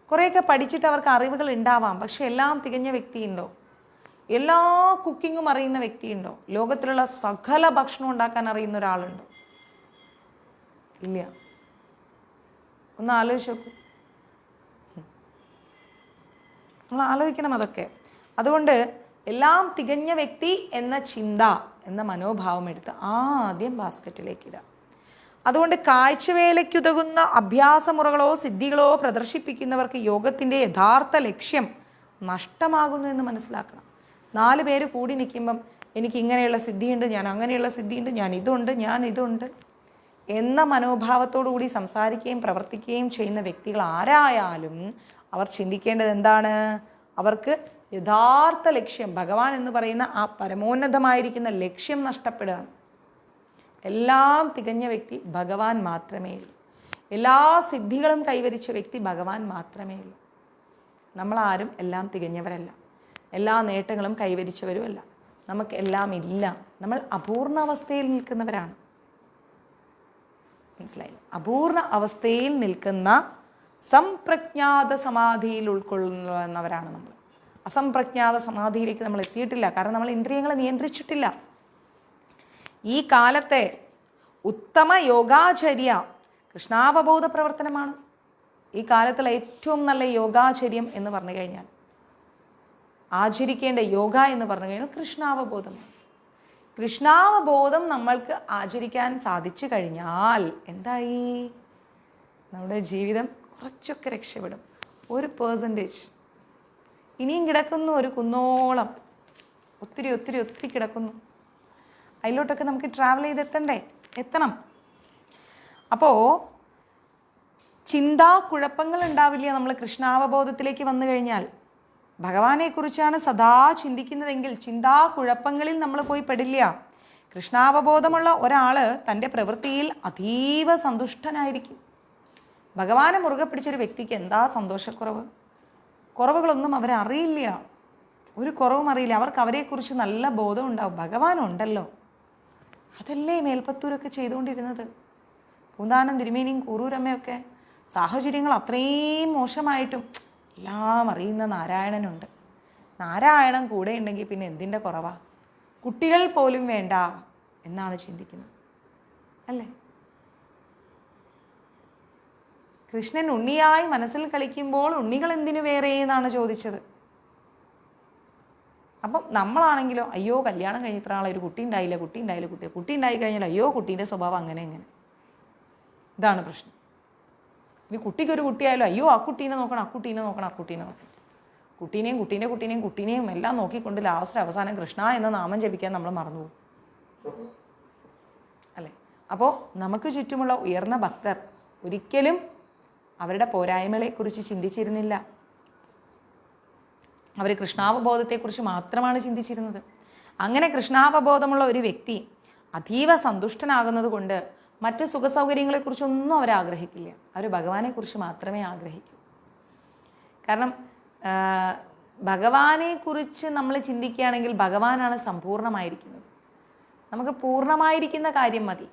കുറേയൊക്കെ പഠിച്ചിട്ട് അവർക്ക് അറിവുകൾ ഉണ്ടാവാം, പക്ഷെ എല്ലാം തികഞ്ഞ വ്യക്തിയുണ്ടോ? എല്ലാ കുക്കിങ്ങും അറിയുന്ന വ്യക്തിയുണ്ടോ? ലോകത്തിലുള്ള സകല ഭക്ഷണം ഉണ്ടാക്കാൻ അറിയുന്ന ഒരാളുണ്ടോ? ഇല്ല. ഒന്ന് ആലോചിച്ച് നോക്കൂ. നമ്മൾ ആലോചിക്കണം അതൊക്കെ. അതുകൊണ്ട് എല്ലാം തികഞ്ഞ വ്യക്തി എന്ന ചിന്ത, എന്ന മനോഭാവം എടുത്ത് ആദ്യം ബാസ്ക്കറ്റിലേക്ക് ഇടുക. അതുകൊണ്ട് കാഴ്ചവേലയ്ക്കുതകുന്ന അഭ്യാസമുറകളോ സിദ്ധികളോ പ്രദർശിപ്പിക്കുന്നവർക്ക് യോഗത്തിൻ്റെ യഥാർത്ഥ ലക്ഷ്യം നഷ്ടമാകുന്നു എന്ന് മനസ്സിലാക്കണം. 4 പേര് കൂടി നിൽക്കുമ്പം എനിക്ക് ഇങ്ങനെയുള്ള സിദ്ധിയുണ്ട്, ഞാൻ അങ്ങനെയുള്ള സിദ്ധിയുണ്ട്, ഞാൻ ഇതുണ്ട് എന്ന മനോഭാവത്തോടു കൂടി സംസാരിക്കുകയും പ്രവർത്തിക്കുകയും ചെയ്യുന്ന വ്യക്തികൾ ആരായാലും അവർ ചിന്തിക്കേണ്ടത് എന്താണ്? അവർക്ക് യഥാർത്ഥ ലക്ഷ്യം, ഭഗവാൻ എന്ന് പറയുന്ന ആ പരമോന്നതമായിരിക്കുന്ന ലക്ഷ്യം നഷ്ടപ്പെടുകയാണ്. എല്ലാം തികഞ്ഞ വ്യക്തി ഭഗവാൻ മാത്രമേ ഉള്ളൂ. എല്ലാ സിദ്ധികളും കൈവരിച്ച വ്യക്തി ഭഗവാൻ മാത്രമേ ഉള്ളൂ. നമ്മളാരും എല്ലാം തികഞ്ഞവരല്ല, എല്ലാ നേട്ടങ്ങളും കൈവരിച്ചവരുമല്ല. നമുക്ക് എല്ലാം ഇല്ല. നമ്മൾ അപൂർണ അവസ്ഥയിൽ നിൽക്കുന്നവരാണ്. മനസ്സിലായില്ല? അപൂർണ അവസ്ഥയിൽ നിൽക്കുന്ന സംപ്രജ്ഞാത സമാധിയിൽ ഉൾക്കൊള്ളുന്നവരാണ് നമ്മൾ. അസംപ്രജ്ഞാത സമാധിയിലേക്ക് നമ്മൾ എത്തിയിട്ടില്ല. കാരണം നമ്മൾ ഇന്ദ്രിയങ്ങളെ നിയന്ത്രിച്ചിട്ടില്ല. ഈ കാലത്തെ ഉത്തമ യോഗാചര്യ കൃഷ്ണാവബോധ പ്രവർത്തനമാണ്. ഈ കാലത്തുള്ള ഏറ്റവും നല്ല യോഗാചര്യം എന്ന് പറഞ്ഞു കഴിഞ്ഞാൽ, ആചരിക്കേണ്ട യോഗ എന്ന് പറഞ്ഞു കഴിഞ്ഞാൽ കൃഷ്ണാവബോധമാണ്. കൃഷ്ണാവബോധം നമ്മൾക്ക് ആചരിക്കാൻ സാധിച്ചു കഴിഞ്ഞാൽ എന്തായി? നമ്മുടെ ജീവിതം കുറച്ചൊക്കെ രക്ഷപ്പെടും. 1%. ഇനിയും കിടക്കുന്നു ഒരു കുന്നോളം, ഒത്തിരി കിടക്കുന്നു. അതിലോട്ടൊക്കെ നമുക്ക് ട്രാവൽ എത്തണം. അപ്പോൾ ചിന്താക്കുഴപ്പങ്ങൾ ഉണ്ടാവില്ല നമ്മൾ കൃഷ്ണാവബോധത്തിലേക്ക് വന്നു കഴിഞ്ഞാൽ. ഭഗവാനെക്കുറിച്ചാണ് സദാ ചിന്തിക്കുന്നതെങ്കിൽ ചിന്താക്കുഴപ്പങ്ങളിൽ നമ്മൾ പോയി പെടില്ല. കൃഷ്ണാവബോധമുള്ള ഒരാൾ തൻ്റെ പ്രവൃത്തിയിൽ അതീവ സന്തുഷ്ടനായിരിക്കും. ഭഗവാനെ മുറുകെ പിടിച്ചൊരു വ്യക്തിക്ക് എന്താ സന്തോഷക്കുറവ്? കുറവുകളൊന്നും അവരറിയില്ല, ഒരു കുറവും അറിയില്ല. അവർക്ക് അവരെക്കുറിച്ച് നല്ല ബോധം ഉണ്ടാവും. ഭഗവാനുണ്ടല്ലോ. അതല്ലേ മേൽപ്പത്തൂരൊക്കെ ചെയ്തുകൊണ്ടിരുന്നത്. പൂന്താനം തിരുമേനിയും കൂറൂരമ്മയൊക്കെ സാഹചര്യങ്ങൾ അത്രയും മോശമായിട്ടും എല്ലാം അറിയുന്ന നാരായണനുണ്ട്. നാരായണൻ കൂടെ ഉണ്ടെങ്കിൽ പിന്നെ എന്തിൻ്റെ കുറവാ? കുട്ടികൾ പോലും വേണ്ട എന്നാണ് ചിന്തിക്കുന്നത്, അല്ലേ? കൃഷ്ണൻ ഉണ്ണിയായി മനസ്സിൽ കളിക്കുമ്പോൾ ഉണ്ണികൾ എന്തിനു വേറെ എന്നാണ് ചോദിച്ചത്. അപ്പം നമ്മളാണെങ്കിലോ, അയ്യോ കല്യാണം കഴിഞ്ഞ ഇത്ര നാളെ ഒരു കുട്ടി ഉണ്ടായി കഴിഞ്ഞാൽ അയ്യോ കുട്ടീൻ്റെ സ്വഭാവം അങ്ങനെ. ഇതാണ് പ്രശ്നം. ഇനി കുട്ടിക്കൊരു കുട്ടിയായാലും അയ്യോ ആ കുട്ടീനെ നോക്കണം. കുട്ടീനെയും എല്ലാം നോക്കിക്കൊണ്ട് ലാസ്റ്റ് അവസാനം കൃഷ്ണ എന്ന നാമം ജപിക്കാൻ നമ്മൾ മറന്നുപോകും, അല്ലേ? അപ്പോൾ നമുക്ക് ചുറ്റുമുള്ള ഉയർന്ന ഭക്തർ ഒരിക്കലും അവരുടെ പോരായ്മകളെക്കുറിച്ച് ചിന്തിച്ചിരുന്നില്ല. അവർ കൃഷ്ണാവബോധത്തെക്കുറിച്ച് മാത്രമാണ് ചിന്തിച്ചിരുന്നത്. അങ്ങനെ കൃഷ്ണാവബോധമുള്ള ഒരു വ്യക്തി അതീവ സന്തുഷ്ടനാകുന്നത് കൊണ്ട് മറ്റ് സുഖസൗകര്യങ്ങളെക്കുറിച്ചൊന്നും അവർ ആഗ്രഹിക്കില്ല. അവർ ഭഗവാനെക്കുറിച്ച് മാത്രമേ ആഗ്രഹിക്കൂ. കാരണം ഭഗവാനെക്കുറിച്ച് നമ്മൾ ചിന്തിക്കുകയാണെങ്കിൽ ഭഗവാനാണ് സമ്പൂർണ്ണമായിരിക്കുന്നത്. നമുക്ക് പൂർണ്ണമായിരിക്കുന്ന കാര്യം മതി,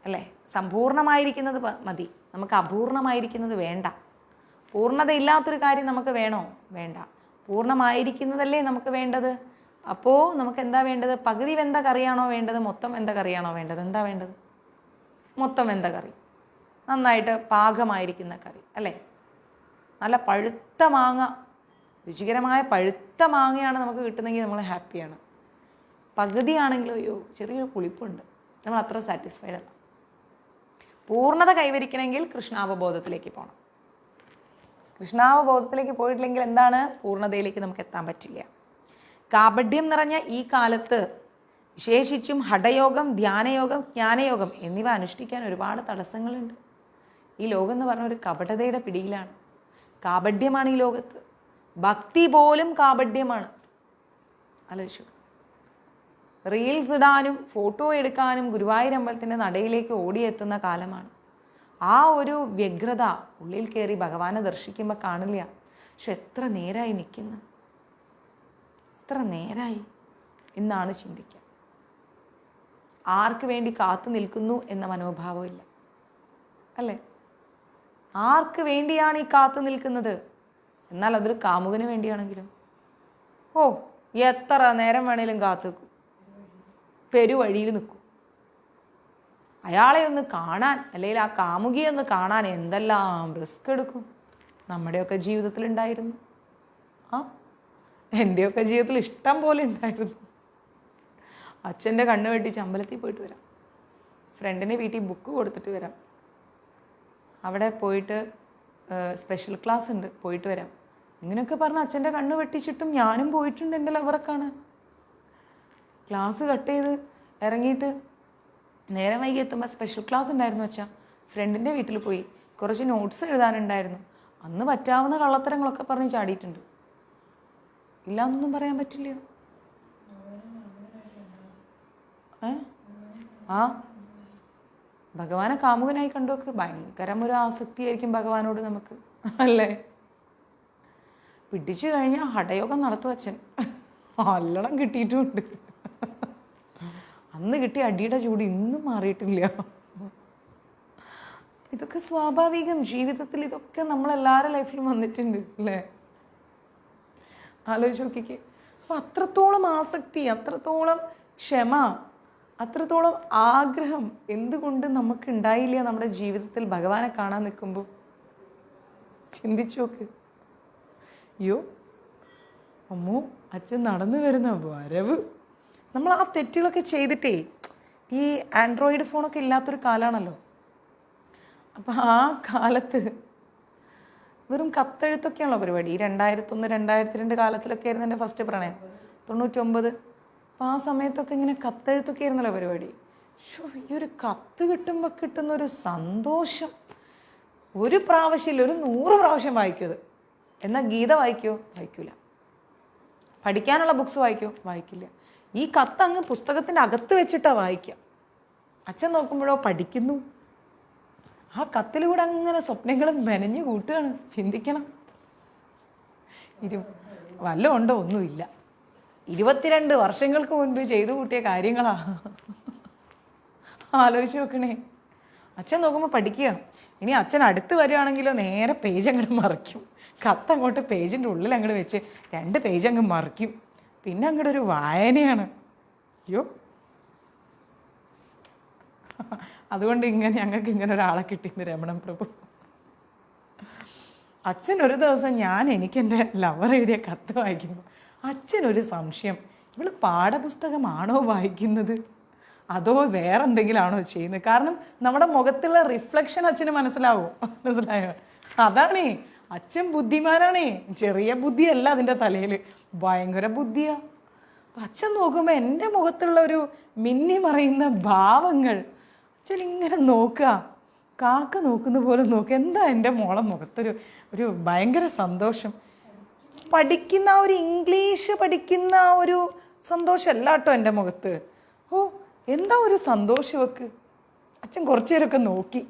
അല്ലേ? സമ്പൂർണ്ണമായിരിക്കുന്നത് മതി, നമുക്ക് അപൂർണമായിരിക്കുന്നത് വേണ്ട. പൂർണ്ണതയില്ലാത്തൊരു കാര്യം നമുക്ക് വേണോ? വേണ്ട. പൂർണ്ണമായിരിക്കുന്നതല്ലേ നമുക്ക് വേണ്ടത്. അപ്പോൾ നമുക്ക് എന്താ വേണ്ടത്? പകുതി വെന്ത കറിയാണോ വേണ്ടത്, മൊത്തം വെന്ത കറിയാണോ വേണ്ടത്? എന്താ വേണ്ടത്? മൊത്തം വെന്ത കറി, നന്നായിട്ട് പാകമായിരിക്കുന്ന കറി അല്ലേ? നല്ല പഴുത്ത മാങ്ങ, രുചികരമായ പഴുത്ത മാങ്ങയാണ് നമുക്ക് കിട്ടുന്നതെങ്കിൽ നമ്മൾ ഹാപ്പിയാണ്. പകുതിയാണെങ്കിലും അയ്യോ ചെറിയൊരു പുളിപ്പുണ്ട്, നമ്മൾ അത്ര സാറ്റിസ്ഫൈഡ് അല്ല. പൂർണ്ണത കൈവരിക്കണമെങ്കിൽ കൃഷ്ണാവബോധത്തിലേക്ക് പോകണം. കൃഷ്ണാവബോധത്തിലേക്ക് പോയിട്ടില്ലെങ്കിൽ എന്താണ്? പൂർണ്ണതയിലേക്ക് നമുക്ക് എത്താൻ പറ്റില്ല. കാപഢ്യം നിറഞ്ഞ ഈ കാലത്ത് വിശേഷിച്ചും ഹഠയോഗം, ധ്യാനയോഗം, ജ്ഞാനയോഗം എന്നിവ അനുഷ്ഠിക്കാൻ ഒരുപാട് തടസ്സങ്ങളുണ്ട്. ഈ ലോകം എന്ന് പറഞ്ഞ ഒരു കപടതയുടെ പിടിയിലാണ്. കാപഢ്യമാണ് ഈ ലോകത്ത്. ഭക്തി പോലും കാപഢ്യമാണ്. ആലോചിച്ചു. റീൽസ് ഇടാനും ഫോട്ടോ എടുക്കാനും ഗുരുവായൂർ അമ്പലത്തിൻ്റെ നടയിലേക്ക് ഓടിയെത്തുന്ന കാലമാണ്. ആ ഒരു വ്യഗ്രത ഉള്ളിൽ കയറി ഭഗവാനെ ദർശിക്കുമ്പോൾ കാണില്ല. പക്ഷെ എത്ര നേരമായി നിൽക്കുന്നു, എത്ര നേരമായി എന്നാണ് ചിന്തിക്കുക. ആർക്ക് വേണ്ടി കാത്തു നിൽക്കുന്നു എന്ന മനോഭാവമില്ല അല്ലേ? ആർക്ക് വേണ്ടിയാണ് ഈ കാത്തു നിൽക്കുന്നത്? എന്നാൽ അതൊരു കാമുകന് വേണ്ടിയാണെങ്കിലും ഓ എത്ര നേരം വേണേലും കാത്തു നിൽക്കും, പെരുവഴിയിൽ നിൽക്കും. അയാളെ ഒന്ന് കാണാൻ, അല്ലെങ്കിൽ ആ കാമുകിയെ ഒന്ന് കാണാൻ എന്തെല്ലാം റിസ്ക് എടുക്കും. നമ്മുടെയൊക്കെ ജീവിതത്തിലുണ്ടായിരുന്നു. എൻ്റെയൊക്കെ ജീവിതത്തിൽ ഇഷ്ടം പോലെ ഉണ്ടായിരുന്നു. അച്ഛൻ്റെ കണ്ണ് വെട്ടിച്ച് അമ്പലത്തിൽ പോയിട്ട് വരാം, ഫ്രണ്ടിൻ്റെ വീട്ടിൽ ബുക്ക് കൊടുത്തിട്ട് വരാം, അവിടെ പോയിട്ട് സ്പെഷ്യൽ ക്ലാസ് ഉണ്ട് പോയിട്ട് വരാം, ഇങ്ങനെയൊക്കെ പറഞ്ഞ് അച്ഛൻ്റെ കണ്ണ് വെട്ടിച്ചിട്ടും ഞാനും പോയിട്ടുണ്ട് എൻ്റെ ലവറെ കാണാൻ. ക്ലാസ് കട്ട് ചെയ്ത് ഇറങ്ങിയിട്ട് നേരം വൈകി എത്തുമ്പോൾ സ്പെഷ്യൽ ക്ലാസ് ഉണ്ടായിരുന്നു വെച്ചാൽ ഫ്രണ്ടിൻ്റെ വീട്ടിൽ പോയി കുറച്ച് നോട്ട്സ് എഴുതാനുണ്ടായിരുന്നു. അന്ന് പറ്റാവുന്ന കള്ളത്തരങ്ങളൊക്കെ പറഞ്ഞ് ചാടിയിട്ടുണ്ട്. ഇല്ലാന്നൊന്നും പറയാൻ പറ്റില്ല. ആ ഭഗവാനെ കാമുകനായി കണ്ടുവെക്ക്. ഭയങ്കരം ഒരു ആസക്തിയായിരിക്കും ഭഗവാനോട് നമുക്ക് അല്ലേ? പിടിച്ചു കഴിഞ്ഞാൽ ഹഠയോഗം നടത്തും അച്ഛൻ. നല്ലോണം കിട്ടിയിട്ടുമുണ്ട്. അന്ന് കിട്ടിയ അടിയുടെ ചൂട് ഇന്നും മാറിയിട്ടില്ല. ഇതൊക്കെ സ്വാഭാവികം ജീവിതത്തിൽ. ഇതൊക്കെ നമ്മളെല്ലാവരുടെ ലൈഫിലും വന്നിട്ടുണ്ട് അല്ലേ? ആലോചിച്ച് നോക്കിക്കേ. അപ്പം അത്രത്തോളം ആസക്തി, അത്രത്തോളം ക്ഷമ, അത്രത്തോളം ആഗ്രഹം എന്തുകൊണ്ട് നമുക്ക് ഉണ്ടായില്ല നമ്മുടെ ജീവിതത്തിൽ ഭഗവാനെ കാണാൻ നിൽക്കുമ്പോൾ? ചിന്തിച്ചു നോക്ക്. അയ്യോ അമ്മോ അച്ഛൻ നടന്നു വരുന്ന വരവ്. നമ്മൾ ആ തെറ്റുകളൊക്കെ ചെയ്തിട്ടേ, ഈ ആൻഡ്രോയിഡ് ഫോണൊക്കെ ഇല്ലാത്തൊരു കാലമാണല്ലോ. അപ്പം ആ കാലത്ത് വെറും കത്തെഴുത്തൊക്കെയാണല്ലോ പരിപാടി. 2001, 2002 കാലത്തിലൊക്കെ ആയിരുന്നു എൻ്റെ ഫസ്റ്റ് പ്രണയം. 99. അപ്പം ആ സമയത്തൊക്കെ ഇങ്ങനെ കത്തെഴുത്തൊക്കെ ആയിരുന്നല്ലോ പരിപാടി. ഈ ഒരു കത്ത് കിട്ടുമ്പോൾ കിട്ടുന്നൊരു സന്തോഷം ഒരു പ്രാവശ്യമില്ല, ഒരു 100 പ്രാവശ്യം വായിക്കും. എന്നാൽ ഗീത വായിക്കുമോ? വായിക്കില്ല. പഠിക്കാനുള്ള ബുക്സ് വായിക്കുമോ? വായിക്കില്ല. ഈ കത്ത് അങ്ങ് പുസ്തകത്തിൻ്റെ അകത്ത് വെച്ചിട്ടാണ് വായിക്കുക. അച്ഛൻ നോക്കുമ്പോഴോ പഠിക്കുന്നു. ആ കത്തിലൂടെ അങ്ങനെ സ്വപ്നങ്ങളും മെനഞ്ഞു കൂട്ടുകയാണ്. ചിന്തിക്കണം. വല്ലതും ഉണ്ടോ? ഒന്നുമില്ല. 22 വർഷങ്ങൾക്ക് മുൻപ് ചെയ്തു കൂട്ടിയ കാര്യങ്ങളാ. ആലോചിച്ച് നോക്കണേ. അച്ഛൻ നോക്കുമ്പോൾ പഠിക്കുക. ഇനി അച്ഛൻ അടുത്ത് വരികയാണെങ്കിലോ നേരെ പേജ് അങ്ങോട്ട് മറിക്കും. കത്ത് അങ്ങോട്ട് പേജിൻ്റെ ഉള്ളിൽ അങ്ങോട്ട് വെച്ച് 2 പേജ് അങ്ങ് മറിക്കും. പിന്നെ അങ്ങോട്ട് ഒരു വായനയാണ്. അയ്യോ, അതുകൊണ്ട് ഞങ്ങൾക്ക് ഇങ്ങനെ ഒരാളെ കിട്ടിയെന്ന് രമണൻ പ്രഭു. അച്ഛൻ ഒരു ദിവസം എനിക്കെൻ്റെ ലവർ എഴുതിയ കത്ത് വായിക്കുമ്പോൾ അച്ഛനൊരു സംശയം, ഇവള് പാഠപുസ്തകമാണോ വായിക്കുന്നത് അതോ വേറെ എന്തെങ്കിലും ആണോ ചെയ്യുന്നത്? കാരണം നമ്മുടെ മുഖത്തുള്ള റിഫ്ലക്ഷൻ അച്ഛന് മനസ്സിലാവും. മനസ്സിലായോ? അതാണേ അച്ഛൻ ബുദ്ധിമാനാണേ. ചെറിയ ബുദ്ധിയല്ല അതിൻ്റെ തലയിൽ, ഭയങ്കര ബുദ്ധിയാണ്. അപ്പം അച്ഛൻ നോക്കുമ്പോൾ എൻ്റെ മുഖത്തുള്ള ഒരു മിന്നി മറയുന്ന ഭാവങ്ങൾ അച്ഛൻ ഇങ്ങനെ നോക്കുക, കാക്ക നോക്കുന്ന പോലെ നോക്കുക. എന്താ എൻ്റെ മോളെ മുഖത്തൊരു ഭയങ്കര സന്തോഷം. പഠിക്കുന്ന ഒരു ഇംഗ്ലീഷ് പഠിക്കുന്ന ഒരു സന്തോഷമല്ല കേട്ടോ എൻ്റെ മുഖത്ത്. ഓ എന്താ ഒരു സന്തോഷമൊക്കെ. അച്ഛൻ കുറച്ചു നേരമൊക്കെ നോക്കി.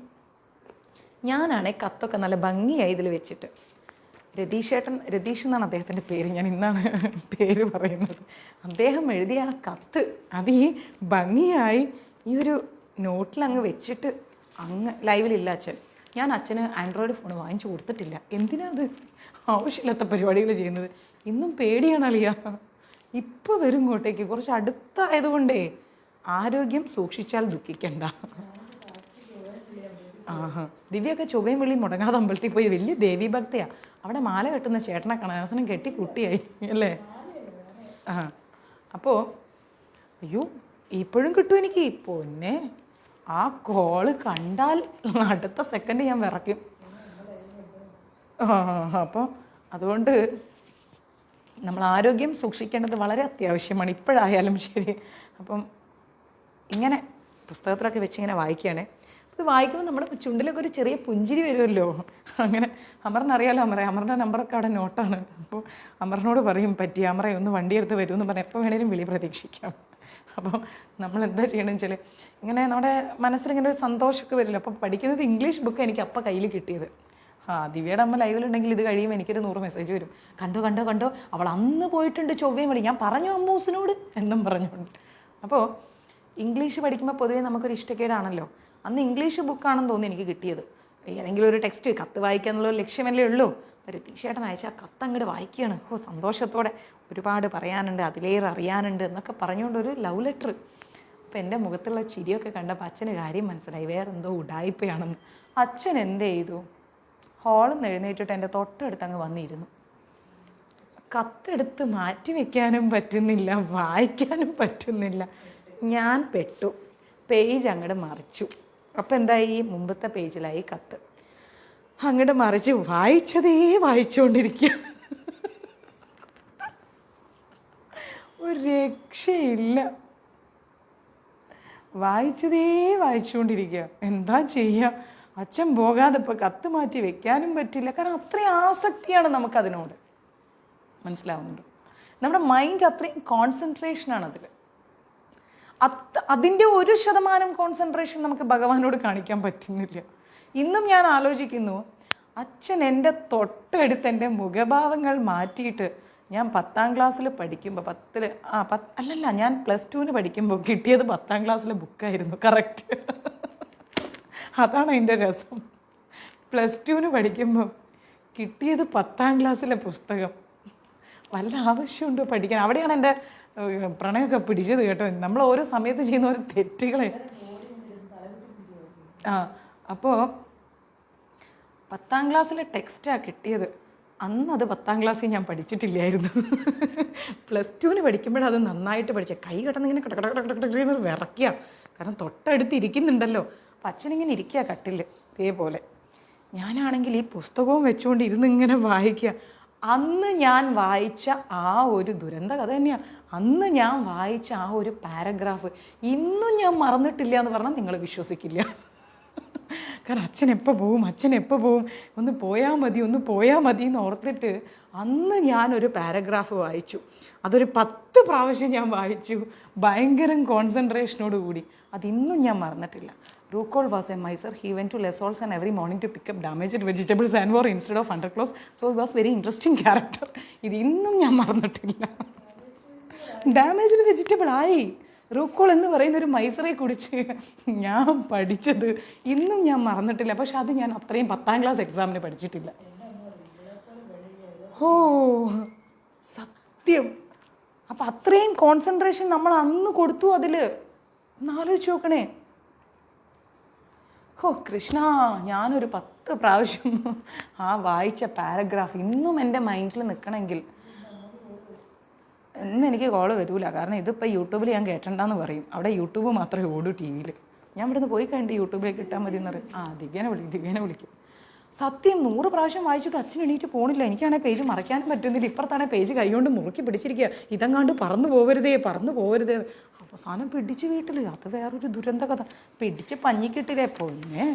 ഞാനാണേ കത്തൊക്കെ നല്ല ഭംഗിയായി ഇതിൽ വെച്ചിട്ട്, രതീഷ് എന്നാണ് അദ്ദേഹത്തിൻ്റെ പേര്, ഞാൻ ഇന്നാണ് പേര് പറയുന്നത്. അദ്ദേഹം എഴുതിയ ആ കത്ത് അത് ഈ ഭംഗിയായി ഈ ഒരു നോട്ടിലങ്ങ് വെച്ചിട്ട് അങ്ങ് ലൈവിലില്ല അച്ഛൻ. ഞാൻ അച്ഛന് ആൻഡ്രോയിഡ് ഫോൺ വാങ്ങിച്ചു കൊടുത്തിട്ടില്ല. എന്തിനാ അത് ആവശ്യമില്ലാത്ത പരിപാടികൾ ചെയ്യുന്നത്? ഇന്നും പേടിയാണ് അളിയ. ഇപ്പോൾ വരും ഇങ്ങോട്ടേക്ക്, കുറച്ച് അടുത്തായതുകൊണ്ടേ ആരോഗ്യം സൂക്ഷിച്ചാൽ ദുഃഖിക്കണ്ട. ആഹാ, ദിവ്യൊക്കെ ചൊവ്വയും വെള്ളിയും മുടങ്ങാതെ അമ്പലത്തിൽ പോയി വലിയ ദേവീഭക്തയാണ്. അവിടെ മാല കെട്ടുന്ന ചേട്ടനെ കാണാൻ അവസാനം കെട്ടി കുട്ടിയായി അല്ലേ. ആ അപ്പോൾ അയ്യോ ഇപ്പോഴും കിട്ടും എനിക്ക്. പൊന്നെ, ആ കോള് കണ്ടാൽ അടുത്ത സെക്കൻഡ് ഞാൻ വിറയ്ക്കും. അപ്പോൾ അതുകൊണ്ട് നമ്മൾ ആരോഗ്യം സൂക്ഷിക്കേണ്ടത് വളരെ അത്യാവശ്യമാണ്, ഇപ്പോഴായാലും ശരി. അപ്പം ഇങ്ങനെ പുസ്തകത്തിലൊക്കെ വെച്ച് ഇങ്ങനെ വായിക്കുകയാണേ. ഇത് വായിക്കുമ്പോൾ നമ്മുടെ ചുണ്ടിലൊക്കെ ഒരു ചെറിയ പുഞ്ചിരി വരുമല്ലോ. അങ്ങനെ അമറിനറിയാലോ, അമറിൻ്റെ നമ്പറൊക്കെ അവിടെ നോട്ടാണ്. അപ്പോൾ അമറിനോട് പറയും പറ്റി അമറെ ഒന്ന് വണ്ടിയെടുത്ത് വരുമെന്ന് പറഞ്ഞാൽ എപ്പോൾ വേണേലും വിളി പ്രതീക്ഷിക്കാം. അപ്പം നമ്മൾ എന്താ ചെയ്യണമെന്ന് വെച്ചാൽ ഇങ്ങനെ നമ്മുടെ മനസ്സിലിങ്ങനെ ഒരു സന്തോഷമൊക്കെ വരില്ല. അപ്പം പഠിക്കുന്നത് ഇംഗ്ലീഷ് ബുക്ക് എനിക്ക് അപ്പം കയ്യിൽ കിട്ടിയത്. ദിവ്യയുടെ അമ്മ ലൈവിലുണ്ടെങ്കിൽ ഇത് കഴിയുമ്പോൾ എനിക്കൊരു 100 മെസ്സേജ് വരും. കണ്ടോ കണ്ടോ കണ്ടോ, അവൾ അന്ന് പോയിട്ടുണ്ട് ചൊവ്വയും വഴി, ഞാൻ പറഞ്ഞു അമ്മൂസിനോട് എന്നും പറഞ്ഞുകൊണ്ട്. അപ്പോൾ ഇംഗ്ലീഷ് പഠിക്കുമ്പോൾ പൊതുവേ നമുക്കൊരു ഇഷ്ടക്കേടാണല്ലോ. അന്ന് ഇംഗ്ലീഷ് ബുക്കാണെന്ന് തോന്നി എനിക്ക് കിട്ടിയത്. ഏതെങ്കിലും ഒരു ടെക്സ്റ്റ് കത്ത് വായിക്കാന്നുള്ള ലക്ഷ്യമല്ലേ ഉള്ളൂ. രതീഷേട്ടൻ അയച്ചാൽ കത്ത് അങ്ങോട്ട് വായിക്കുകയാണ്. സന്തോഷത്തോടെ ഒരുപാട് പറയാനുണ്ട്, അതിലേറെ അറിയാനുണ്ട് എന്നൊക്കെ പറഞ്ഞുകൊണ്ടൊരു ലവ് ലെറ്റർ. അപ്പോൾ എൻ്റെ മുഖത്തുള്ള ചിരിയൊക്കെ കണ്ടപ്പോൾ അച്ഛന് കാര്യം മനസ്സിലായി, വേറെന്തോ ഉടായ്പയാണെന്ന്. അച്ഛൻ എന്ത് ചെയ്തു, ഹാളിൽ നിന്ന് എഴുന്നേറ്റിട്ട് എൻ്റെ തൊട്ടടുത്ത് അങ്ങ് വന്നിരുന്നു. കത്തെടുത്ത് മാറ്റി വയ്ക്കാനും പറ്റുന്നില്ല, വായിക്കാനും പറ്റുന്നില്ല. ഞാൻ പെട്ടു. പേജ് അങ്ങോട്ട് മറിച്ചു. അപ്പം എന്തായി, മുമ്പത്തെ പേജിലായി കത്ത്. അങ്ങോട്ട് മറിച്ച് വായിച്ചതേ വായിച്ചുകൊണ്ടിരിക്കുക. ഒരു രക്ഷയില്ല, വായിച്ചതേ വായിച്ചുകൊണ്ടിരിക്കുക. എന്താ ചെയ്യുക, അച്ഛൻ പോകാതെ ഇപ്പോൾ കത്ത് മാറ്റി വെക്കാനും പറ്റില്ല. കാരണം അത്രയും ആസക്തിയാണ് നമുക്കതിനോട്. മനസ്സിലാവുന്നുണ്ട്? നമ്മുടെ മൈൻഡ് അത്രയും കോൺസെൻട്രേഷനാണ് അതിൽ. അതിൻ്റെ 1% കോൺസെൻട്രേഷൻ നമുക്ക് ഭഗവാനോട് കാണിക്കാൻ പറ്റുന്നില്ല. ഇന്നും ഞാൻ ആലോചിക്കുന്നു, അച്ഛൻ എൻ്റെ തൊട്ടടുത്ത് എൻ്റെ മുഖഭാവങ്ങൾ മാറ്റിയിട്ട് ഞാൻ 10ാം ക്ലാസ്സിൽ പഠിക്കുമ്പോൾ ഞാൻ +2 പഠിക്കുമ്പോൾ കിട്ടിയത് 10ാം ക്ലാസ്സിലെ ബുക്കായിരുന്നു. കറക്റ്റ്, അതാണ് അതിൻ്റെ രസം. +2 പഠിക്കുമ്പോൾ കിട്ടിയത് 10ാം ക്ലാസ്സിലെ പുസ്തകം. വല്ല ആവശ്യമുണ്ടോ പഠിക്കാൻ? അവിടെയാണ് എൻ്റെ പ്രണയമൊക്കെ പിടിച്ചത് കേട്ടോ. നമ്മൾ ഓരോ സമയത്ത് ചെയ്യുന്ന ഓരോ തെറ്റുകളെ. അപ്പോൾ 10ാം ക്ലാസ്സിലെ ടെക്സ്റ്റാണ് കിട്ടിയത്. അന്ന് അത് 10ാം ക്ലാസ്സിൽ ഞാൻ പഠിച്ചിട്ടില്ലായിരുന്നു. +2 പഠിക്കുമ്പോഴത് നന്നായിട്ട് പഠിച്ച. കൈ കിടന്നിങ്ങനെ കടകടകടകടന്ന് വിറയ്ക്കുക. കാരണം തൊട്ടടുത്ത് ഇരിക്കുന്നുണ്ടല്ലോ. അപ്പം അച്ഛനിങ്ങനെ ഇരിക്കുക കട്ടിൽ ഇതേപോലെ. ഞാനാണെങ്കിൽ ഈ പുസ്തകവും വെച്ചുകൊണ്ട് ഇരുന്നിങ്ങനെ വായിക്കുക. അന്ന് ഞാൻ വായിച്ച ആ ഒരു ദുരന്ത കഥ തന്നെയാണ്. അന്ന് ഞാൻ വായിച്ച ആ ഒരു പാരഗ്രാഫ് ഇന്നും ഞാൻ മറന്നിട്ടില്ല എന്ന് പറഞ്ഞാൽ നിങ്ങൾ വിശ്വസിക്കില്ല. കാരണം അച്ഛൻ എപ്പോൾ പോവും, ഒന്ന് പോയാൽ മതി എന്ന് ഓർത്തിട്ട് അന്ന് ഞാനൊരു പാരഗ്രാഫ് വായിച്ചു. അതൊരു 10 പ്രാവശ്യം ഞാൻ വായിച്ചു, ഭയങ്കര കോൺസെൻട്രേഷനോട് കൂടി. അതിന്നും ഞാൻ മറന്നിട്ടില്ല. Rukol was a miser. He went to Lessol's and every morning to pick up damaged vegetables and wore instead of underclothes. So he was very interesting character. ഇത് ഇന്നും ഞാൻ മറന്നിട്ടില്ല. ഡാമേജ്ഡ് വെജിറ്റബിൾ ആയി റൂക്കോൾ എന്ന് പറയുന്ന ഒരു മൈസറെ കുറിച്ച് ഞാൻ പഠിച്ചത് ഇന്നും ഞാൻ മറന്നിട്ടില്ല. പക്ഷെ അത് ഞാൻ അത്രയും 10ാം ക്ലാസ് എക്സാമിന് പഠിച്ചിട്ടില്ല. ഓ സത്യം. അപ്പം അത്രയും കോൺസെൻട്രേഷൻ നമ്മൾ അന്ന് കൊടുത്തു അതിൽ. ഒന്ന് ആലോചിച്ച് നോക്കണേ. കൃഷ്ണ, ഞാനൊരു 10 പ്രാവശ്യം ആ വായിച്ച പാരഗ്രാഫ് ഇന്നും എൻ്റെ മൈൻഡിൽ നിൽക്കണമെങ്കിൽ ഇന്ന് എനിക്ക് കോള് വരില്ല. കാരണം ഇതിപ്പോൾ യൂട്യൂബിൽ ഞാൻ കേട്ടണ്ടെന്ന് പറയും. അവിടെ യൂട്യൂബ് മാത്രമേ ഓടൂ ടി വിയിൽ. ഞാൻ ഇവിടുന്ന് പോയി കഴിഞ്ഞിട്ട് യൂട്യൂബിലേക്ക് ഇട്ടാൽ മതി എന്ന് പറയും. ദിവ്യനെ വിളിക്കും. സത്യം 100 പ്രാവശ്യം വായിച്ചിട്ട് അച്ഛൻ എണീറ്റ് പോകണില്ല. എനിക്കാണെങ്കിൽ പേജ് മറയ്ക്കാനും പറ്റുന്നില്ല. ഇപ്പുറത്താണെങ്കിൽ പേജ് കൈകൊണ്ട് മുറുക്കി പിടിച്ചിരിക്കുക. ഇതങ്ങാണ്ട് പറന്നു പോകരുതേ. അവസാനം പിടിച്ച് വീട്ടിൽ. അത് വേറൊരു ദുരന്ത കഥ. പിടിച്ച് പഞ്ഞിക്കിട്ടില്ലേ. പൊന്നെ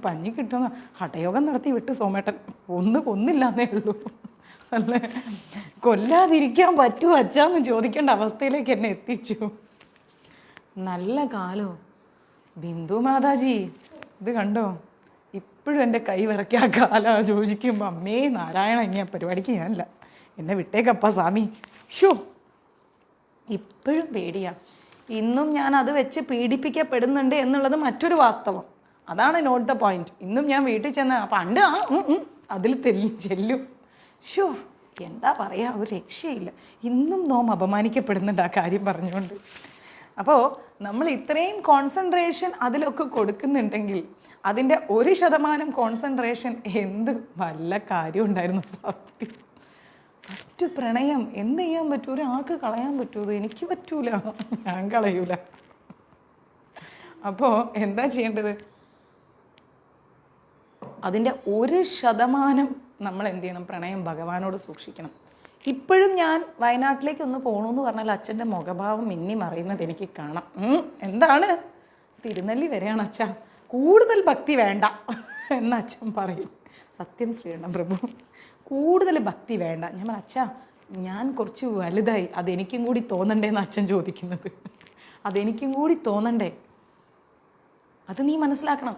പഞ്ഞി കിട്ടുമെന്ന് ഹഠയോഗം നടത്തി വിട്ട് സോമേട്ടൻ. കൊന്നില്ലാന്നേ ഉള്ളൂ. അല്ലേ, കൊല്ലാതിരിക്കാൻ പറ്റുമോ അച്ഛാന്ന് ചോദിക്കേണ്ട അവസ്ഥയിലേക്ക് എന്നെ എത്തിച്ചു. നല്ല കാലോ. ബിന്ദു മാതാജി ഇത് കണ്ടോ, ഇപ്പോഴും എൻ്റെ കൈ വിറക്കി ആ കാലം ചോദിക്കുമ്പോൾ അമ്മേ നാരായണ, ഇനി പരിപാടിക്ക് ഞാനില്ല, എന്നെ വിട്ടേക്കപ്പ സ്വാമി. ഇപ്പോഴും പേടിയാ. ഇന്നും ഞാൻ അത് വെച്ച് പീഡിപ്പിക്കപ്പെടുന്നുണ്ട് എന്നുള്ളത് മറ്റൊരു വാസ്തവം. അതാണ് നോട്ട് ദ പോയിന്റ്. ഇന്നും ഞാൻ വീട്ടിൽ ചെന്ന് പണ്ട് അതിൽ ചെല്ലും. എന്താ പറയുക, ഒരു രക്ഷയില്ല. ഇന്നും നോം അപമാനിക്കപ്പെടുന്നുണ്ട് ആ കാര്യം പറഞ്ഞുകൊണ്ട്. അപ്പോൾ നമ്മൾ ഇത്രയും കോൺസെൻട്രേഷൻ അതിലൊക്കെ കൊടുക്കുന്നുണ്ടെങ്കിൽ അതിൻ്റെ 1% കോൺസെൻട്രേഷൻ എന്ത് വല്ല കാര്യം ഉണ്ടായിരുന്നു സത്യം. ഫസ്റ്റ് പ്രണയം എന്ത് ചെയ്യാൻ പറ്റും? ഒരാൾക്ക് കളയാൻ പറ്റുമോ? എനിക്ക് പറ്റൂല, ഞാൻ കളയൂല. അപ്പോൾ എന്താ ചെയ്യേണ്ടത്? അതിൻ്റെ 1% നമ്മൾ എന്ത് ചെയ്യണം? പ്രണയം ഭഗവാനോട് സൂക്ഷിക്കണം. ഇപ്പോഴും ഞാൻ വയനാട്ടിലേക്ക് ഒന്ന് പോകണമെന്ന് പറഞ്ഞാൽ അച്ഛൻ്റെ മുഖഭാവം മിന്നി മറയുന്നത് എനിക്ക് കാണാം. എന്താണ്? തിരുനെല്ലി വരെയാണ് അച്ഛാ, കൂടുതൽ ഭക്തി വേണ്ട എന്ന് അച്ഛൻ പറയും. സത്യം ശ്രീകണ്ഠൻ പ്രഭു, കൂടുതൽ ഭക്തി വേണ്ട. ഞാൻ പറഞ്ഞു അച്ഛാ, ഞാൻ കുറച്ച് വലുതായി, അതെനിക്കും കൂടി തോന്നണ്ടേ എന്ന് അച്ഛൻ ചോദിക്കുന്നത്. അതെനിക്കും കൂടി തോന്നണ്ടേ? അത് നീ മനസ്സിലാക്കണം.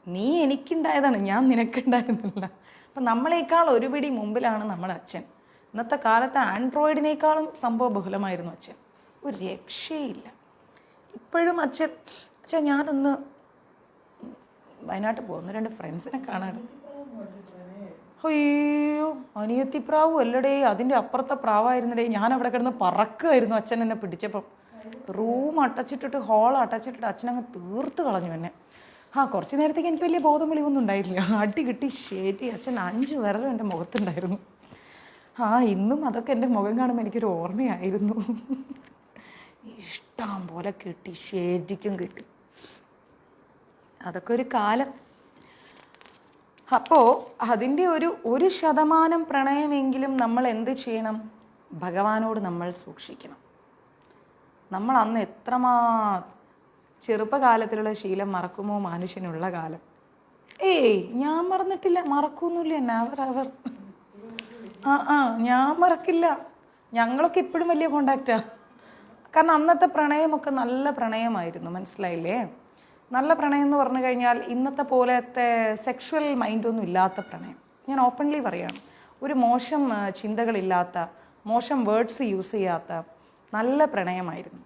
നീ എനിക്കുണ്ടായതാണ്, ഞാൻ നിനക്കുണ്ടായിരുന്നില്ല. അപ്പം നമ്മളെക്കാൾ ഒരുപിടി മുമ്പിലാണ് നമ്മുടെ അച്ഛൻ. ഇന്നത്തെ കാലത്ത് ആൻഡ്രോയിഡിനേക്കാളും സംഭവ ബഹുലമായിരുന്നു അച്ഛൻ. ഒരു രക്ഷയില്ല. ഇപ്പോഴും അച്ഛൻ ഞാനൊന്ന് വയനാട്ടിൽ പോകുന്നു, 2 ഫ്രണ്ട്സിനെ കാണാണ്. അയ്യോ, അനിയത്തിപ്രാവും അല്ലടേ, അതിൻ്റെ അപ്പുറത്തെ പ്രാവായിരുന്നടേ. ഞാൻ അവിടെ കിടന്ന് പറക്കുമായിരുന്നു അച്ഛൻ എന്നെ പിടിച്ചപ്പം. റൂം അടച്ചിട്ടിട്ട് ഹോൾ അടച്ചിട്ടിട്ട് അച്ഛനങ്ങ് തീർത്ത് കളഞ്ഞു എന്നെ. കുറച്ച് നേരത്തേക്ക് എനിക്ക് വലിയ ബോധം വെളിവൊന്നും ഉണ്ടായില്ല. അടി കിട്ടി ശരി. അച്ഛൻ 5 വിരലും എൻ്റെ മുഖത്തുണ്ടായിരുന്നു. ഇന്നും അതൊക്കെ എൻ്റെ മുഖം കാണുമ്പോൾ എനിക്കൊരു ഓർമ്മയായിരുന്നു. ഇഷ്ടം പോലെ കിട്ടി, ശരിക്കും കിട്ടി. അതൊക്കെ ഒരു കാലം. അപ്പോൾ അതിൻ്റെ ഒരു 1% പ്രണയമെങ്കിലും നമ്മൾ എന്ത് ചെയ്യണം? ഭഗവാനോട് നമ്മൾ സൂക്ഷിക്കണം. നമ്മൾ അന്ന് ചെറുപ്പകാലത്തിലുള്ള ശീലം മറക്കുമോ മനുഷ്യനുള്ള കാലം? ഞാൻ മറന്നിട്ടില്ല, മറക്കൊന്നുമില്ല. നെവർ. ഞാൻ മറക്കില്ല. ഞങ്ങളൊക്കെ ഇപ്പോഴും വലിയ കോണ്ടാക്റ്റാ. കാരണം അന്നത്തെ പ്രണയമൊക്കെ നല്ല പ്രണയമായിരുന്നു, മനസ്സിലായില്ലേ? നല്ല പ്രണയം എന്ന് പറഞ്ഞു കഴിഞ്ഞാൽ ഇന്നത്തെ പോലത്തെ സെക്ഷുവൽ മൈൻഡൊന്നും ഇല്ലാത്ത പ്രണയം. ഞാൻ ഓപ്പൺലി പറയാണ്, ഒരു മോശം ചിന്തകളില്ലാത്ത, മോശം വേർഡ്സ് യൂസ് ചെയ്യാത്ത നല്ല പ്രണയമായിരുന്നു.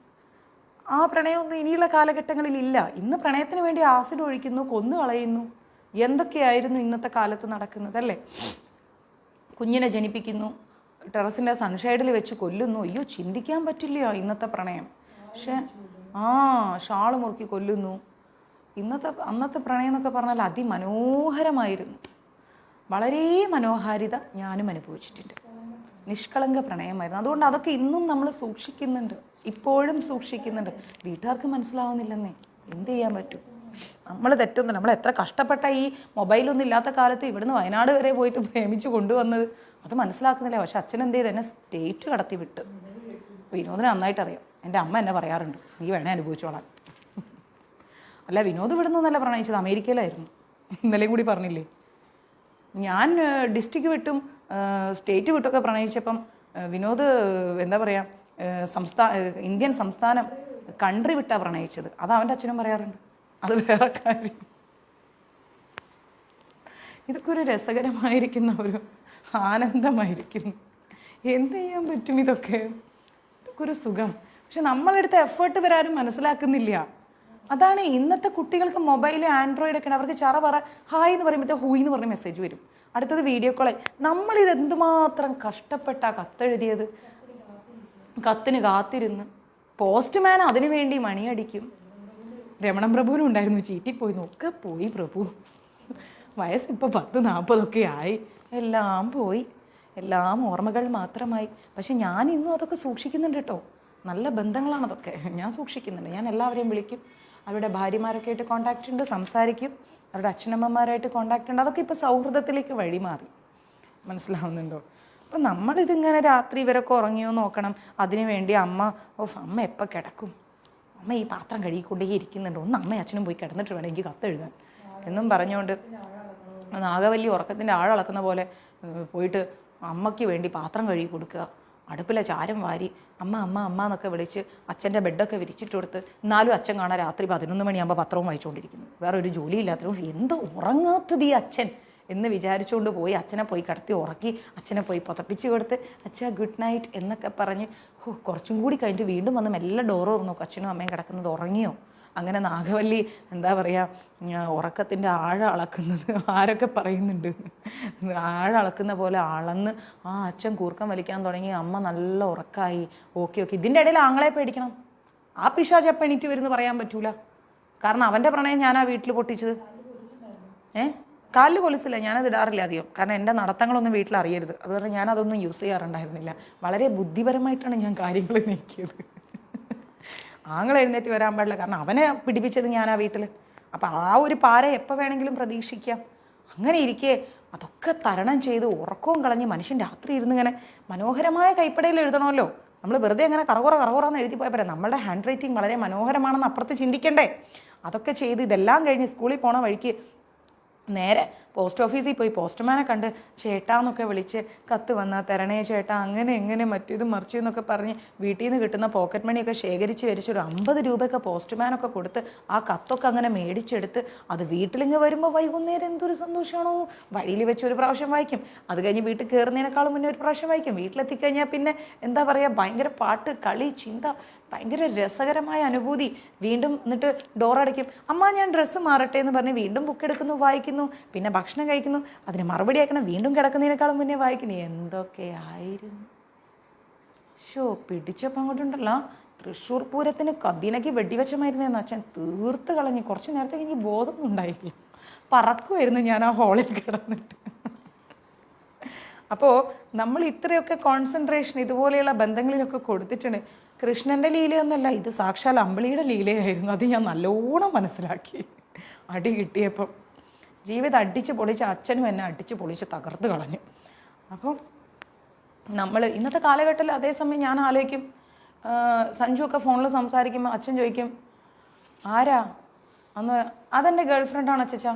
ആ പ്രണയമൊന്നും ഇനിയുള്ള കാലഘട്ടങ്ങളിലില്ല. ഇന്ന് പ്രണയത്തിന് വേണ്ടി ആസിഡ് ഒഴിക്കുന്നു, കൊന്നു കളയുന്നു. എന്തൊക്കെയായിരുന്നു ഇന്നത്തെ കാലത്ത് നടക്കുന്നത് അല്ലേ? കുഞ്ഞിനെ ജനിപ്പിക്കുന്നു, ടെറസിൻ്റെ സൺഷൈഡിൽ വെച്ച് കൊല്ലുന്നു. അയ്യോ, ചിന്തിക്കാൻ പറ്റില്ല ഇന്നത്തെ പ്രണയം. പക്ഷേ ഷാള് മുറുക്കി കൊല്ലുന്നു. അന്നത്തെ പ്രണയം എന്നൊക്കെ പറഞ്ഞാൽ അതിമനോഹരമായിരുന്നു. വളരെ മനോഹാരിത ഞാനും അനുഭവിച്ചിട്ടുണ്ട്. നിഷ്കളങ്ക പ്രണയമായിരുന്നു. അതുകൊണ്ട് അതൊക്കെ ഇന്നും നമ്മൾ സൂക്ഷിക്കുന്നുണ്ട്, ഇപ്പോഴും സൂക്ഷിക്കുന്നുണ്ട്. വീട്ടുകാർക്ക് മനസ്സിലാവുന്നില്ലെന്നേ, എന്ത് ചെയ്യാൻ പറ്റും? നമ്മൾ തെറ്റൊന്നും. നമ്മൾ എത്ര കഷ്ടപ്പെട്ട ഈ മൊബൈലൊന്നും ഇല്ലാത്ത കാലത്ത് ഇവിടുന്ന് വയനാട് വരെ പോയിട്ട് പ്രേമിച്ച് കൊണ്ടുവന്നത്, അത് മനസ്സിലാക്കുന്നില്ല. പക്ഷെ അച്ഛൻ എന്ത് ചെയ്ത് എന്നെ സ്റ്റേറ്റ് കടത്തി വിട്ട്. വിനോദിനെ നന്നായിട്ട് അറിയാം. എൻ്റെ അമ്മ എന്നെ പറയാറുണ്ട്, നീ വേണേ അനുഭവിച്ചോളാം. അല്ല, വിനോദ് വിടുന്നതല്ല പ്രണയിച്ചത്, അമേരിക്കയിലായിരുന്നു. ഇന്നലെയും കൂടി പറഞ്ഞില്ലേ? ഞാൻ ഡിസ്ട്രിക്ട് വിട്ടും സ്റ്റേറ്റ് വിട്ടൊക്കെ പ്രണയിച്ചപ്പം വിനോദ് എന്താ പറയുക, ഇന്ത്യൻ സംസ്ഥാനം കൺട്രി വിട്ടാണ് പ്രണയിച്ചത്. അത് അവൻ്റെ അച്ഛനും പറയാറുണ്ട്. അത് വേറെ കാര്യം. ഇതൊക്കെ ഒരു രസകരമായിരിക്കുന്ന ഒരു ആനന്ദമായിരിക്കുന്നു. എന്ത് ചെയ്യാൻ പറ്റും? ഇതൊക്കെ ഒരു സുഖം. പക്ഷെ നമ്മളെടുത്ത എഫേർട്ട് വരാനും മനസ്സിലാക്കുന്നില്ല. അതാണ് ഇന്നത്തെ കുട്ടികൾക്ക് മൊബൈൽ, ആൻഡ്രോയിഡൊക്കെ ഉണ്ട്. അവർക്ക് ചറ പറ ഹായ് എന്ന് പറയുമ്പോഴത്തെ ഹൂയ് എന്ന് പറഞ്ഞ മെസ്സേജ് വരും. അടുത്തത് വീഡിയോ കോളായി. നമ്മളിത് എന്തുമാത്രം കഷ്ടപ്പെട്ടാ കത്തെഴുതിയത്. കത്തിന് കാത്തിരുന്ന് പോസ്റ്റ്മാൻ അതിനു വേണ്ടി മണിയടിക്കും. രമണൻ പ്രഭുവിനും ഉണ്ടായിരുന്നു, ചീറ്റിപ്പോയി. ഒക്കെ പോയി പ്രഭു. വയസ്സിപ്പോൾ 10-40 ആയി. എല്ലാം പോയി. എല്ലാം ഓർമ്മകൾ മാത്രമായി. പക്ഷെ ഞാൻ ഇന്നും അതൊക്കെ സൂക്ഷിക്കുന്നുണ്ട് കേട്ടോ. നല്ല ബന്ധങ്ങളാണ് അതൊക്കെ. ഞാൻ സൂക്ഷിക്കുന്നുണ്ട്. ഞാൻ എല്ലാവരെയും വിളിക്കും. അവരുടെ ഭാര്യമാരൊക്കെ ആയിട്ട് കോണ്ടാക്റ്റ് ഉണ്ട്, സംസാരിക്കും. അവരുടെ അച്ഛനമ്മമാരായിട്ട് കോണ്ടാക്റ്റ് ഉണ്ട്. അതൊക്കെ ഇപ്പോൾ സൗഹൃദത്തിലേക്ക് വഴിമാറി. മനസ്സിലാവുന്നുണ്ടോ? അപ്പം നമ്മളിതിങ്ങനെ രാത്രി ഇവരൊക്കെ ഉറങ്ങിയോ നോക്കണം. അതിനു വേണ്ടി അമ്മ എപ്പോൾ കിടക്കും, അമ്മ ഈ പാത്രം കഴുകിക്കൊണ്ടേ ഇരിക്കുന്നുണ്ട്, ഒന്ന് അമ്മയും അച്ഛനും പോയി കിടന്നിട്ട് വേണം എനിക്ക് കത്തെഴുതാൻ എന്നും പറഞ്ഞുകൊണ്ട് നാഗവല്ലി ഉറക്കത്തിൻ്റെ ആഴളക്കുന്ന പോലെ പോയിട്ട് അമ്മയ്ക്ക് വേണ്ടി പാത്രം കഴുകി കൊടുക്കുക. അടുപ്പിലെ ചാരം വാരി അമ്മ അമ്മ അമ്മ എന്നൊക്കെ വിളിച്ച് അച്ഛൻ്റെ ബെഡൊക്കെ വിരിച്ചിട്ട് കൊടുത്ത്, എന്നാലും അച്ഛൻ കാണാൻ രാത്രി 11 മണിയാകുമ്പോൾ പത്രവും വായിച്ചുകൊണ്ടിരിക്കുന്നു. വേറെ ഒരു ജോലിയില്ലാത്തതും എന്തോ ഉറങ്ങാത്തത് ഈ അച്ഛൻ എന്ന് വിചാരിച്ചുകൊണ്ട് പോയി അച്ഛനെ പോയി കിടത്തി ഉറക്കി, അച്ഛനെ പോയി പുതപ്പിച്ച് കൊടുത്ത് അച്ഛാ ഗുഡ് നൈറ്റ് എന്നൊക്കെ പറഞ്ഞ് കുറച്ചും കൂടി കഴിഞ്ഞിട്ട് വീണ്ടും വന്ന് മെല്ലെ ഡോറ് തുറന്നു നോക്കും, അച്ഛനും അമ്മയും കിടക്കുന്നത് ഉറങ്ങിയോ. അങ്ങനെ നാഗവല്ലി എന്താ പറയുക, ഉറക്കത്തിൻ്റെ ആഴം അളക്കുന്നത് ആരൊക്കെ പറയുന്നുണ്ട്, ആഴം അളക്കുന്ന പോലെ അളന്ന് ആ അച്ഛൻ കൂർക്കം വലിക്കാൻ തുടങ്ങി. അമ്മ നല്ല ഉറക്കമായി. Okay okay. ഇതിൻ്റെ ഇടയിൽ ആങ്ങളെ പേടിക്കണം. ആ പിശാച് എപ്പം എണീറ്റ് വരുമെന്ന് പറയാൻ പറ്റൂല. കാരണം അവൻ്റെ പ്രണയം ഞാനാ വീട്ടിൽ പൊട്ടിച്ചത്. കാലിൽ കൊലുസില്ല, ഞാനത് ഇടാറില്ല അധികം. കാരണം എൻ്റെ നടത്തങ്ങളൊന്നും വീട്ടിൽ അറിയരുത്. അതുകൊണ്ട് ഞാനതൊന്നും യൂസ് ചെയ്യാറുണ്ടായിരുന്നില്ല. വളരെ ബുദ്ധിപരമായിട്ടാണ് ഞാൻ കാര്യങ്ങൾ നീക്കിയത്. ആങ്ങൾ എഴുന്നേറ്റ് വരാൻ പാടില്ല, കാരണം അവനെ പിടിപ്പിച്ചത് ഞാനാ വീട്ടിൽ. അപ്പം ആ ഒരു പാര എപ്പോൾ വേണമെങ്കിലും പ്രതീക്ഷിക്കാം. അങ്ങനെ ഇരിക്കെ അതൊക്കെ തരണം ചെയ്ത് ഉറക്കവും കളഞ്ഞ് മനുഷ്യൻ രാത്രി ഇരുന്ന് ഇങ്ങനെ മനോഹരമായ കൈപ്പടയിൽ എഴുതണമല്ലോ. നമ്മൾ വെറുതെ അങ്ങനെ കറകുറാന്ന് എഴുതി പോയപ്പോൾ നമ്മളുടെ ഹാൻഡ് റൈറ്റിംഗ് വളരെ മനോഹരമാണെന്ന് അപ്പുറത്ത് ചിന്തിക്കണ്ടേ. അതൊക്കെ ചെയ്ത് ഇതെല്ലാം കഴിഞ്ഞ് സ്കൂളിൽ പോണ വഴിക്ക് നേരെ പോസ്റ്റ് ഓഫീസിൽ പോയി പോസ്റ്റ്മാനെ കണ്ട് ചേട്ടാന്നൊക്കെ വിളിച്ച് കത്ത് വന്നാൽ തരണേ ചേട്ടാ, അങ്ങനെ എങ്ങനെ മറ്റേത് മറിച്ചു എന്നൊക്കെ പറഞ്ഞ് വീട്ടിൽ നിന്ന് കിട്ടുന്ന പോക്കറ്റ് മണിയൊക്കെ ശേഖരിച്ച് വരിച്ചൊരു 50 രൂപയൊക്കെ പോസ്റ്റ്മാനൊക്കെ കൊടുത്ത് ആ കത്തൊക്കെ അങ്ങനെ മേടിച്ചെടുത്ത് അത് വീട്ടിലിങ്ങ് വരുമ്പോൾ വൈകുന്നേരം എന്തൊരു സന്തോഷമാണോ. വഴിയിൽ വെച്ച് ഒരു പ്രാവശ്യം വായിക്കും, അത് കഴിഞ്ഞ് വീട്ടിൽ കയറുന്നതിനേക്കാളും മുന്നേ ഒരു പ്രാവശ്യം വായിക്കും. വീട്ടിലെത്തിക്കഴിഞ്ഞാൽ പിന്നെ എന്താ പറയുക, ഭയങ്കര പാട്ട്, കളി, ചിന്ത, ഭയങ്കര രസകരമായ അനുഭൂതി. വീണ്ടും എന്നിട്ട് ഡോറടയ്ക്കും. അമ്മ ഞാൻ ഡ്രസ്സ് മാറട്ടെ എന്ന് പറഞ്ഞ് വീണ്ടും ബുക്ക് എടുക്കുന്നു, വായിക്കുന്നു. പിന്നെ ഭക്ഷണം കഴിക്കുന്നു, അതിന് മറുപടി ആക്കണം, വീണ്ടും കിടക്കുന്നതിനേക്കാളും മുന്നേ വായിക്കുന്നു. എന്തൊക്കെയായിരുന്നു പിടിച്ചപ്പം അങ്ങോട്ടുണ്ടല്ലോ. തൃശ്ശൂർ പൂരത്തിന് കതിനക്ക് വെടിവെച്ചമായിരുന്നേന്ന് അച്ഛൻ തീർത്ത് കളഞ്ഞ്. കുറച്ച് നേരത്തേക്ക് എനിക്ക് ബോധമൊന്നും ഉണ്ടായില്ല, പറക്കുമായിരുന്നു ഞാൻ ആ ഹോളിൽ കിടന്നിട്ട്. അപ്പോൾ നമ്മൾ ഇത്രയൊക്കെ കോൺസെൻട്രേഷൻ ഇതുപോലെയുള്ള ബന്ധങ്ങളിലൊക്കെ കൊടുത്തിട്ടുണ്ട്. കൃഷ്ണൻ്റെ ലീലയൊന്നുമല്ല ഇത്, സാക്ഷാൽ അമ്പിളിയുടെ ലീലയായിരുന്നു. അത് ഞാൻ നല്ലോണം മനസ്സിലാക്കി അടി കിട്ടിയപ്പം. ജീവിതം അടിച്ച് പൊളിച്ച് അച്ഛനും എന്നെ അടിച്ച് പൊളിച്ച് തകർത്ത് കളഞ്ഞു. അപ്പം നമ്മൾ ഇന്നത്തെ കാലഘട്ടത്തിൽ അതേസമയം ഞാൻ ആലോചിക്കും, സഞ്ജുവൊക്കെ ഫോണിൽ സംസാരിക്കുമ്പോൾ അച്ഛൻ ചോദിക്കും ആരാ അന്ന്, അതെൻ്റെ ഗേൾ ഫ്രണ്ടാണ് അച്ഛാ.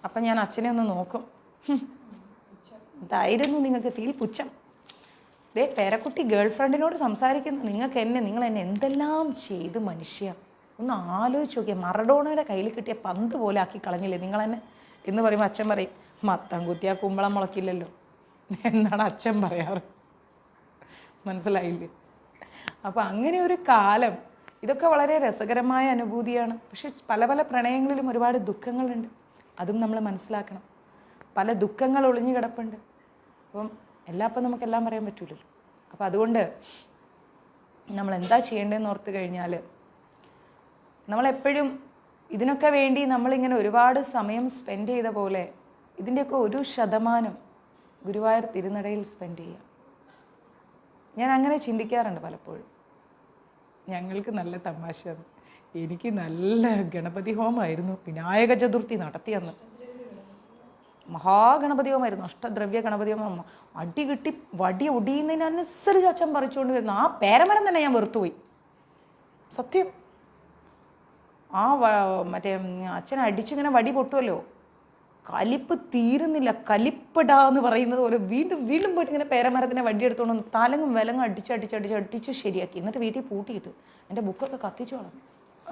അപ്പം ഞാൻ അച്ഛനെ ഒന്ന് നോക്കും. ഇതായിരുന്നു നിങ്ങൾക്ക് ഫീൽ പുച്ഛം. ദേ പേരക്കുട്ടി ഗേൾ ഫ്രണ്ടിനോട് സംസാരിക്കുന്നു. നിങ്ങൾ എന്നെ എന്തെല്ലാം ചെയ്ത് മനുഷ്യ, ഒന്ന് ആലോചിച്ച് നോക്കിയാൽ മറഡോണയുടെ കയ്യിൽ കിട്ടിയ പന്ത് പോലെ ആക്കി കളഞ്ഞില്ലേ നിങ്ങളെന്നെ എന്ന് പറയുമ്പോൾ അച്ഛൻ പറയും മത്തം കുത്തിയാൽ കുമ്പളം മുളക്കില്ലല്ലോ എന്നാണ് അച്ഛൻ പറയാറ്. മനസ്സിലായില്ലേ? അപ്പം അങ്ങനെ ഒരു കാലം. ഇതൊക്കെ വളരെ രസകരമായ അനുഭൂതിയാണ്. പക്ഷെ പല പല പ്രണയങ്ങളിലും ഒരുപാട് ദുഃഖങ്ങളുണ്ട്, അതും നമ്മൾ മനസ്സിലാക്കണം. പല ദുഃഖങ്ങൾ ഒളിഞ്ഞു കിടപ്പുണ്ട്. അപ്പം എല്ലാപ്പം നമുക്കെല്ലാം പറയാൻ പറ്റൂലല്ലോ. അപ്പം അതുകൊണ്ട് നമ്മൾ എന്താ ചെയ്യേണ്ടതെന്ന് ഓർത്ത് കഴിഞ്ഞാൽ, നമ്മളെപ്പോഴും ഇതിനൊക്കെ വേണ്ടി നമ്മളിങ്ങനെ ഒരുപാട് സമയം സ്പെൻഡ് ചെയ്ത പോലെ ഇതിൻ്റെയൊക്കെ 1% ഗുരുവായൂർ തിരുനടയിൽ സ്പെൻഡ് ചെയ്യാം. ഞാൻ അങ്ങനെ ചിന്തിക്കാറുണ്ട് പലപ്പോഴും. ഞങ്ങൾക്ക് നല്ല തമാശയാണ്. എനിക്ക് നല്ല ഗണപതി ഹോമമായിരുന്നു വിനായക ചതുർത്ഥി നടത്തിയെന്ന്. മഹാഗണപതി ഹോമമായിരുന്നു, അഷ്ടദ്രവ്യ ഗണപതി ഹോമം. അടി കിട്ടി വടി ഒടിയുന്നതിനനുസരിച്ച് അച്ഛൻ പറിച്ചുകൊണ്ട് വരുന്നു. ആ പേരമരം തന്നെ ഞാൻ വെറുത്തുപോയി, സത്യം. ആ മറ്റേ അച്ഛൻ അടിച്ചിങ്ങനെ വടി പൊട്ടുമല്ലോ, കലിപ്പ് തീരുന്നില്ല. കലിപ്പിടാന്ന് പറയുന്നത് പോലെ വീണ്ടും വീണ്ടും പോയിട്ട് ഇങ്ങനെ പേരമരത്തിനെ വടി എടുത്തോണ്ട് വന്ന് തലങ്ങും വിലങ്ങും അടിച്ച് ശരിയാക്കി. എന്നിട്ട് വീട്ടിൽ പൂട്ടിയിട്ട് എൻ്റെ ബുക്കൊക്കെ കത്തിച്ചു കളഞ്ഞു.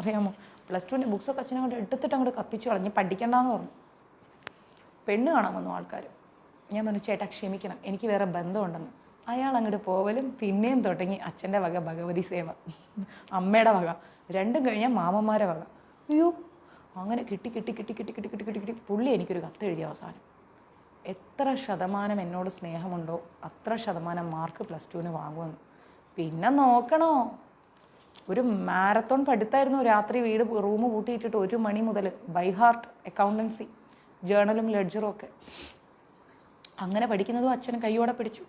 അറിയാമോ, +2 ബുക്സൊക്കെ അച്ഛനെ കൊണ്ട് എടുത്തിട്ട് അങ്ങോട്ട് കത്തിച്ചു കളഞ്ഞ് പഠിക്കണ്ടെന്ന് പറഞ്ഞു. പെണ്ണ് കാണാൻ വന്നു ആൾക്കാർ. ഞാൻ പറഞ്ഞു ചേട്ടാ ക്ഷമിക്കണം, എനിക്ക് വേറെ ബന്ധമുണ്ടെന്ന്. അയാൾ അങ്ങോട്ട് പോവലും പിന്നെയും തുടങ്ങി അച്ഛൻ്റെ വക ഭഗവതി സേവ, അമ്മയുടെ വക, രണ്ടും കഴിഞ്ഞാൽ മാമന്മാരെ വക. അയ്യോ അങ്ങനെ കിട്ടി പുള്ളി എനിക്കൊരു കത്ത് എഴുതിയ അവസാനം എത്ര ശതമാനം എന്നോട് സ്നേഹമുണ്ടോ അത്ര ശതമാനം മാർക്ക് +2 വാങ്ങുമെന്ന്. പിന്നെ നോക്കണോ, ഒരു മാരത്തോൺ പഠിത്തായിരുന്നു. രാത്രി റൂം പൂട്ടിയിട്ടിട്ട് 1 മണി മുതൽ ബൈഹാർട്ട് അക്കൗണ്ടൻസി, ജേണലും ലെഡ്ജറും ഒക്കെ അങ്ങനെ പഠിക്കുന്നതും അച്ഛനും കയ്യോടെ പിടിച്ചു.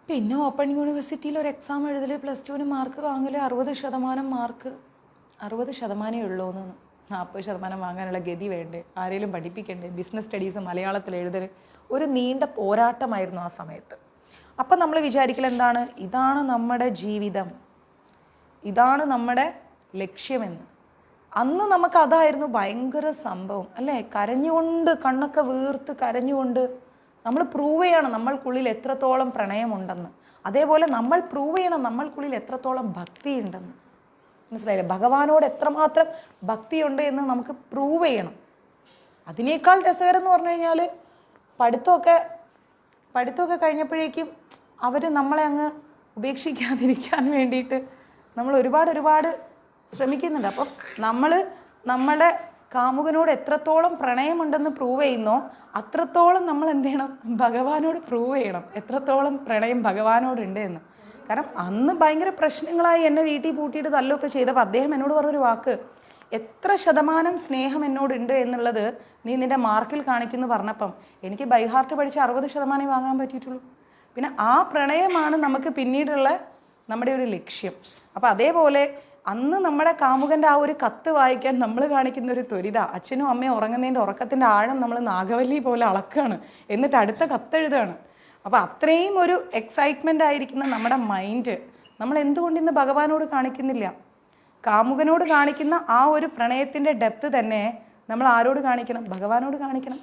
പിന്നെ ഓപ്പൺ യൂണിവേഴ്സിറ്റിയിൽ ഒരു എക്സാം എഴുതൽ, +2 മാർക്ക് വാങ്ങൽ, 60% മാർക്ക്. 60% ഉള്ളൂ എന്ന്. 40% വാങ്ങാനുള്ള ഗതി വേണ്ടേ, ആരെങ്കിലും പഠിപ്പിക്കണ്ടേ, ബിസിനസ് സ്റ്റഡീസ് മലയാളത്തിൽ എഴുതൽ. ഒരു നീണ്ട പോരാട്ടമായിരുന്നു ആ സമയത്ത്. അപ്പം നമ്മൾ വിചാരിക്കൽ എന്താണ്, ഇതാണ് നമ്മുടെ ജീവിതം, ഇതാണ് നമ്മുടെ ലക്ഷ്യമെന്ന്. അന്ന് നമുക്ക് അതായിരുന്നു ഭയങ്കര സംഭവം അല്ലേ. കരഞ്ഞുകൊണ്ട്, കണ്ണൊക്കെ വീർത്ത് കരഞ്ഞുകൊണ്ട് നമ്മൾ പ്രൂവ് ചെയ്യണം നമ്മൾക്കുള്ളിൽ എത്രത്തോളം പ്രണയമുണ്ടെന്ന്. അതേപോലെ നമ്മൾ പ്രൂവ് ചെയ്യണം നമ്മൾക്കുള്ളിൽ എത്രത്തോളം ഭക്തി ഉണ്ടെന്ന്. മനസ്സിലായില്ലേ? ഭഗവാനോട് എത്രമാത്രം ഭക്തിയുണ്ട് എന്ന് നമുക്ക് പ്രൂവ് ചെയ്യണം. അതിനേക്കാൾ രസകരം എന്ന് പറഞ്ഞു കഴിഞ്ഞാൽ പഠിത്തമൊക്കെ കഴിഞ്ഞപ്പോഴേക്കും അവർ നമ്മളെ അങ്ങ് ഉപേക്ഷിക്കാതിരിക്കാൻ വേണ്ടിയിട്ട് നമ്മൾ ഒരുപാട് ശ്രമിക്കുന്നുണ്ട്. അപ്പം നമ്മൾ നമ്മുടെ കാമുകനോട് എത്രത്തോളം പ്രണയമുണ്ടെന്ന് പ്രൂവ് ചെയ്യുന്നോ അത്രത്തോളം നമ്മൾ എന്ത് ചെയ്യണം, ഭഗവാനോട് പ്രൂവ് ചെയ്യണം എത്രത്തോളം പ്രണയം ഭഗവാനോടുണ്ട് എന്ന്. കാരണം അന്ന് ഭയങ്കര പ്രശ്നങ്ങളായി, എന്നെ വീട്ടിൽ പൂട്ടിയിട്ട് തല്ലൊക്കെ ചെയ്തപ്പോൾ അദ്ദേഹം എന്നോട് പറഞ്ഞൊരു വാക്ക്, എത്ര ശതമാനം സ്നേഹം എന്നോടുണ്ട് എന്നുള്ളത് നീ നിൻ്റെ മാർക്കിൽ കാണിക്കുന്നു പറഞ്ഞപ്പം എനിക്ക് ബൈ ഹാർട്ട് പഠിച്ച് 60% വാങ്ങാൻ പറ്റിയിട്ടുള്ളൂ. പിന്നെ ആ പ്രണയമാണ് നമുക്ക് പിന്നീടുള്ള നമ്മുടെ ഒരു ലക്ഷ്യം. അപ്പം അതേപോലെ അന്ന് നമ്മുടെ കാമുകൻ്റെ ആ ഒരു കത്ത് വായിക്കാൻ നമ്മൾ കാണിക്കുന്ന ഒരു ത്വരിത, അച്ഛനും അമ്മയും ഉറങ്ങുന്നതിൻ്റെ ഉറക്കത്തിൻ്റെ ആഴം നമ്മൾ നാഗവല്ലി പോലെ അളക്കുകയാണ്, എന്നിട്ട് അടുത്ത കത്തെഴുതുകയാണ്. അപ്പോൾ അത്രയും ഒരു എക്സൈറ്റ്മെൻ്റ് ആയിരിക്കുന്ന നമ്മുടെ മൈൻഡ് നമ്മൾ എന്തുകൊണ്ട് ഇന്ന് ഭഗവാനോട് കാണിക്കുന്നില്ല? കാമുകനോട് കാണിക്കുന്ന ആ ഒരു പ്രണയത്തിൻ്റെ ഡെപ്ത് തന്നെ നമ്മൾ ആരോട് കാണിക്കണം? ഭഗവാനോട് കാണിക്കണം.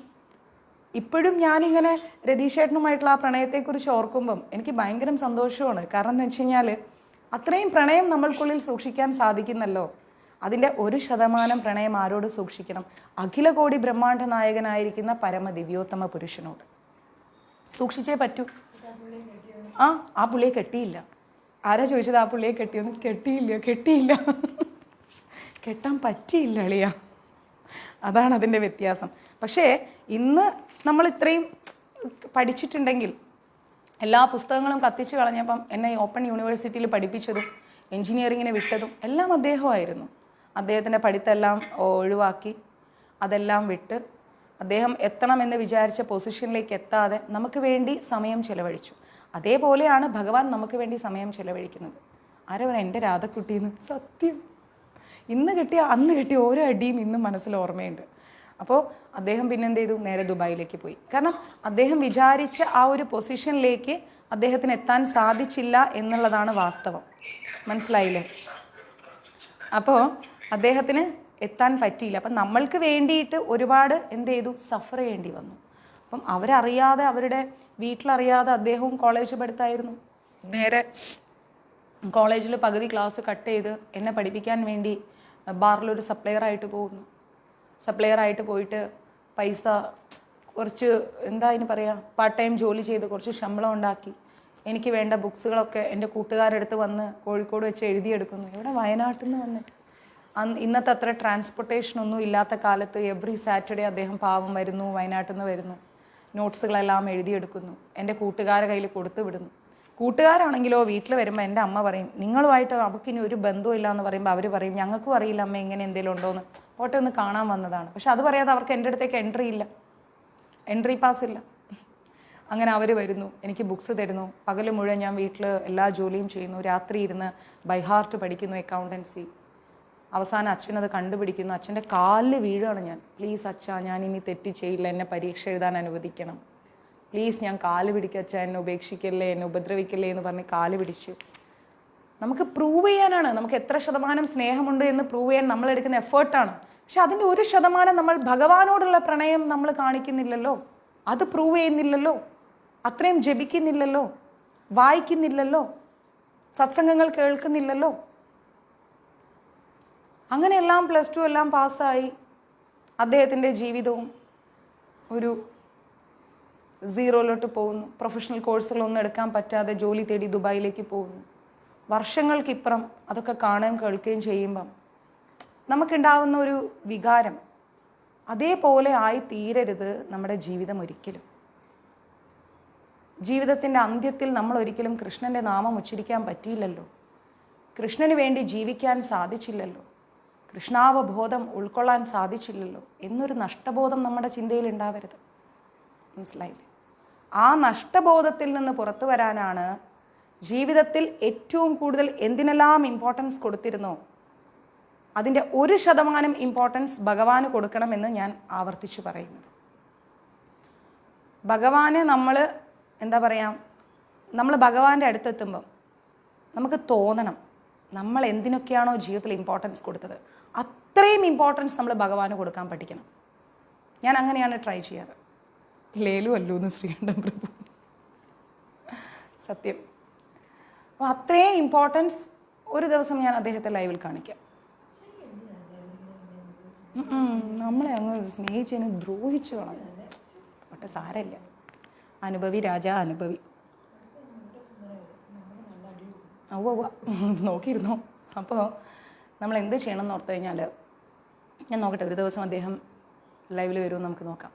ഇപ്പോഴും ഞാനിങ്ങനെ രതീഷേട്ടനുമായിട്ടുള്ള ആ പ്രണയത്തെക്കുറിച്ച് ഓർക്കുമ്പം എനിക്ക് ഭയങ്കര സന്തോഷമാണ്. കാരണം എന്ന് വെച്ച് കഴിഞ്ഞാൽ അത്രയും പ്രണയം നമ്മൾക്കുള്ളിൽ സൂക്ഷിക്കാൻ സാധിക്കുന്നല്ലോ. അതിൻ്റെ 1% പ്രണയം ആരോട് സൂക്ഷിക്കണം? അഖില കോടി ബ്രഹ്മാണ്ഡ നായകനായിരിക്കുന്ന പരമദിവ്യോത്തമ പുരുഷനോട് സൂക്ഷിച്ചേ പറ്റൂ. ആ പുള്ളിയെ കെട്ടിയില്ല. ആരാ ചോദിച്ചത് ആ പുള്ളിയെ കെട്ടിയൊന്നും? കെട്ടിയില്ല കെട്ടാൻ പറ്റിയില്ല അളിയ. അതാണ് അതിൻ്റെ വ്യത്യാസം. പക്ഷേ ഇന്ന് നമ്മൾ ഇത്രയും പഠിച്ചിട്ടുണ്ടെങ്കിൽ, എല്ലാ പുസ്തകങ്ങളും കത്തിച്ച് കളഞ്ഞപ്പം എന്നെ ഓപ്പൺ യൂണിവേഴ്സിറ്റിയിൽ പഠിപ്പിച്ചതും എൻജിനീയറിങ്ങിനെ വിട്ടതും എല്ലാം അദ്ദേഹമായിരുന്നു. അദ്ദേഹത്തിൻ്റെ പഠിത്തമെല്ലാം ഒഴിവാക്കി അതെല്ലാം വിട്ട് അദ്ദേഹം എത്തണമെന്ന് വിചാരിച്ച പൊസിഷനിലേക്ക് എത്താതെ നമുക്ക് വേണ്ടി സമയം ചെലവഴിച്ചു. അതേപോലെയാണ് ഭഗവാൻ നമുക്ക് വേണ്ടി സമയം ചെലവഴിക്കുന്നത്. ആരവൻ എൻ്റെ രാധക്കുട്ടിന്ന് സത്യം ഇന്ന് കിട്ടിയ അന്ന് കിട്ടിയ ഓരോ അടിയും ഇന്നും മനസ്സിൽ ഓർമ്മയുണ്ട്. അപ്പോൾ അദ്ദേഹം പിന്നെ എന്ത് ചെയ്തു? നേരെ ദുബായിലേക്ക് പോയി. കാരണം അദ്ദേഹം വിചാരിച്ച ആ ഒരു പൊസിഷനിലേക്ക് അദ്ദേഹത്തിന് എത്താൻ സാധിച്ചില്ല എന്നുള്ളതാണ് വാസ്തവം. മനസ്സിലായില്ലേ? അപ്പോൾ അദ്ദേഹത്തിന് എത്താൻ പറ്റിയില്ല. അപ്പം നമ്മൾക്ക് വേണ്ടിയിട്ട് ഒരുപാട് എന്ത് ചെയ്തു? സഫർ ചെയ്യേണ്ടി വന്നു. അപ്പം അവരറിയാതെ, അവരുടെ വീട്ടിലറിയാതെ അദ്ദേഹവും കോളേജ് പഠിത്തമായിരുന്നു. നേരെ കോളേജിൽ പകുതി ക്ലാസ് കട്ട് ചെയ്ത് എന്നെ പഠിപ്പിക്കാൻ വേണ്ടി ബാറിലൊരു സപ്ലയറായിട്ട് പോകുന്നു. സപ്ലയറായിട്ട് പോയിട്ട് പൈസ കുറച്ച് എന്താ അതിന് പറയുക, പാർട്ട് ടൈം ജോലി ചെയ്ത് കുറച്ച് ശമ്പളം ഉണ്ടാക്കി എനിക്ക് വേണ്ട ബുക്സുകളൊക്കെ എൻ്റെ കൂട്ടുകാരെടുത്ത് വന്ന് കോഴിക്കോട് വെച്ച് എഴുതിയെടുക്കുന്നു. ഇവിടെ വയനാട്ടിൽ നിന്ന് വന്നിട്ട് ഇന്നത്തെ അത്ര ട്രാൻസ്പോർട്ടേഷനൊന്നും ഇല്ലാത്ത കാലത്ത് എവറി സാറ്റർഡേ അദ്ദേഹം പാവം വരുന്നു, വയനാട്ടിൽ നിന്ന് വരുന്നു, നോട്ട്സുകളെല്ലാം എഴുതിയെടുക്കുന്നു, എൻ്റെ കൂട്ടുകാരെ കയ്യിൽ കൊടുത്തു വിടുന്നു. കൂട്ടുകാരാണെങ്കിലോ വീട്ടിൽ വരുമ്പോൾ എൻ്റെ അമ്മ പറയും, നിങ്ങളുമായിട്ട് അവൾക്കിനി ഒരു ബന്ധമില്ല എന്ന് പറയുമ്പോൾ അവർ പറയും, ഞങ്ങൾക്കും അറിയില്ല അമ്മ ഇങ്ങനെ എന്തെങ്കിലും ഉണ്ടോയെന്ന്, പോട്ടെ ഒന്ന് കാണാൻ വന്നതാണ്. പക്ഷെ അത് പറയാതെ അവർക്ക് എൻ്റെ അടുത്തേക്ക് എൻട്രി പാസ് ഇല്ല. അങ്ങനെ അവർ വരുന്നു, എനിക്ക് ബുക്സ് തരുന്നു, പകൽ മുഴുവൻ ഞാൻ വീട്ടിൽ എല്ലാ ജോലിയും ചെയ്യുന്നു, രാത്രി ഇരുന്ന് ബൈ ഹാർട്ട് പഠിക്കുന്നു അക്കൗണ്ടൻസി. അവസാനം അച്ഛനത് കണ്ടുപിടിക്കുന്നു, അച്ഛൻ്റെ കാലിൽ വീഴുകയാണ് ഞാൻ. പ്ലീസ് അച്ഛാ, ഞാൻ ഇനി തെറ്റ് ചെയ്യില്ല, എന്നെ പരീക്ഷ എഴുതാൻ അനുവദിക്കണം, പ്ലീസ് ഞാൻ കാല് പിടിക്കച്ച, എന്നെ ഉപേക്ഷിക്കല്ലേ, എന്നെ ഉപദ്രവിക്കല്ലേ എന്ന് പറഞ്ഞ് കാല് പിടിച്ചു. നമുക്ക് പ്രൂവ് ചെയ്യാനാണ്, നമുക്ക് എത്ര ശതമാനം സ്നേഹമുണ്ട് എന്ന് പ്രൂവ് ചെയ്യാൻ നമ്മളെടുക്കുന്ന എഫേർട്ടാണ്. പക്ഷെ അതിൻ്റെ 1% നമ്മൾ ഭഗവാനോടുള്ള പ്രണയം നമ്മൾ കാണിക്കുന്നില്ലല്ലോ, അത് പ്രൂവ് ചെയ്യുന്നില്ലല്ലോ, അത്രയും ജപിക്കുന്നില്ലല്ലോ, വായിക്കുന്നില്ലല്ലോ, സത്സംഗങ്ങൾ കേൾക്കുന്നില്ലല്ലോ. അങ്ങനെയെല്ലാം +2 എല്ലാം പാസ്സായി അദ്ദേഹത്തിൻ്റെ ജീവിതവും ഒരു 0 പോകുന്നു. പ്രൊഫഷണൽ കോഴ്സുകളൊന്നും എടുക്കാൻ പറ്റാതെ ജോലി തേടി ദുബായിലേക്ക് പോകുന്നു. വർഷങ്ങൾക്കിപ്പുറം അതൊക്കെ കാണുകയും കേൾക്കുകയും ചെയ്യുമ്പം നമുക്കുണ്ടാവുന്ന ഒരു വികാരം, അതേപോലെ ആയി തീരരുത് നമ്മുടെ ജീവിതം ഒരിക്കലും. ജീവിതത്തിൻ്റെ അന്ത്യത്തിൽ നമ്മൾ ഒരിക്കലും കൃഷ്ണൻ്റെ നാമം ഉച്ചരിക്കാൻ പറ്റിയില്ലല്ലോ, കൃഷ്ണന് വേണ്ടി ജീവിക്കാൻ സാധിച്ചില്ലല്ലോ, കൃഷ്ണാവബോധം ഉൾക്കൊള്ളാൻ സാധിച്ചില്ലല്ലോ എന്നൊരു നഷ്ടബോധം നമ്മുടെ ചിന്തയിൽ ഉണ്ടാവരുത്. മനസ്സിലായില്ലേ? ആ നഷ്ടബോധത്തിൽ നിന്ന് പുറത്തു വരാനാണ് ജീവിതത്തിൽ ഏറ്റവും കൂടുതൽ എന്തിനെല്ലാം ഇമ്പോർട്ടൻസ് കൊടുത്തിരുന്നോ അതിൻ്റെ 1% ഇമ്പോർട്ടൻസ് ഭഗവാന് കൊടുക്കണമെന്ന് ഞാൻ ആവർത്തിച്ചു പറയുന്നത്. ഭഗവാനെ നമ്മൾ എന്താ പറയുക, നമ്മൾ ഭഗവാന്റെ അടുത്തെത്തുമ്പം നമുക്ക് തോന്നണം നമ്മൾ എന്തിനൊക്കെയാണോ ജീവിതത്തിൽ ഇമ്പോർട്ടൻസ് കൊടുത്തത് അത്രയും ഇമ്പോർട്ടൻസ് നമ്മൾ ഭഗവാന് കൊടുക്കാൻ പഠിക്കണം. ഞാൻ അങ്ങനെയാണ് ട്രൈ ചെയ്യാറ്. ലേലു അല്ലൂന്ന് ശ്രീകണ്ഠൻ പ്രഭു സത്യം. അപ്പോൾ അത്രയും ഇമ്പോർട്ടൻസ് ഒരു ദിവസം ഞാൻ അദ്ദേഹത്തെ ലൈവിൽ കാണിക്കാം. നമ്മളെ അങ്ങ് സ്നേഹിച്ചതിന് ദ്രോഹിച്ചു കളഞ്ഞു. പക്ഷെ സാരമില്ല, അനുഭവി രാജാ അനുഭവി. നോക്കിയിരുന്നോ? അപ്പോൾ നമ്മൾ എന്ത് ചെയ്യണം എന്ന് ഓർത്ത് കഴിഞ്ഞാൽ, ഞാൻ നോക്കട്ടെ, ഒരു ദിവസം അദ്ദേഹം ലൈവിൽ വരുമെന്ന് നമുക്ക് നോക്കാം.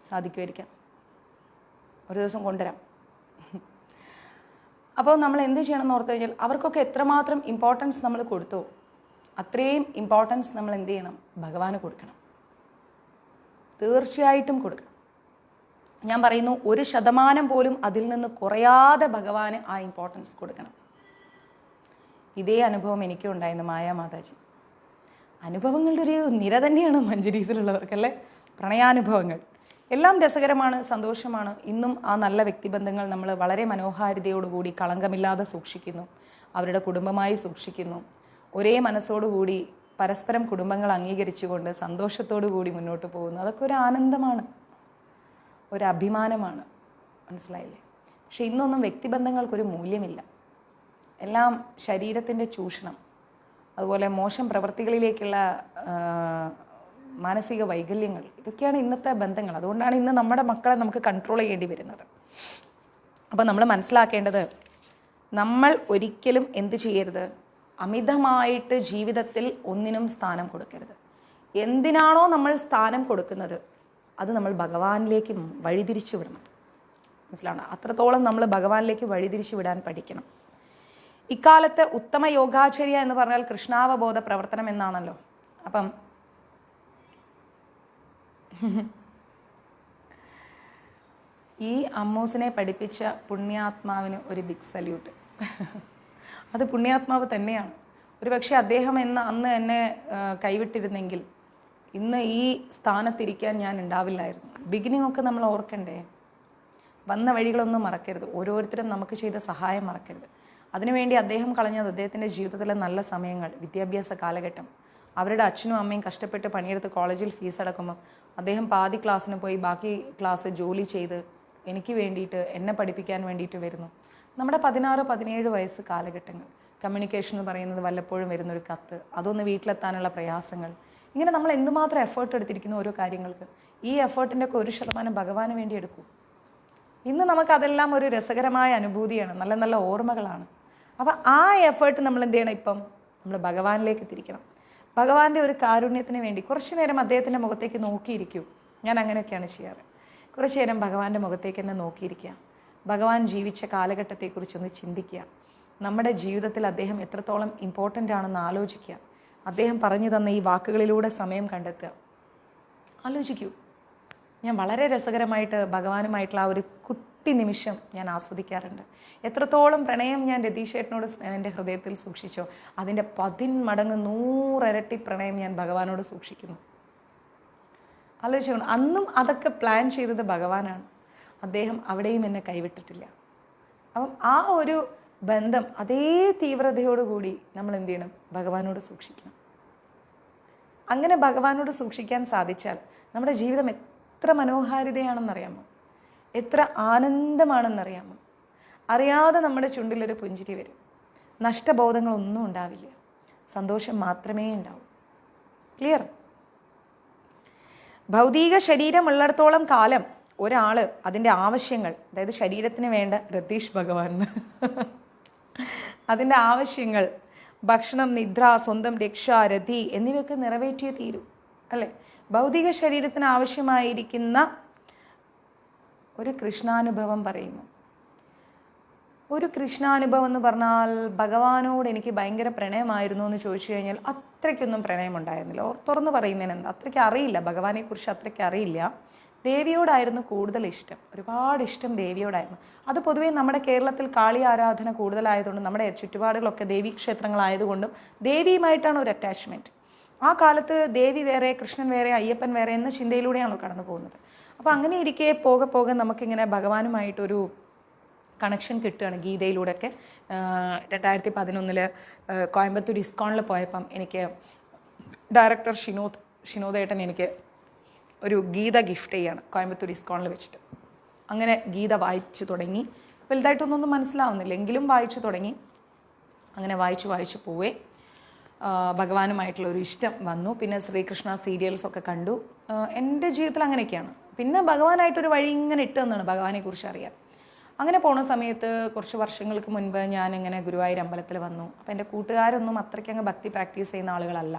സാധിക്കുമായിരിക്കാം, ഒരു ദിവസം കൊണ്ടുവരാം. അപ്പോൾ നമ്മൾ എന്ത് ചെയ്യണം എന്ന് ഓർത്ത് കഴിഞ്ഞാൽ, അവർക്കൊക്കെ എത്രമാത്രം ഇമ്പോർട്ടൻസ് നമ്മൾ കൊടുത്തോ അത്രയും ഇമ്പോർട്ടൻസ് നമ്മൾ എന്ത് ചെയ്യണം, ഭഗവാന് കൊടുക്കണം. തീർച്ചയായിട്ടും കൊടുക്കണം. ഞാൻ പറയുന്നു, 1% പോലും അതിൽ നിന്ന് കുറയാതെ ഭഗവാന് ആ ഇമ്പോർട്ടൻസ് കൊടുക്കണം. ഇതേ അനുഭവം എനിക്കും ഉണ്ടായിരുന്നു മായാമാതാജി. അനുഭവങ്ങളുടെ ഒരു നിര തന്നെയാണ് മഞ്ജരീസിലുള്ളവർക്കല്ലേ. പ്രണയാനുഭവങ്ങൾ എല്ലാം രസകരമാണ്, സന്തോഷമാണ്. ഇന്നും ആ നല്ല വ്യക്തിബന്ധങ്ങൾ നമ്മൾ വളരെ മനോഹാരിതയോടുകൂടി കളങ്കമില്ലാതെ സൂക്ഷിക്കുന്നു, അവരുടെ കുടുംബമായി സൂക്ഷിക്കുന്നു. ഒരേ മനസ്സോടുകൂടി പരസ്പരം കുടുംബങ്ങൾ അംഗീകരിച്ചുകൊണ്ട് സന്തോഷത്തോടു കൂടി മുന്നോട്ട് പോകുന്നു. അതൊക്കെ ഒരു ആനന്ദമാണ്, ഒരു അഭിമാനമാണ്. മനസ്സിലായില്ലേ? പക്ഷെ ഇന്നൊന്നും വ്യക്തിബന്ധങ്ങൾക്കൊരു മൂല്യമില്ല. എല്ലാം ശരീരത്തിൻ്റെ ചൂഷണം, അതുപോലെ മോശം പ്രവൃത്തികളിലേക്കുള്ള മാനസിക വൈകല്യങ്ങൾ, ഇതൊക്കെയാണ് ഇന്നത്തെ ബന്ധങ്ങൾ. അതുകൊണ്ടാണ് ഇന്ന് നമ്മുടെ മക്കളെ നമുക്ക് കൺട്രോൾ ചെയ്യേണ്ടി വരുന്നത്. അപ്പോൾ നമ്മൾ മനസ്സിലാക്കേണ്ടത്, നമ്മൾ ഒരിക്കലും എന്ത് ചെയ്യരുത്, അമിതമായിട്ട് ജീവിതത്തിൽ ഒന്നിനും സ്ഥാനം കൊടുക്കരുത്. എന്തിനാണോ നമ്മൾ സ്ഥാനം കൊടുക്കുന്നത് അത് നമ്മൾ ഭഗവാനിലേക്ക് വഴിതിരിച്ചു വിടണം. മനസ്സിലാണ്? അത്രത്തോളം നമ്മൾ ഭഗവാനിലേക്ക് വഴിതിരിച്ചു വിടാൻ പഠിക്കണം. ഇക്കാലത്ത് ഉത്തമ യോഗാചര്യ എന്ന് പറഞ്ഞാൽ കൃഷ്ണാവബോധ പ്രവർത്തനം എന്നാണല്ലോ. അപ്പം ഈ അമ്മൂസിനെ പഠിപ്പിച്ച പുണ്യാത്മാവിന് ഒരു ബിഗ് സല്യൂട്ട്. അത് പുണ്യാത്മാവ് തന്നെയാണ്. ഒരു പക്ഷേ അദ്ദേഹം അന്ന് എന്നെ കൈവിട്ടിരുന്നെങ്കിൽ ഇന്ന് ഈ സ്ഥാനത്തിരിക്കാൻ ഞാൻ ഉണ്ടാവില്ലായിരുന്നു. ബിഗിനിങ് ഒക്കെ നമ്മൾ ഓർക്കണ്ടേ? വന്ന വഴികളൊന്നും മറക്കരുത്. ഓരോരുത്തരും നമുക്ക് ചെയ്ത സഹായം മറക്കരുത്. അതിനുവേണ്ടി അദ്ദേഹം കളഞ്ഞത് അദ്ദേഹത്തിൻ്റെ ജീവിതത്തിലെ നല്ല സമയങ്ങൾ, വിദ്യാഭ്യാസ കാലഘട്ടം. അവരുടെ അച്ഛനും അമ്മയും കഷ്ടപ്പെട്ട് പണിയെടുത്ത് കോളേജിൽ ഫീസ് അടക്കുമ്പം അദ്ദേഹം പാതി ക്ലാസ്സിന് പോയി ബാക്കി ക്ലാസ് ജോലി ചെയ്ത് എനിക്ക് വേണ്ടിയിട്ട്, എന്നെ പഠിപ്പിക്കാൻ വേണ്ടിയിട്ട് വരുന്നു. നമ്മുടെ 16-17 വയസ്സ് കാലഘട്ടങ്ങൾ, കമ്മ്യൂണിക്കേഷൻ എന്ന് പറയുന്നത് വല്ലപ്പോഴും വരുന്നൊരു കത്ത്, അതൊന്ന് വീട്ടിലെത്താനുള്ള പ്രയാസങ്ങൾ, ഇങ്ങനെ നമ്മൾ എന്തുമാത്രം എഫേർട്ട് എടുത്തിരിക്കുന്നു ഓരോ കാര്യങ്ങൾക്ക്. ഈ എഫേർട്ടിൻ്റെ ഒക്കെ 1% ഭഗവാന് വേണ്ടി എടുക്കൂ. ഇന്ന് നമുക്കതെല്ലാം ഒരു രസകരമായ അനുഭൂതിയാണ്, നല്ല നല്ല ഓർമ്മകളാണ്. അപ്പോൾ ആ എഫേർട്ട് നമ്മൾ എന്ത് ചെയ്യണം? ഇപ്പം നമ്മൾ ഭഗവാനിലേക്ക് തിരിക്കണം. ഭഗവാന്റെ ഒരു കാരുണ്യത്തിന് വേണ്ടി കുറച്ചു നേരം അദ്ദേഹത്തിൻ്റെ മുഖത്തേക്ക് നോക്കിയിരിക്കൂ. ഞാൻ അങ്ങനെയൊക്കെയാണ് ചെയ്യാറ്. കുറച്ചു നേരം ഭഗവാന്റെ മുഖത്തേക്ക് തന്നെ നോക്കിയിരിക്കുക. ഭഗവാൻ ജീവിച്ച കാലഘട്ടത്തെക്കുറിച്ചൊന്ന് ചിന്തിക്കുക. നമ്മുടെ ജീവിതത്തിൽ അദ്ദേഹം എത്രത്തോളം ഇമ്പോർട്ടൻ്റ് ആണെന്ന് ആലോചിക്കുക. അദ്ദേഹം പറഞ്ഞു തന്ന ഈ വാക്കുകളിലൂടെ സമയം കണ്ടെത്തുക. ആലോചിക്കൂ. ഞാൻ വളരെ രസകരമായിട്ട് ഭഗവാനുമായിട്ടുള്ള ആ ഒരു കുട്ടി നിമിഷം ഞാൻ ആസ്വദിക്കാറുണ്ട്. എത്രത്തോളം പ്രണയം ഞാൻ രതീഷേട്ടനോട് എൻ്റെ ഹൃദയത്തിൽ സൂക്ഷിച്ചോ അതിൻ്റെ 10 മടങ്ങ് 100 ഇരട്ടി പ്രണയം ഞാൻ ഭഗവാനോട് സൂക്ഷിക്കുന്നു. ആലോചിക്കണം. അന്നും അതൊക്കെ പ്ലാൻ ചെയ്തത് ഭഗവാനാണ്. അദ്ദേഹം അവിടെയും എന്നെ കൈവിട്ടിട്ടില്ല. അപ്പം ആ ഒരു ബന്ധം അതേ തീവ്രതയോടുകൂടി നമ്മൾ എന്ത് ചെയ്യണം? ഭഗവാനോട് സൂക്ഷിക്കണം. അങ്ങനെ ഭഗവാനോട് സൂക്ഷിക്കാൻ സാധിച്ചാൽ നമ്മുടെ ജീവിതം എത്ര മനോഹാരിതയാണെന്നറിയാമോ? എത്ര ആനന്ദമാണെന്നറിയാമോ? അറിയാതെ നമ്മുടെ ചുണ്ടിലൊരു പുഞ്ചിരി വരും. നഷ്ടബോധങ്ങളൊന്നും ഉണ്ടാവില്ല. സന്തോഷം മാത്രമേ ഉണ്ടാവൂ. ക്ലിയർ? ഭൗതിക ശരീരമുള്ളിടത്തോളം കാലം ഒരാൾ അതിൻ്റെ ആവശ്യങ്ങൾ, അതായത് ശരീരത്തിന് വേണ്ട രതീഷ് ഭഗവാൻ അതിൻ്റെ ആവശ്യങ്ങൾ, ഭക്ഷണം, നിദ്ര, സ്വന്തം രക്ഷ, രതി എന്നിവയൊക്കെ നിറവേറ്റിയേ തീരൂ, അല്ലേ? ഭൗതിക ശരീരത്തിന് ആവശ്യമായിരിക്കുന്ന ഒരു കൃഷ്ണാനുഭവം പറയുന്നു. ഒരു കൃഷ്ണാനുഭവം എന്ന് പറഞ്ഞാൽ ഭഗവാനോട് എനിക്ക് ഭയങ്കര പ്രണയമായിരുന്നു എന്ന് ചോദിച്ചു കഴിഞ്ഞാൽ അത്രയ്ക്കൊന്നും പ്രണയമുണ്ടായിരുന്നില്ല. തുറന്ന് പറയുന്നതിന് എന്താ, അത്രയ്ക്ക് അറിയില്ല, ഭഗവാനെക്കുറിച്ച് അത്രയ്ക്ക് അറിയില്ല. ദേവിയോടായിരുന്നു കൂടുതൽ ഇഷ്ടം, ഒരുപാട് ഇഷ്ടം ദേവിയോടായിരുന്നു. അത് പൊതുവേ നമ്മുടെ കേരളത്തിൽ കാളി ആരാധന കൂടുതലായതുകൊണ്ടും നമ്മുടെ ചുറ്റുപാടുകളൊക്കെ ദേവീക്ഷേത്രങ്ങളായതുകൊണ്ടും ദേവിയുമായിട്ടാണ് ഒരു അറ്റാച്ച്മെൻറ്റ്. ആ കാലത്ത് ദേവി വേറെ, കൃഷ്ണൻ വേറെ, അയ്യപ്പൻ വേറെ എന്ന ചിന്തയിലൂടെയാണല്ലോ കടന്നു പോകുന്നത്. അപ്പോൾ അങ്ങനെ ഇരിക്കെ പോകെ പോകെ നമുക്കിങ്ങനെ ഭഗവാനുമായിട്ടൊരു കണക്ഷൻ കിട്ടുകയാണ് ഗീതയിലൂടെയൊക്കെ. 2011 കോയമ്പത്തൂർ ഇസ്കോണിൽ പോയപ്പം എനിക്ക് ഡയറക്ടർ ഷിനോദേട്ടൻ എനിക്ക് ഒരു ഗീത ഗിഫ്റ്റ് ചെയ്യാണ് കോയമ്പത്തൂർ ഇസ്കോണിൽ വെച്ചിട്ട്. അങ്ങനെ ഗീത വായിച്ചു തുടങ്ങി. വലുതായിട്ടൊന്നും മനസ്സിലാവുന്നില്ല, എങ്കിലും വായിച്ചു തുടങ്ങി. അങ്ങനെ വായിച്ചു പോവേ ഭഗവാനുമായിട്ടുള്ളൊരു ഇഷ്ടം വന്നു. പിന്നെ ശ്രീകൃഷ്ണ സീരിയൽസൊക്കെ കണ്ടു. എൻ്റെ ജീവിതത്തിൽ അങ്ങനെയൊക്കെയാണ്. പിന്നെ ഭഗവാനായിട്ടൊരു വഴി ഇങ്ങനെ ഇട്ട് തന്നാണ് ഭഗവാനെക്കുറിച്ച് അറിയാൻ. അങ്ങനെ പോണ സമയത്ത് കുറച്ച് വർഷങ്ങൾക്ക് മുൻപ് ഞാനിങ്ങനെ ഗുരുവായൂർ അമ്പലത്തിൽ വന്നു. അപ്പോൾ എൻ്റെ കൂട്ടുകാരൊന്നും അത്രയ്ക്കങ്ങ് ഭക്തി പ്രാക്ടീസ് ചെയ്യുന്ന ആളുകളല്ല.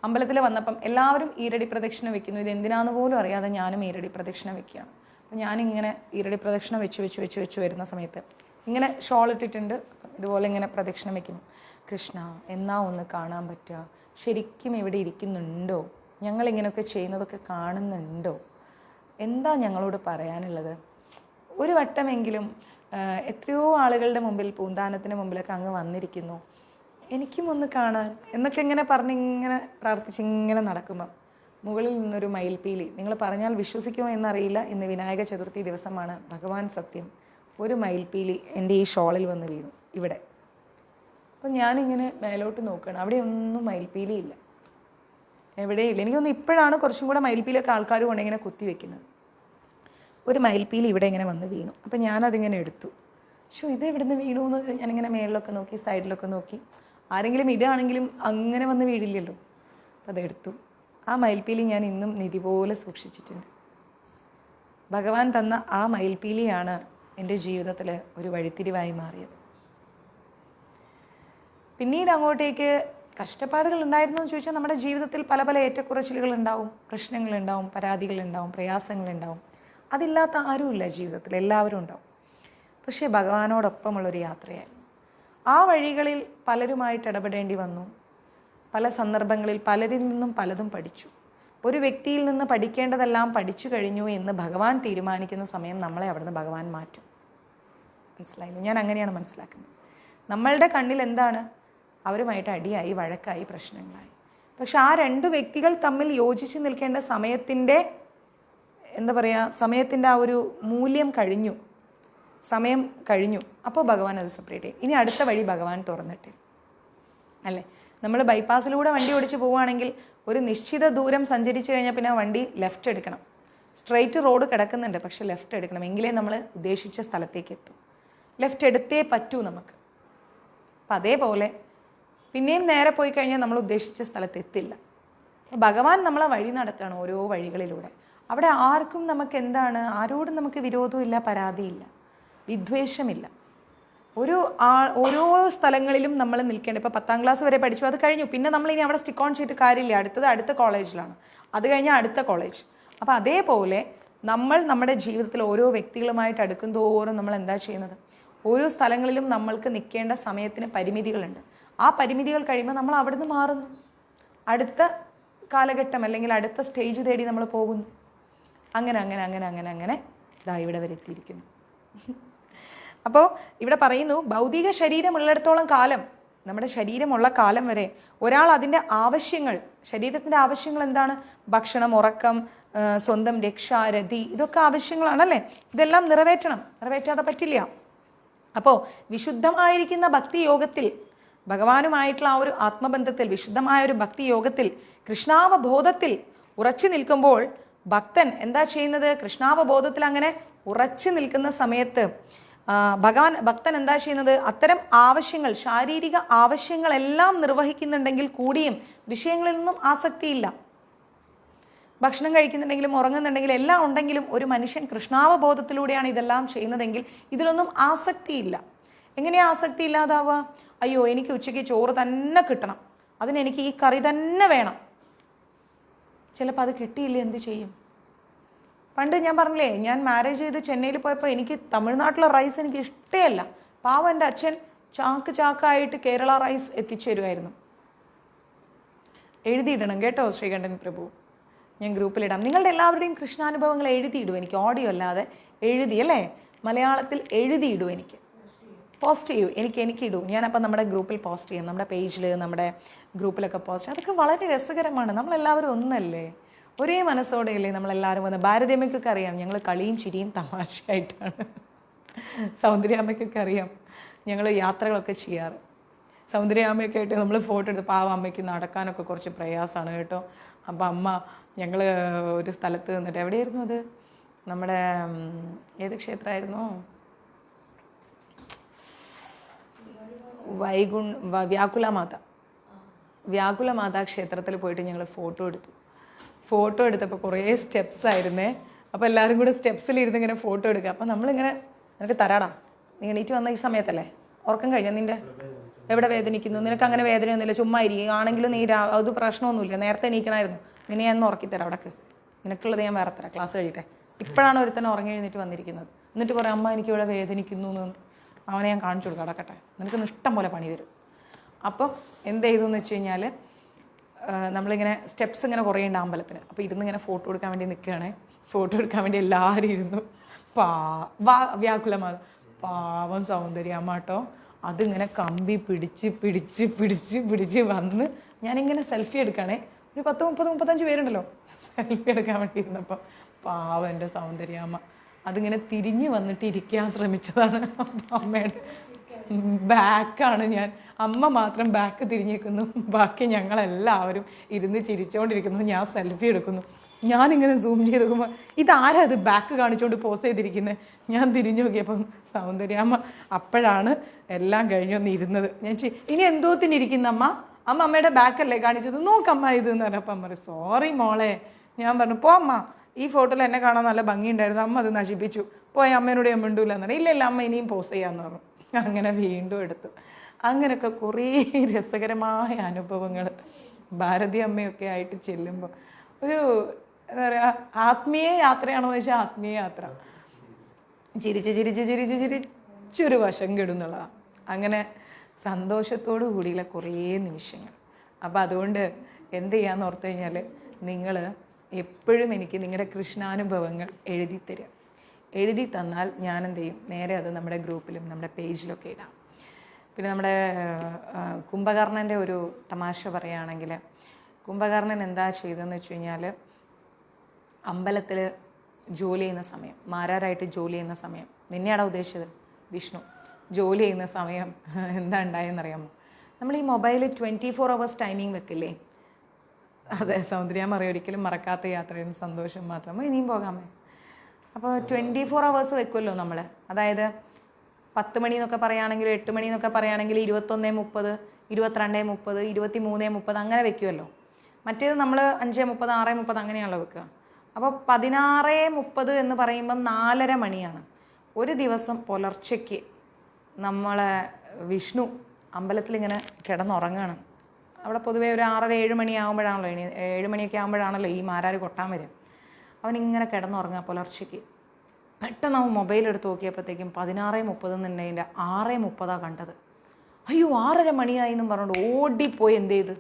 അമ്പലത്തിൽ വന്നപ്പം എല്ലാവരും ഈരടി പ്രദക്ഷിണ വെക്കുന്നു. ഇത് എന്തിനാന്ന് പോലും അറിയാതെ ഞാനും ഈരടി പ്രദക്ഷിണ വെക്കുകയാണ്. അപ്പോൾ ഞാനിങ്ങനെ ഈരടി പ്രദക്ഷിണ വെച്ച് വരുന്ന സമയത്ത് ഇങ്ങനെ ഷോൾ ഇട്ടിട്ടുണ്ട്, ഇതുപോലെ ഇങ്ങനെ പ്രദക്ഷിണം വെക്കുന്നു. കൃഷ്ണ, എന്നാ ഒന്ന് കാണാൻ പറ്റുക, ശരിക്കും ഇവിടെ ഇരിക്കുന്നുണ്ടോ, ഞങ്ങളിങ്ങനെയൊക്കെ ചെയ്യുന്നതൊക്കെ കാണുന്നുണ്ടോ, എന്താ ഞങ്ങളോട് പറയാനുള്ളത്, ഒരു വട്ടമെങ്കിലും എത്രയോ ആളുകളുടെ മുമ്പിൽ പൂന്താനത്തിന് മുമ്പിലൊക്കെ അങ്ങ് വന്നിരിക്കുന്നു, എനിക്കും ഒന്ന് കാണാൻ എന്നൊക്കെ ഇങ്ങനെ പറഞ്ഞിങ്ങനെ പ്രാർത്ഥിച്ചിങ്ങനെ നടക്കുമ്പം മുകളിൽ നിന്നൊരു മയിൽപ്പീലി, നിങ്ങൾ പറഞ്ഞാൽ വിശ്വസിക്കുമോ എന്നറിയില്ല, ഇന്ന് വിനായക ചതുർത്ഥി ദിവസമാണ്, ഭഗവാൻ സത്യം, ഒരു മയിൽപ്പീലി എൻ്റെ ഈ ഷോളിൽ വന്ന് വീണു ഇവിടെ. അപ്പം ഞാനിങ്ങനെ മേലോട്ട് നോക്കുകയാണ്, അവിടെ ഒന്നും മയിൽപ്പീലിയില്ല, എവിടെയില്ല. എനിക്കൊന്ന് ഇപ്പോഴാണ് കുറച്ചും കൂടെ മയിൽപ്പീലിയൊക്കെ ആൾക്കാർ കൊണ്ട് ഇങ്ങനെ കുത്തി വെക്കുന്നത്. ഒരു മയിൽപ്പീലി ഇവിടെ ഇങ്ങനെ വന്ന് വീണു. അപ്പം ഞാനതിങ്ങനെ എടുത്തു. ഇത് ഇവിടുന്ന് വീണു എന്ന് ഞാനിങ്ങനെ മേളിലൊക്കെ നോക്കി, സൈഡിലൊക്കെ നോക്കി, ആരെങ്കിലും ഇടുകയാണെങ്കിലും അങ്ങനെ വന്ന് വീടില്ലല്ലോ. അപ്പം അതെടുത്തു. ആ മയിൽപ്പീലി ഞാൻ ഇന്നും നിധി പോലെ സൂക്ഷിച്ചിട്ടുണ്ട്. ഭഗവാൻ തന്ന ആ മയിൽപ്പീലിയാണ് എൻ്റെ ജീവിതത്തിൽ ഒരു വഴിത്തിരിവായി മാറിയത്. പിന്നീട് അങ്ങോട്ടേക്ക് കഷ്ടപ്പാടുകൾ ഉണ്ടായിരുന്നു എന്ന് ചോദിച്ചാൽ നമ്മുടെ ജീവിതത്തിൽ പല പല ഏറ്റക്കുറച്ചിലുകളുണ്ടാവും, പ്രശ്നങ്ങളുണ്ടാവും, പരാതികളുണ്ടാവും, പ്രയാസങ്ങളുണ്ടാവും. അതില്ലാത്ത ആരുമില്ല ജീവിതത്തിൽ, എല്ലാവരും ഉണ്ടാവും. പക്ഷേ ഭഗവാനോടൊപ്പമുള്ളൊരു യാത്രയായി. ആ വഴികളിൽ പലരുമായിട്ട് ഇടപെടേണ്ടി വന്നു. പല സന്ദർഭങ്ങളിൽ പലരിൽ നിന്നും പലതും പഠിച്ചു. ഒരു വ്യക്തിയിൽ നിന്ന് പഠിക്കേണ്ടതെല്ലാം പഠിച്ചു കഴിഞ്ഞു എന്ന് ഭഗവാൻ തീരുമാനിക്കുന്ന സമയം നമ്മളെ അവിടുന്ന് ഭഗവാൻ മാറ്റും. മനസ്സിലായില്ല? ഞാൻ അങ്ങനെയാണ് മനസ്സിലാക്കുന്നത്. നമ്മളുടെ കണ്ണിൽ എന്താണ്? അവരുമായിട്ട് അടിയായി, വഴക്കായി, പ്രശ്നങ്ങളായി. പക്ഷെ ആ രണ്ട് വ്യക്തികൾ തമ്മിൽ യോജിച്ച് നിൽക്കേണ്ട സമയത്തിൻ്റെ സമയത്തിൻ്റെ ആ ഒരു മൂല്യം കഴിഞ്ഞു, സമയം കഴിഞ്ഞു. അപ്പോൾ ഭഗവാൻ അത് സെപ്പറേറ്റ് ചെയ്യും. ഇനി അടുത്ത വഴി ഭഗവാൻ തുറന്നിട്ട് അല്ലേ. നമ്മൾ ബൈപ്പാസിലൂടെ വണ്ടി ഓടിച്ച് പോവുകയാണെങ്കിൽ ഒരു നിശ്ചിത ദൂരം സഞ്ചരിച്ച് കഴിഞ്ഞാൽ പിന്നെ ആ വണ്ടി ലെഫ്റ്റ് എടുക്കണം. സ്ട്രെയിറ്റ് റോഡ് കിടക്കുന്നുണ്ട്, പക്ഷെ ലെഫ്റ്റ് എടുക്കണം, എങ്കിലേ നമ്മൾ ഉദ്ദേശിച്ച സ്ഥലത്തേക്ക് എത്തും. ലെഫ്റ്റ് എടുത്തേ പറ്റൂ നമുക്ക്. അപ്പം അതേപോലെ പിന്നെയും നേരെ പോയി കഴിഞ്ഞാൽ നമ്മൾ ഉദ്ദേശിച്ച സ്ഥലത്ത് എത്തില്ല. ഭഗവാൻ നമ്മളെ വഴി നടത്തണം ഓരോ വഴികളിലൂടെ. അവിടെ ആർക്കും നമുക്ക് എന്താണ്, ആരോടും നമുക്ക് വിരോധമില്ല, പരാതിയില്ല, വിദ്വേഷമില്ല. ഓരോ സ്ഥലങ്ങളിലും നമ്മൾ നിൽക്കേണ്ട. ഇപ്പോൾ 10ാം ക്ലാസ് വരെ പഠിച്ചു, അത് കഴിഞ്ഞു. പിന്നെ നമ്മളിനി അവിടെ സ്റ്റിക്ക് ഓൺ ചെയ്തിട്ട് കാര്യമില്ല. അടുത്ത കോളേജിലാണ്, അത് കഴിഞ്ഞാൽ അടുത്ത കോളേജ്. അപ്പോൾ അതേപോലെ നമ്മൾ നമ്മുടെ ജീവിതത്തിൽ ഓരോ വ്യക്തികളുമായിട്ട് അടുക്കും തോറും നമ്മൾ എന്താ ചെയ്യുന്നത്? ഓരോ സ്ഥലങ്ങളിലും നമ്മൾക്ക് നിൽക്കേണ്ട സമയത്തിന് പരിമിതികളുണ്ട്. ആ പരിമിതികൾ കഴിയുമ്പോൾ നമ്മൾ അവിടുന്ന് മാറുന്നു, അടുത്ത കാലഘട്ടം അല്ലെങ്കിൽ അടുത്ത സ്റ്റേജ് തേടി നമ്മൾ പോകുന്നു. അങ്ങനെ ഇതാ ഇവിടെ വരെ എത്തിയിരിക്കുന്നു. അപ്പോൾ ഇവിടെ പറയുന്നു, ഭൗതിക ശരീരമുള്ളിടത്തോളം കാലം, നമ്മുടെ ശരീരമുള്ള കാലം വരെ ഒരാൾ അതിൻ്റെ ആവശ്യങ്ങൾ, ശരീരത്തിൻ്റെ ആവശ്യങ്ങൾ എന്താണ്? ഭക്ഷണം, ഉറക്കം, സ്വന്തം രക്ഷ, രതി, ഇതൊക്കെ ആവശ്യങ്ങളാണല്ലേ. ഇതെല്ലാം നിറവേറ്റാതെ പറ്റില്ല. അപ്പോൾ വിശുദ്ധമായിരിക്കുന്ന ഭക്തി യോഗത്തിൽ, ഭഗവാനുമായിട്ടുള്ള ആ ഒരു ആത്മബന്ധത്തിൽ, വിശുദ്ധമായ ഒരു ഭക്തി യോഗത്തിൽ, കൃഷ്ണാവബോധത്തിൽ ഉറച്ചു നിൽക്കുമ്പോൾ ഭക്തൻ എന്താ ചെയ്യുന്നത്? കൃഷ്ണാവബോധത്തിൽ അങ്ങനെ ഉറച്ചു നിൽക്കുന്ന സമയത്ത് ഭക്തൻ എന്താ ചെയ്യുന്നത്? അത്തരം ആവശ്യങ്ങൾ, ശാരീരിക ആവശ്യങ്ങളെല്ലാം നിർവഹിക്കുന്നുണ്ടെങ്കിൽ കൂടിയും വിഷയങ്ങളിൽ നിന്നും ആസക്തിയില്ല. ഭക്ഷണം കഴിക്കുന്നുണ്ടെങ്കിലും ഉറങ്ങുന്നുണ്ടെങ്കിലും എല്ലാം ഉണ്ടെങ്കിലും ഒരു മനുഷ്യൻ കൃഷ്ണാവബോധത്തിലൂടെയാണ് ഇതെല്ലാം ചെയ്യുന്നതെങ്കിൽ ഇതിലൊന്നും ആസക്തിയില്ല. എങ്ങനെയാണ് ആസക്തി ഇല്ലാതാവുക? അയ്യോ, എനിക്ക് ഉച്ചയ്ക്ക് ചോറ് തന്നെ കിട്ടണം, അതിനെനിക്ക് ഈ കറി തന്നെ വേണം. ചിലപ്പോൾ അത് കിട്ടിയില്ല, എന്ത് ചെയ്യും? പണ്ട് ഞാൻ പറഞ്ഞില്ലേ, ഞാൻ മാരേജ് ചെയ്ത് ചെന്നൈയിൽ പോയപ്പോൾ എനിക്ക് തമിഴ്നാട്ടിലെ റൈസ് എനിക്ക് ഇഷ്ടമല്ല. പാവം എൻ്റെ അച്ഛൻ ചാക്കായിട്ട് കേരള റൈസ് എത്തിച്ചു തരുമായിരുന്നു. എഴുതിയിടണം കേട്ടോ ശ്രീകണ്ഠൻ പ്രഭു, ഞാൻ ഗ്രൂപ്പിലിടാം. നിങ്ങളുടെ എല്ലാവരുടെയും കൃഷ്ണാനുഭവങ്ങൾ എഴുതിയിടും, എനിക്ക് ഓഡിയോ അല്ലാതെ എഴുതി, അല്ലേ, മലയാളത്തിൽ എഴുതിയിടും, എനിക്ക് പോസ്റ്റ് ചെയ്യൂ, എനിക്കിടൂ. ഞാനപ്പോൾ നമ്മുടെ ഗ്രൂപ്പിൽ പോസ്റ്റ് ചെയ്യാം, നമ്മുടെ പേജിൽ, നമ്മുടെ ഗ്രൂപ്പിലൊക്കെ പോസ്റ്റ്. അതൊക്കെ വളരെ രസകരമാണ്. നമ്മളെല്ലാവരും ഒന്നല്ലേ, ഒരേ മനസ്സോടെയല്ലേ നമ്മളെല്ലാവരും വന്ന്. ഭാരതിയമ്മയ്ക്കൊക്കെ അറിയാം, ഞങ്ങൾ കളിയും ചിരിയും തമാശയായിട്ടാണ്. സൗന്ദര്യാമ്മയ്ക്കൊക്കെ അറിയാം, ഞങ്ങൾ യാത്രകളൊക്കെ ചെയ്യാറ്. സൗന്ദര്യാമ്മയൊക്കെ ആയിട്ട് നമ്മൾ ഫോട്ടോ എടുത്ത്, പാവ അമ്മയ്ക്ക് നടക്കാനൊക്കെ കുറച്ച് പ്രയാസമാണ് കേട്ടോ. അപ്പോൾ അമ്മ, ഞങ്ങൾ ഒരു സ്ഥലത്ത് നിന്നിട്ട്, എവിടെയായിരുന്നു അത്, നമ്മുടെ ഏത് ക്ഷേത്രമായിരുന്നു, വ്യാകുല മാതാ ക്ഷേത്രത്തിൽ പോയിട്ട് ഞങ്ങൾ ഫോട്ടോ എടുത്തപ്പോൾ കുറേ സ്റ്റെപ്സ് ആയിരുന്നേ. അപ്പോൾ എല്ലാവരും കൂടെ സ്റ്റെപ്സിലിരുന്ന് ഇങ്ങനെ ഫോട്ടോ എടുക്കുക. അപ്പോൾ നമ്മളിങ്ങനെ നിനക്ക് തരാടാ, നീ എണീറ്റ് വന്ന ഈ സമയത്തല്ലേ, ഉറക്കം കഴിഞ്ഞാൽ നിൻ്റെ എവിടെ വേദനിക്കുന്നു, നിനക്ക് അങ്ങനെ വേദനയൊന്നുമില്ല, ചുമ്മാ ആണെങ്കിലും നീ അത് പ്രശ്നമൊന്നുമില്ല, നേരത്തെ എണീക്കണമായിരുന്നു, നിന്നെ ഞാൻ ഒന്ന് ഉറക്കിത്തരാം അവിടേക്ക്, നിനക്കുള്ളത് ഞാൻ വേറെ തരാം, ക്ലാസ് കഴിയട്ടെ. ഇപ്പോഴാണ് ഒരുത്തന്നെ ഉറങ്ങി എഴുന്നേറ്റ് വന്നിരിക്കുന്നത്. എന്നിട്ട് പറയാം അമ്മ എനിക്കിവിടെ വേദനിക്കുന്നു എന്ന്. അവനെ ഞാൻ കാണിച്ചു കൊടുക്കാം, അടക്കട്ടെ, നിനക്ക് ഇഷ്ടം പോലെ പണി തരും. അപ്പം എന്ത് ചെയ്തു എന്ന് വെച്ച് കഴിഞ്ഞാൽ, നമ്മളിങ്ങനെ സ്റ്റെപ്സ് ഇങ്ങനെ കുറേ ഉണ്ട് അമ്പലത്തിന്. അപ്പോൾ ഇരുന്നിങ്ങനെ ഫോട്ടോ എടുക്കാൻ വേണ്ടി നിൽക്കുകയാണേ. ഫോട്ടോ എടുക്കാൻ വേണ്ടി എല്ലാവരും ഇരുന്നു. വ്യാകുലമാ പാവം സൗന്ദര്യമ്മ കേട്ടോ, അതിങ്ങനെ കമ്പി പിടിച്ച് പിടിച്ച് പിടിച്ച് പിടിച്ച് വന്ന് ഞാനിങ്ങനെ സെൽഫി എടുക്കണേ. ഒരു 30-35 പേരുണ്ടല്ലോ സെൽഫി എടുക്കാൻ വേണ്ടി ഇരുന്നപ്പോൾ പാവം എൻ്റെ സൗന്ദര്യമ്മ അതിങ്ങനെ തിരിഞ്ഞ് വന്നിട്ട് ഇരിക്കാൻ ശ്രമിച്ചതാണ്. അമ്മയുടെ ബാക്കാണ് ഞാൻ, അമ്മ മാത്രം ബാക്ക് തിരിഞ്ഞിരിക്കുന്നു, ബാക്കി ഞങ്ങളെല്ലാവരും ഇരുന്ന് ചിരിച്ചുകൊണ്ടിരിക്കുന്നു. ഞാൻ സെൽഫി എടുക്കുന്നു. ഞാനിങ്ങനെ സൂം ചെയ്ത് നോക്കുമ്പോൾ ഇതാരാ അത് ബാക്ക് കാണിച്ചുകൊണ്ട് പോസ് ചെയ്തിരിക്കുന്നത്. ഞാൻ തിരിഞ്ഞു നോക്കിയപ്പം സൗന്ദര്യമ്മ അപ്പോഴാണ് എല്ലാം കഴിഞ്ഞൊന്ന് ഇരുന്നത്. ഞാൻ ഇനി എന്തോത്തിനിരിക്കുന്ന അമ്മ, അമ്മയുടെ ബാക്കല്ലേ കാണിച്ചത്, നോക്കമ്മ ഇത് എന്ന് പറഞ്ഞപ്പോൾ അമ്മ പറയും സോറി മോളെ. ഞാൻ പറഞ്ഞു പോ അമ്മ, ഈ ഫോട്ടോയിൽ എന്നെ കാണാൻ നല്ല ഭംഗിയുണ്ടായിരുന്നു, അമ്മ അത് നശിപ്പിച്ചു, പോയി അമ്മേനോട് ഞാൻ മിണ്ടൂല എന്ന് പറഞ്ഞു. ഇല്ല അമ്മ ഇനിയും പോസ് ചെയ്യാമെന്ന് പറഞ്ഞു. അങ്ങനെ വീണ്ടും എടുത്തു. അങ്ങനെയൊക്കെ കുറേ രസകരമായ അനുഭവങ്ങൾ ഭാരതി അമ്മയൊക്കെ ആയിട്ട് ചെല്ലുമ്പോൾ ഒരു എന്താ പറയുക, ആത്മീയ യാത്രയാണോ എന്ന് വെച്ചാൽ ആത്മീയ യാത്ര. ചിരിച്ച് ചിരിച്ച് ചിരിച്ച് ചിരിച്ചൊരു വശം കെടുന്നുള്ളതാണ്. അങ്ങനെ സന്തോഷത്തോടു കൂടിയുള്ള കുറേ നിമിഷങ്ങൾ. അപ്പോൾ അതുകൊണ്ട് എന്ത് ചെയ്യാന്ന് ഓർത്തു കഴിഞ്ഞാൽ, നിങ്ങൾ എപ്പോഴും എനിക്ക് നിങ്ങളുടെ കൃഷ്ണാനുഭവങ്ങൾ എഴുതി തരിക. എഴുതി തന്നാൽ ഞാൻ എന്ത് ചെയ്യും, നേരെ അത് നമ്മുടെ ഗ്രൂപ്പിലും നമ്മുടെ പേജിലൊക്കെ ഇടാം. പിന്നെ നമ്മുടെ കുംഭകർണൻ്റെ ഒരു തമാശ പറയുകയാണെങ്കിൽ, കുംഭകർണൻ എന്താ ചെയ്തതെന്ന് വെച്ച് കഴിഞ്ഞാൽ, അമ്പലത്തിൽ ജോലി ചെയ്യുന്ന സമയം, മാരാരായിട്ട് ജോലി ചെയ്യുന്ന സമയം, നിന്നെയാണോ ഉദ്ദേശിച്ചത്, വിഷ്ണു ജോലി ചെയ്യുന്ന സമയം എന്താ ഉണ്ടായെന്നറിയാമോ? നമ്മൾ ഈ മൊബൈൽ 24 hours ടൈമിങ് വെക്കില്ലേ? അതെ, സൗന്ദര്യം അറിയാം, ഒരിക്കലും മറക്കാത്ത യാത്രയെന്ന് സന്തോഷം മാത്രമോ ഇനിയും പോകാമേ. അപ്പോൾ 24 hours വെക്കുമല്ലോ നമ്മൾ. അതായത് 10 മണി എന്നൊക്കെ പറയുകയാണെങ്കിൽ, 8 മണി എന്നൊക്കെ പറയുകയാണെങ്കിൽ 21:30, 22:30, 23:30 അങ്ങനെ വെക്കുമല്ലോ. മറ്റേത് നമ്മൾ 5:30, 6:30 അങ്ങനെയാണല്ലോ വെക്കുക. അപ്പോൾ 16:30 എന്ന് പറയുമ്പം 4:30 മണിയാണ്. ഒരു ദിവസം പുലർച്ചയ്ക്ക് നമ്മളെ വിഷ്ണു അമ്പലത്തിലിങ്ങനെ കിടന്നുറങ്ങുകയാണ്. അവിടെ പൊതുവേ ഒരു 6:30-7 മണിയാകുമ്പോഴാണല്ലോ, 7 മണിയൊക്കെ ആകുമ്പോഴാണല്ലോ ഈ മാരാർ കൊട്ടാൻ വരും. അവനിങ്ങനെ കിടന്നുറങ്ങുക പുലർച്ചയ്ക്ക്. പെട്ടെന്ന് അവൻ മൊബൈൽ എടുത്ത് നോക്കിയപ്പോഴത്തേക്കും 16:30 എന്നുണ്ടെങ്കിൽ 6:30 കണ്ടത്. അയ്യോ 6:30 മണിയായി എന്നും പറഞ്ഞുകൊണ്ട് ഓടിപ്പോയി എന്ത് ചെയ്ത്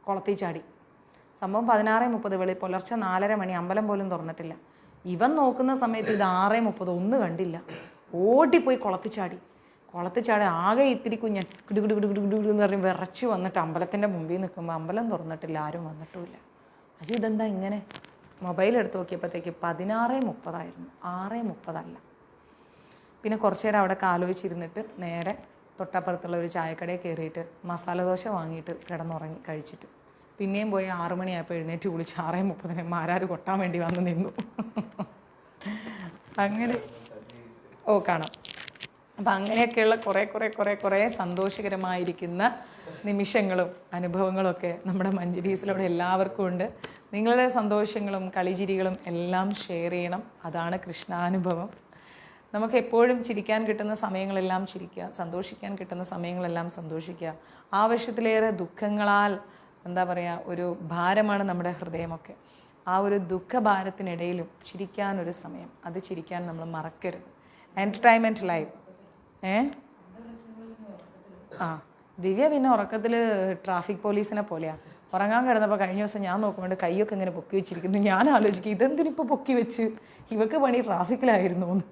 കുളത്തിൽ ചാടി. സംഭവം 16:30 പുലർച്ചെ 4:30 മണി, അമ്പലം പോലും തുറന്നിട്ടില്ല. ഇവൻ നോക്കുന്ന സമയത്ത് ഇത് 6:30 ഒന്നും കണ്ടില്ല. ഓടിപ്പോയി കുളത്തിൽ ചാടി ആകെ ഇത്തിരി കുഞ്ഞൻ കിടുകിടുകിടുകിടുകിടു എന്ന് പറഞ്ഞ് വിറച്ച് വന്നിട്ട് അമ്പലത്തിൻ്റെ മുമ്പിൽ നിൽക്കുമ്പോൾ അമ്പലം തുറന്നിട്ടില്ല, ആരും വന്നിട്ടുമില്ല. അയ്യോ ഇതെന്താ ഇങ്ങനെ? മൊബൈൽ എടുത്ത് നോക്കിയപ്പോഴത്തേക്ക് 16:30 ആയിരുന്നു, 6:30 അല്ല. പിന്നെ കുറച്ച് നേരം അവിടെ ആലോചിച്ചിരുന്നിട്ട് നേരെ തൊട്ടപ്പുറത്തുള്ള ഒരു ചായക്കടയിൽ കയറിയിട്ട് മസാല ദോശ വാങ്ങിയിട്ട് കിടന്നുറങ്ങി കഴിച്ചിട്ട് പിന്നെയും പോയി 6 മണിയായപ്പോൾ എഴുന്നേറ്റ് കുളിച്ച് 6:30 മാരാർ കൊട്ടാൻ വേണ്ടി വന്ന് നിന്നു. അങ്ങനെ കാണാം. അപ്പം അങ്ങനെയൊക്കെയുള്ള കുറേ സന്തോഷകരമായിരിക്കുന്ന നിമിഷങ്ങളും അനുഭവങ്ങളും ഒക്കെ നമ്മുടെ മഞ്ജരീസിലൂടെ എല്ലാവർക്കും ഉണ്ട്. നിങ്ങളുടെ സന്തോഷങ്ങളും കളിചിരികളും എല്ലാം ഷെയർ ചെയ്യണം. അതാണ് കൃഷ്ണാനുഭവം. നമുക്ക് എപ്പോഴും ചിരിക്കാൻ കിട്ടുന്ന സമയങ്ങളെല്ലാം ചിരിക്കുക, സന്തോഷിക്കാൻ കിട്ടുന്ന സമയങ്ങളെല്ലാം സന്തോഷിക്കുക. ആവശ്യത്തിലേറെ ദുഃഖങ്ങളാൽ എന്താ പറയുക, ഒരു ഭാരമാണ് നമ്മുടെ ഹൃദയമൊക്കെ. ആ ഒരു ദുഃഖഭാരത്തിനിടയിലും ചിരിക്കാനൊരു സമയം, അത് ചിരിക്കാൻ നമ്മൾ മറക്കരുത്. Entertainment life. ദിവ്യ പിന്നെ ഉറക്കത്തിൽ ട്രാഫിക് പോലീസിനെ പോലെയാണ്. ഉറങ്ങാൻ കിടന്നപ്പോൾ കഴിഞ്ഞ ദിവസം ഞാൻ നോക്കുമ്പോൾ കൈയൊക്കെ ഇങ്ങനെ പൊക്കി വെച്ചിരിക്കുന്നു. ഞാൻ ആലോചിക്കും ഇതെന്തിനിപ്പോൾ പൊക്കി വെച്ച്, ഇവക്ക് പണി ട്രാഫിക്കിലായിരുന്നു എന്ന്.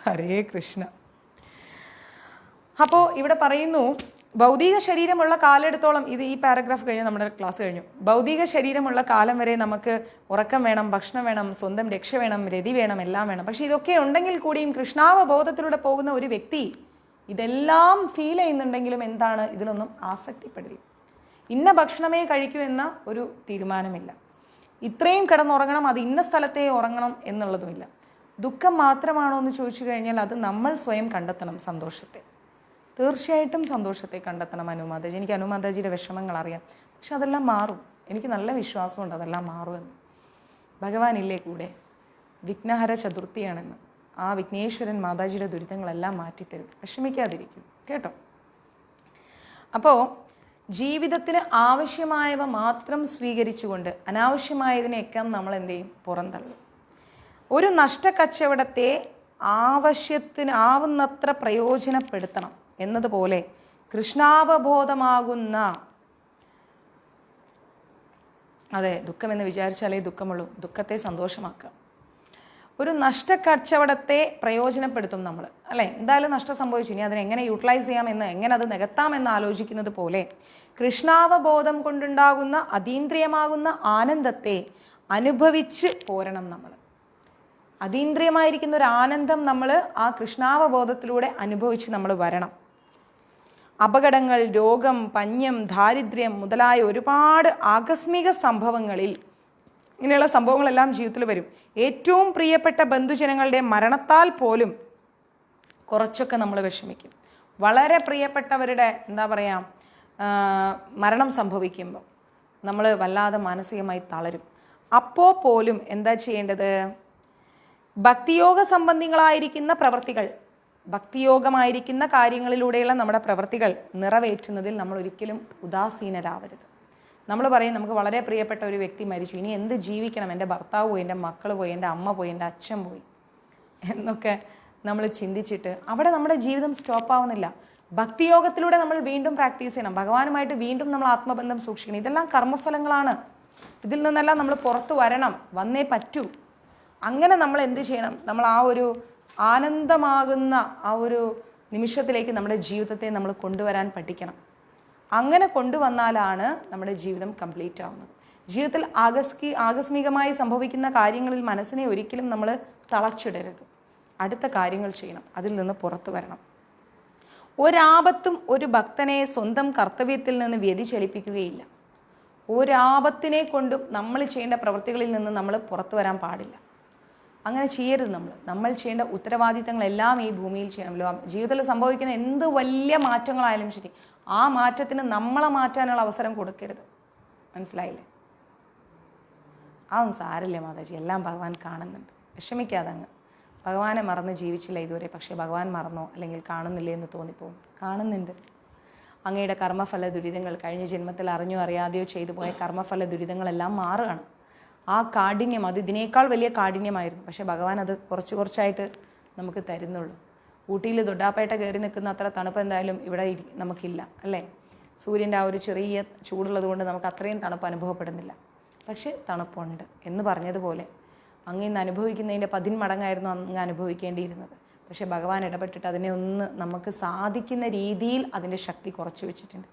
ഹരേ കൃഷ്ണ. അപ്പോൾ ഇവിടെ പറയുന്നു, ഭൗതിക ശരീരമുള്ള കാലെടുത്തോളം, ഇത് ഈ പാരഗ്രാഫ് കഴിഞ്ഞ് നമ്മുടെ ക്ലാസ് കഴിഞ്ഞു. ഭൗതിക ശരീരമുള്ള കാലം വരെ നമുക്ക് ഉറക്കം വേണം, ഭക്ഷണം വേണം, സ്വന്തം രക്ഷ വേണം, രതി വേണം, എല്ലാം വേണം. പക്ഷെ ഇതൊക്കെ ഉണ്ടെങ്കിൽ കൂടിയും കൃഷ്ണാവബോധത്തിലൂടെ പോകുന്ന ഒരു വ്യക്തി ഇതെല്ലാം ഫീൽ ചെയ്യുന്നുണ്ടെങ്കിലും എന്താണ്, ഇതിലൊന്നും ആസക്തിപ്പെടില്ല. ഇന്ന ഭക്ഷണമേ കഴിക്കൂ എന്ന ഒരു തീരുമാനമില്ല. ഇത്രയും കിടന്നുറങ്ങണം, അത് ഇന്ന സ്ഥലത്തേ ഉറങ്ങണം എന്നുള്ളതുമില്ല. ദുഃഖം മാത്രമാണോ എന്ന് ചോദിച്ചു കഴിഞ്ഞാൽ അത് നമ്മൾ സ്വയം കണ്ടെത്തണം. സന്തോഷത്തെ തീർച്ചയായിട്ടും സന്തോഷത്തെ കണ്ടെത്തണം. അനുമാതാജി, എനിക്ക് അനുമാതാജിയുടെ വിഷമങ്ങൾ അറിയാം, പക്ഷെ അതെല്ലാം മാറും. എനിക്ക് നല്ല വിശ്വാസമുണ്ട് അതെല്ലാം മാറുമെന്ന്. ഭഗവാനില്ലേ കൂടെ, വിഘ്നഹര ചതുർത്ഥിയാണെന്ന്. ആ വിഘ്നേശ്വരൻ മാതാജിയുടെ ദുരിതങ്ങളെല്ലാം മാറ്റിത്തരും. വിഷമിക്കാതിരിക്കും കേട്ടോ. അപ്പോൾ ജീവിതത്തിന് ആവശ്യമായവ മാത്രം സ്വീകരിച്ചുകൊണ്ട് അനാവശ്യമായതിനെയൊക്കെ നമ്മൾ എന്ത് ചെയ്യും? പുറന്തള്ളും. ഒരു നഷ്ടക്കച്ചവടത്തെ ആവശ്യത്തിനാവുന്നത്ര പ്രയോജനപ്പെടുത്തണം എന്നതുപോലെ കൃഷ്ണാവബോധമാകുന്ന, അതെ, ദുഃഖമെന്ന് വിചാരിച്ചാലേ ദുഃഖമുള്ളൂ, ദുഃഖത്തെ സന്തോഷമാക്കുക. ഒരു നഷ്ടക്കച്ചവടത്തെ പ്രയോജനപ്പെടുത്തും നമ്മൾ, അല്ലേ? എന്തായാലും നഷ്ടം സംഭവിച്ചു, ഇനി അതിനെങ്ങനെ യൂട്ടിലൈസ് ചെയ്യാമെന്ന്, എങ്ങനെ അത് നികത്താമെന്ന് ആലോചിക്കുന്നത് പോലെ കൃഷ്ണാവബോധം കൊണ്ടുണ്ടാകുന്ന അതീന്ദ്രിയമാകുന്ന ആനന്ദത്തെ അനുഭവിച്ച് പോരണം നമ്മൾ. അതീന്ദ്രിയമായിരിക്കുന്ന ഒരു ആനന്ദം നമ്മൾ ആ കൃഷ്ണാവബോധത്തിലൂടെ അനുഭവിച്ച് നമ്മൾ വരണം. അപകടങ്ങൾ, രോഗം, പഞ്ഞം, ദാരിദ്ര്യം മുതലായ ഒരുപാട് ആകസ്മിക സംഭവങ്ങളിൽ, ഇങ്ങനെയുള്ള സംഭവങ്ങളെല്ലാം ജീവിതത്തിൽ വരും. ഏറ്റവും പ്രിയപ്പെട്ട ബന്ധുജനങ്ങളുടെ മരണത്താൽ പോലും കുറച്ചൊക്കെ നമ്മൾ വിഷമിക്കും. വളരെ പ്രിയപ്പെട്ടവരുടെ എന്താ പറയുക, മരണം സംഭവിക്കുമ്പോൾ നമ്മൾ വല്ലാതെ മാനസികമായി തളരും. അപ്പോൾ പോലും എന്താ ചെയ്യേണ്ടത്? ഭക്തിയോഗ സംബന്ധികളായിരിക്കുന്ന പ്രവൃത്തികൾ, ഭക്തിയോഗമായിരിക്കുന്ന കാര്യങ്ങളിലൂടെയുള്ള നമ്മുടെ പ്രവൃത്തികൾ നിറവേറ്റുന്നതിൽ നമ്മൾ ഒരിക്കലും ഉദാസീനരാവരുത്. നമ്മൾ പറയും നമുക്ക് വളരെ പ്രിയപ്പെട്ട ഒരു വ്യക്തി മരിച്ചു, ഇനി എന്ത് ജീവിക്കണം, എൻ്റെ ഭർത്താവ് പോയി, എൻ്റെ മക്കൾ പോയി, എൻ്റെ അമ്മ പോയി, എൻ്റെ അച്ഛൻ പോയി എന്നൊക്കെ നമ്മൾ ചിന്തിച്ചിട്ട് അവിടെ നമ്മുടെ ജീവിതം സ്റ്റോപ്പാവുന്നില്ല. ഭക്തിയോഗത്തിലൂടെ നമ്മൾ വീണ്ടും പ്രാക്ടീസ് ചെയ്യണം, ഭഗവാനുമായിട്ട് വീണ്ടും നമ്മൾ ആത്മബന്ധം സൂക്ഷിക്കണം. ഇതെല്ലാം കർമ്മഫലങ്ങളാണ്. ഇതിൽ നിന്നെല്ലാം നമ്മൾ പുറത്തു വരണം, വന്നേ പറ്റൂ. അങ്ങനെ നമ്മൾ എന്ത് ചെയ്യണം? നമ്മൾ ആ ഒരു ആനന്ദമാകുന്ന ആ ഒരു നിമിഷത്തിലേക്ക് നമ്മുടെ ജീവിതത്തെ നമ്മൾ കൊണ്ടുവരാൻ പഠിക്കണം. അങ്ങനെ കൊണ്ടുവന്നാലാണ് നമ്മുടെ ജീവിതം കംപ്ലീറ്റ് ആവുന്നത്. ജീവിതത്തിൽ ആകസ്മികമായി സംഭവിക്കുന്ന കാര്യങ്ങളിൽ മനസ്സിനെ ഒരിക്കലും നമ്മൾ തളച്ചിടരുത്. അടുത്ത കാര്യങ്ങൾ ചെയ്യണം, അതിൽ നിന്ന് പുറത്തു വരണം. ഒരാപത്തും ഒരു ഭക്തനെ സ്വന്തം കർത്തവ്യത്തിൽ നിന്ന് വ്യതിചലിപ്പിക്കുകയില്ല. ഒരാപത്തിനെ കൊണ്ടും നമ്മൾ ചെയ്യേണ്ട പ്രവൃത്തികളിൽ നിന്ന് നമ്മൾ പുറത്തു വരാൻ പാടില്ല. അങ്ങനെ ചെയ്യരുത്. നമ്മൾ ചെയ്യേണ്ട ഉത്തരവാദിത്തങ്ങളെല്ലാം ഈ ഭൂമിയിൽ ചെയ്യണമല്ലോ. ജീവിതത്തിൽ സംഭവിക്കുന്ന എന്ത് വലിയ മാറ്റങ്ങളായാലും ശരി, ആ മാറ്റത്തിന് നമ്മളെ മാറ്റാനുള്ള അവസരം കൊടുക്കരുത്. മനസ്സിലായില്ലേ? അതൊന്നും സാരല്ലേ മാതാജി, എല്ലാം ഭഗവാൻ കാണുന്നുണ്ട്, വിഷമിക്കാതെ അങ്ങ്. ഭഗവാനെ മറന്ന് ജീവിച്ചില്ല ഇതുവരെ, പക്ഷേ ഭഗവാൻ മറന്നോ അല്ലെങ്കിൽ കാണുന്നില്ലേ എന്ന് തോന്നിപ്പോകും. കാണുന്നുണ്ട്. അങ്ങയുടെ കർമ്മഫല ദുരിതങ്ങൾ, കഴിഞ്ഞ ജന്മത്തിൽ അറിഞ്ഞോ അറിയാതെയോ ചെയ്തു പോയ കർമ്മഫല ദുരിതങ്ങളെല്ലാം മാറുകയാണ്. ആ കാഠിന്യം അത് ഇതിനേക്കാൾ വലിയ കാഠിന്യമായിരുന്നു, പക്ഷേ ഭഗവാൻ അത് കുറച്ച് കുറച്ചായിട്ട് നമുക്ക് തരുന്നുള്ളൂ. ഊട്ടിയിൽ ദൊഡ്ഡാപ്പേട്ട കയറി നിൽക്കുന്ന അത്ര തണുപ്പ് എന്തായാലും ഇവിടെ നമുക്കില്ല, അല്ലേ? സൂര്യൻ്റെ ആ ഒരു ചെറിയ ചൂടുള്ളത് കൊണ്ട് നമുക്ക് അത്രയും തണുപ്പ് അനുഭവപ്പെടുന്നില്ല, പക്ഷേ തണുപ്പുണ്ട് എന്ന് പറഞ്ഞതുപോലെ അങ്ങ് ഇന്ന് അനുഭവിക്കുന്നതിൻ്റെ 10 മടങ്ങായിരുന്നു അങ്ങ് അനുഭവിക്കേണ്ടിയിരുന്നത്. പക്ഷേ ഭഗവാൻ ഇടപെട്ടിട്ട് അതിനെ ഒന്ന് നമുക്ക് സാധിക്കുന്ന രീതിയിൽ അതിൻ്റെ ശക്തി കുറച്ച് വെച്ചിട്ടുണ്ട്.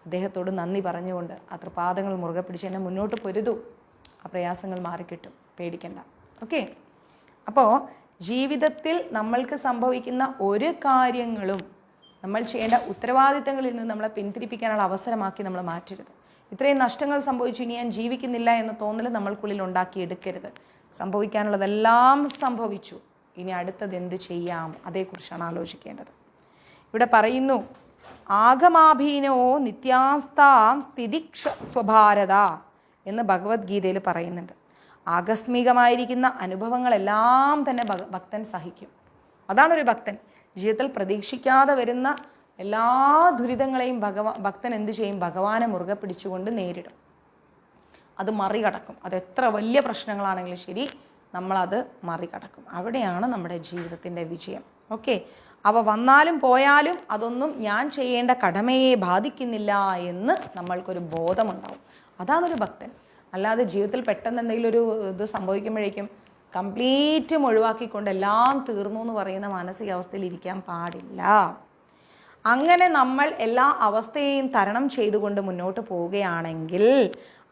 അദ്ദേഹത്തോട് നന്ദി പറഞ്ഞുകൊണ്ട് ആ തൃപാദങ്ങൾ മുറുകെ പിടിച്ച് എന്നെ മുന്നോട്ട് പൊരുതൂ, ആ പ്രയാസങ്ങൾ മാറിക്കിട്ടും, പേടിക്കണ്ട. ഓക്കെ? അപ്പോൾ ജീവിതത്തിൽ നമ്മൾക്ക് സംഭവിക്കുന്ന ഒരു കാര്യങ്ങളും നമ്മൾ ചെയ്യേണ്ട ഉത്തരവാദിത്തങ്ങളിൽ നിന്ന് നമ്മളെ പിന്തിരിപ്പിക്കാനുള്ള അവസരമാക്കി നമ്മൾ മാറ്റരുത്. ഇത്രയും നഷ്ടങ്ങൾ സംഭവിച്ചു, ഇനി ഞാൻ ജീവിക്കുന്നില്ല എന്ന തോന്നൽ നമ്മൾക്കുള്ളിൽ ഉണ്ടാക്കിയെടുക്കരുത്. സംഭവിക്കാനുള്ളതെല്ലാം സംഭവിച്ചു, ഇനി അടുത്തത് എന്ത് ചെയ്യാം, അതേക്കുറിച്ചാണ് ആലോചിക്കേണ്ടത്. ഇവിടെ പറയുന്നു, ആഗമാഭീനോ നിത്യാസ്താം സ്ഥിതിക്ഷ സ്വഭാരത എന്ന് ഭഗവത്ഗീതയിൽ പറയുന്നുണ്ട്. ആകസ്മികമായിരിക്കുന്ന അനുഭവങ്ങളെല്ലാം തന്നെ ഭക്തൻ സഹിക്കും. അതാണൊരു ഭക്തൻ. ജീവിതത്തിൽ പ്രതീക്ഷിക്കാതെ വരുന്ന എല്ലാ ദുരിതങ്ങളെയും ഭക്തൻ എന്തു ചെയ്യും? ഭഗവാനെ മുറുകെ പിടിച്ചുകൊണ്ട് നേരിടും, അത് മറികടക്കും. അത് എത്ര വലിയ പ്രശ്നങ്ങളാണെങ്കിലും ശരി, നമ്മളത് മറികടക്കും. അവിടെയാണ് നമ്മുടെ ജീവിതത്തിൻ്റെ വിജയം. ഓക്കെ? അവ വന്നാലും പോയാലും അതൊന്നും ഞാൻ ചെയ്യേണ്ട കടമയെ ബാധിക്കുന്നില്ല എന്ന് നമ്മൾക്കൊരു ബോധമുണ്ടാവും. അതാണൊരു ഭക്തൻ. അല്ലാതെ ജീവിതത്തിൽ പെട്ടെന്ന് എന്തെങ്കിലും ഒരു ഇത് സംഭവിക്കുമ്പോഴേക്കും കംപ്ലീറ്റും ഒഴിവാക്കിക്കൊണ്ട് എല്ലാം തീർന്നു എന്ന് പറയുന്ന മാനസികാവസ്ഥയിൽ ഇരിക്കാൻ പാടില്ല. അങ്ങനെ നമ്മൾ എല്ലാ അവസ്ഥയെയും തരണം ചെയ്തുകൊണ്ട് മുന്നോട്ട് പോവുകയാണെങ്കിൽ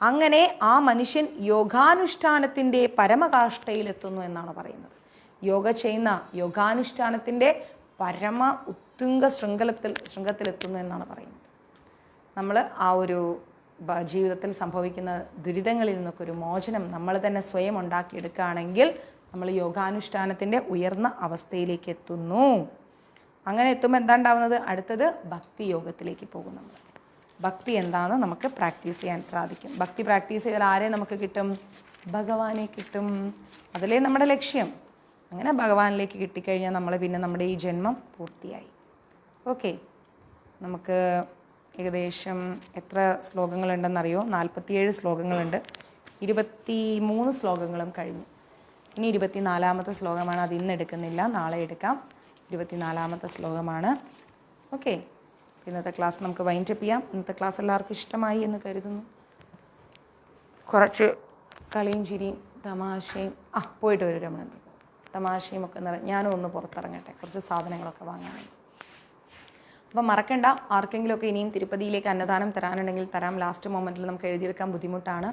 അങ്ങനെ ആ മനുഷ്യൻ യോഗാനുഷ്ഠാനത്തിൻ്റെ പരമകാഷ്ഠയിലെത്തുന്നു എന്നാണ് പറയുന്നത്. യോഗ ചെയ്യുന്ന യോഗാനുഷ്ഠാനത്തിൻ്റെ പരമ ഉത്തുംഗ ശൃംഗത്തിലെത്തുന്നു എന്നാണ് പറയുന്നത്. നമ്മൾ ആ ഒരു ജീവിതത്തിൽ സംഭവിക്കുന്ന ദുരിതങ്ങളിൽ നിന്നൊക്കെ ഒരു മോചനം നമ്മൾ തന്നെ സ്വയം ഉണ്ടാക്കിയെടുക്കുകയാണെങ്കിൽ നമ്മൾ യോഗാനുഷ്ഠാനത്തിൻ്റെ ഉയർന്ന അവസ്ഥയിലേക്ക് എത്തുന്നു. അങ്ങനെ എത്തുമ്പോൾ എന്താ ഉണ്ടാവുന്നത്? അടുത്തത് ഭക്തി യോഗത്തിലേക്ക് പോകും. നമ്മൾ ഭക്തി എന്താണെന്ന് നമുക്ക് പ്രാക്ടീസ് ചെയ്യാൻ സാധിക്കും. ഭക്തി പ്രാക്ടീസ് ചെയ്താൽ ആരെ നമുക്ക് കിട്ടും? ഭഗവാനെ കിട്ടും. അതിലേ നമ്മുടെ ലക്ഷ്യം. അങ്ങനെ ഭഗവാനിലേക്ക് കിട്ടിക്കഴിഞ്ഞാൽ നമ്മൾ പിന്നെ നമ്മുടെ ഈ ജന്മം പൂർത്തിയായി. ഓക്കെ, നമുക്ക് ഏകദേശം എത്ര ശ്ലോകങ്ങളുണ്ടെന്നറിയോ? 47 ശ്ലോകങ്ങളുണ്ട്. 23 ശ്ലോകങ്ങളും കഴിഞ്ഞു. ഇനി 24-ാമത്തെ ശ്ലോകമാണ്. അത് ഇന്ന് എടുക്കുന്നില്ല, നാളെ എടുക്കാം. 24-ാമത്തെ ശ്ലോകമാണ്. ഓക്കെ, ഇന്നത്തെ ക്ലാസ് നമുക്ക് വൈൻഡപ്പ് ചെയ്യാം. ഇന്നത്തെ ക്ലാസ് എല്ലാവർക്കും ഇഷ്ടമായി എന്ന് കരുതുന്നു. കുറച്ച് കളിയും ചിരിയും തമാശയും പോയിട്ട് വരും രമണൻ, തമാശയും ഒക്കെ ഞാനും ഒന്ന് പുറത്തിറങ്ങട്ടെ, കുറച്ച് സാധനങ്ങളൊക്കെ വാങ്ങാനുണ്ട്. അപ്പം മറക്കണ്ട, ആർക്കെങ്കിലുമൊക്കെ ഇനിയും തിരുപ്പതിയിലേക്ക് അന്നദാനം തരാനുണ്ടെങ്കിൽ തരാം. ലാസ്റ്റ് മൊമെൻറ്റിൽ നമുക്ക് എഴുതിയെടുക്കാൻ ബുദ്ധിമുട്ടാണ്.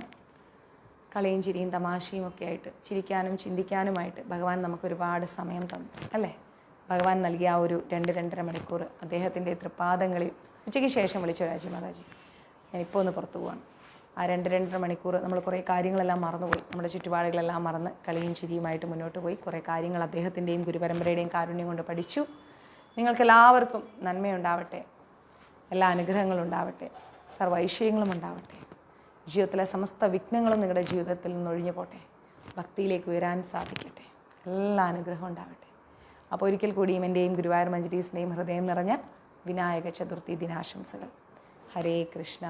കളിയും ചിരിയും തമാശയും ഒക്കെ ആയിട്ട് ചിരിക്കാനും ചിന്തിക്കാനുമായിട്ട് ഭഗവാൻ നമുക്കൊരുപാട് സമയം തന്നു അല്ലേ? ഭഗവാൻ നൽകിയ ആ ഒരു 2-2.5 മണിക്കൂർ അദ്ദേഹത്തിൻ്റെ തൃപ്പാദങ്ങളിൽ ഉച്ചയ്ക്ക് ശേഷം വിളിച്ചു, രാജി മാതാജി ഞാനിപ്പോൾ ഒന്ന് പുറത്തു പോവാണ്. ആ 2-2.5 മണിക്കൂർ നമ്മൾ കുറേ കാര്യങ്ങളെല്ലാം മറന്നുപോയി. നമ്മുടെ ചുറ്റുപാടുകളെല്ലാം മറന്ന് കളിയും ചിരിയുമായിട്ട് മുന്നോട്ട് പോയി. കുറേ കാര്യങ്ങൾ അദ്ദേഹത്തിൻ്റെയും ഗുരുപരമ്പരയുടെയും കാരുണ്യം കൊണ്ട് പഠിച്ചു. നിങ്ങൾക്കെല്ലാവർക്കും നന്മയുണ്ടാവട്ടെ, എല്ലാ അനുഗ്രഹങ്ങളും ഉണ്ടാവട്ടെ, സർവ്വ ഐശ്വര്യങ്ങളും ഉണ്ടാവട്ടെ. ജീവിതത്തിലെ സമസ്ത വിഘ്നങ്ങളും നിങ്ങളുടെ ജീവിതത്തിൽ നിന്ന് ഒഴിഞ്ഞു പോട്ടെ. ഭക്തിയിലേക്ക് ഉയരാൻ സാധിക്കട്ടെ. എല്ലാ അനുഗ്രഹവും ഉണ്ടാവട്ടെ. അപ്പോൾ ഒരിക്കൽ കൂടിയും എൻ്റെയും ഗുരുവായൂർ മഞ്ജരീസിൻ്റെയും ഹൃദയം നിറഞ്ഞ വിനായക ചതുർത്ഥി ദിനാശംസകൾ. ഹരേ കൃഷ്ണ.